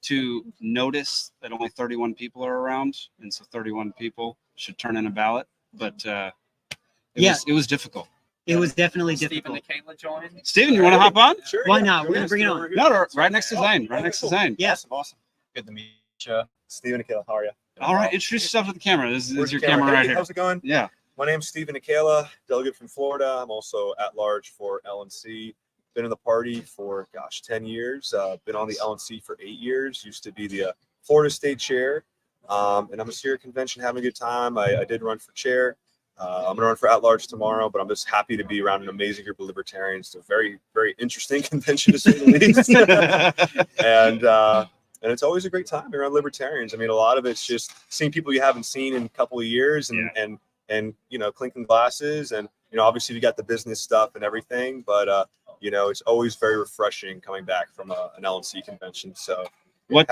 to notice that only 31 people are around, and so 31 people should turn in a ballot. But it was difficult. It was definitely difficult. Stephen and Kayla joined. Steven, you want to hop on? Sure. Why not? We're gonna bring it on. No, right next to Zane. Right next to Zane. Yes. Awesome. Good to meet you. Stephen and Kayla, how are you? All right, introduce yourself to the camera. This Where's is your the camera right Hey, here. How's it going? Yeah. My name's Stephen and Kayla, delegate from Florida. I'm also at large for LNC. Been in the party for 10 years. Been on the LNC for 8 years. Used to be the Florida state chair. And I'm just here at convention having a good time. I did run for chair. I'm going to run for at-large tomorrow, but I'm just happy to be around an amazing group of libertarians. It's a very, very interesting convention, to say the least. And it's always a great time around libertarians. I mean, a lot of it's just seeing people you haven't seen in a couple of years and clinking glasses. And, obviously we got the business stuff and everything, but, it's always very refreshing coming back from an LNC convention. So What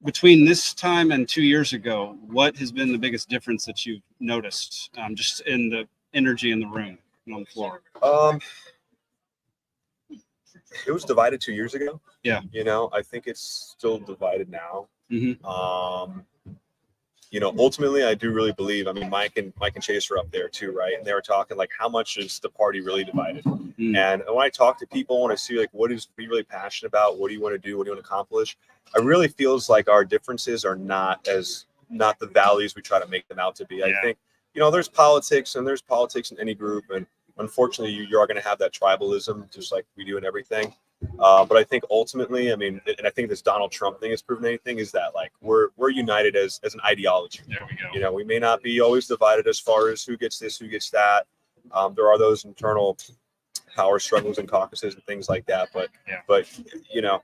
between this time and 2 years ago, what has been the biggest difference that you've noticed, just in the energy in the room and on the floor? It was divided 2 years ago. Yeah. You know, I think it's still divided now. Mm-hmm. You know, ultimately, I do really believe. I mean, Mike and Chase are up there too, right? And they were talking like, how much is the party really divided? And when I talk to people, when I see like, what are you really passionate about? What do you want to do? What do you want to accomplish? I really feels like our differences are not the values we try to make them out to be. Yeah. I think, you know, there's politics in any group, and unfortunately, you are going to have that tribalism, just like we do in everything. But I think ultimately, I mean, and I think this Donald Trump thing has proven anything, is that like we're united as an ideology. There we go. You know, we may not be always divided as far as who gets this, who gets that. There are those internal power struggles and caucuses and things like that. But you know,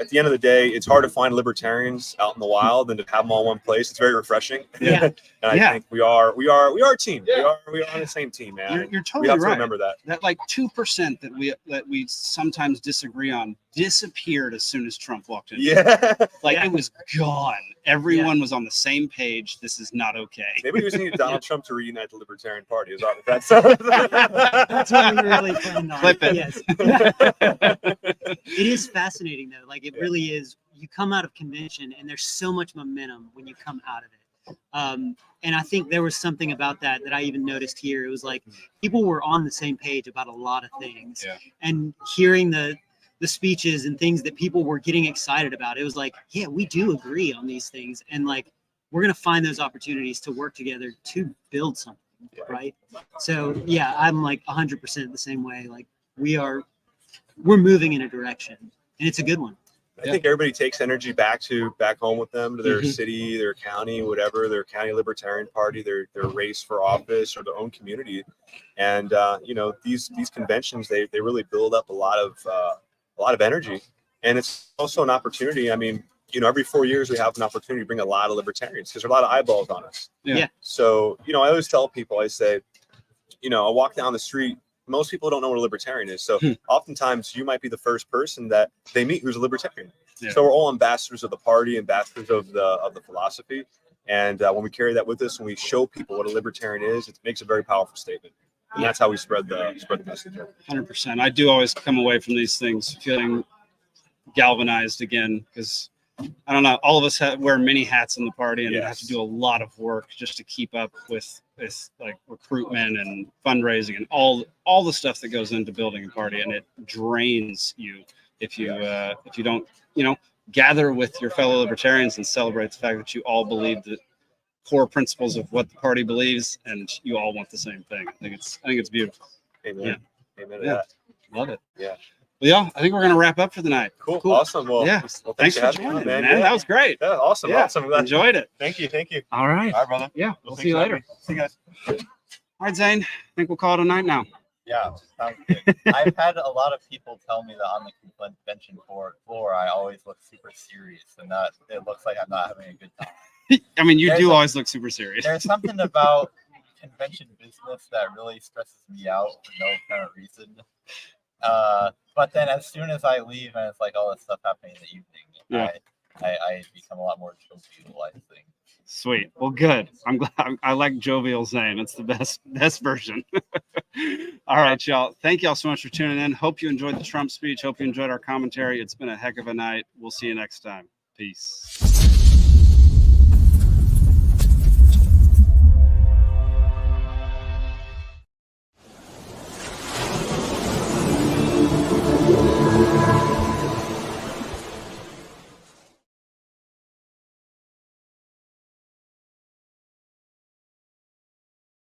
at the end of the day, it's hard to find libertarians out in the wild and to have them all in one place. It's very refreshing. Yeah. And I think we are a team. Yeah. We are on the same team, man. You're totally we have right. to remember that. That like 2% that we sometimes disagree on disappeared as soon as Trump walked in. Yeah. Like it was gone. Everyone was on the same page. This is not okay. Maybe we just need Donald Trump to reunite the Libertarian Party. That's That's what we really planned on. Clip it. Yes. It is fascinating though. Like it really is. You come out of convention and there's so much momentum when you come out of it. And I think there was something about that I even noticed here. It was like people were on the same page about a lot of things. Yeah. And hearing the speeches and things that people were getting excited about, it was like, yeah, we do agree on these things. And like, we're going to find those opportunities to work together to build something. Right. So yeah, I'm like 100% the same way. Like we're moving in a direction and it's a good one. I think everybody takes energy back home with them to their city, their county, whatever, their county Libertarian Party, their race for office or their own community. And you know, these conventions, they really build up a lot of energy. And it's also an opportunity. I mean, you know, every 4 years we have an opportunity to bring a lot of libertarians because there are a lot of eyeballs on us. Yeah. So, you know, I always tell people, I say, you know, I walk down the street, most people don't know what a libertarian is. So oftentimes you might be the first person that they meet who's a libertarian. Yeah. So we're all ambassadors of the party, ambassadors of the philosophy. And when we carry that with us and we show people what a libertarian is, it makes a very powerful statement. And that's how we spread the message. 100%. I do always come away from these things feeling galvanized again, because I don't know, all of us wear many hats in the party and have to do a lot of work just to keep up with like recruitment and fundraising and all the stuff that goes into building a party, and it drains you if you don't, you know, gather with your fellow libertarians and celebrate the fact that you all believe the core principles of what the party believes and you all want the same thing. I think it's beautiful. Amen. Yeah. Amen to Yeah. that. Love it. Yeah. Well, yeah, I think we're gonna wrap up for the night. Cool. Awesome. Well, yeah. Thanks for having me, joining, man. man. Yeah. That was great. Yeah. Awesome. Yeah. Awesome. Glad- Enjoyed it. Thank you. All right. All right, brother. Yeah. Well, We'll thanks see you for having later. me. See you guys. All right, Zane. I think we'll call it a night now. Yeah, sounds good. I've had a lot of people tell me that on the convention floor, I always look super serious, and that it looks like I'm not having a good time. I mean, you do always look super serious. There's something about convention business that really stresses me out for no apparent reason. But then as soon as I leave and it's like all this stuff happening in the evening, I become a lot more jovial, I think. Sweet. Well, good. I'm glad. I like jovial Zane. It's the best version. All right, y'all. Thank y'all so much for tuning in. Hope you enjoyed the Trump speech. Hope you enjoyed our commentary. It's been a heck of a night. We'll see you next time. Peace.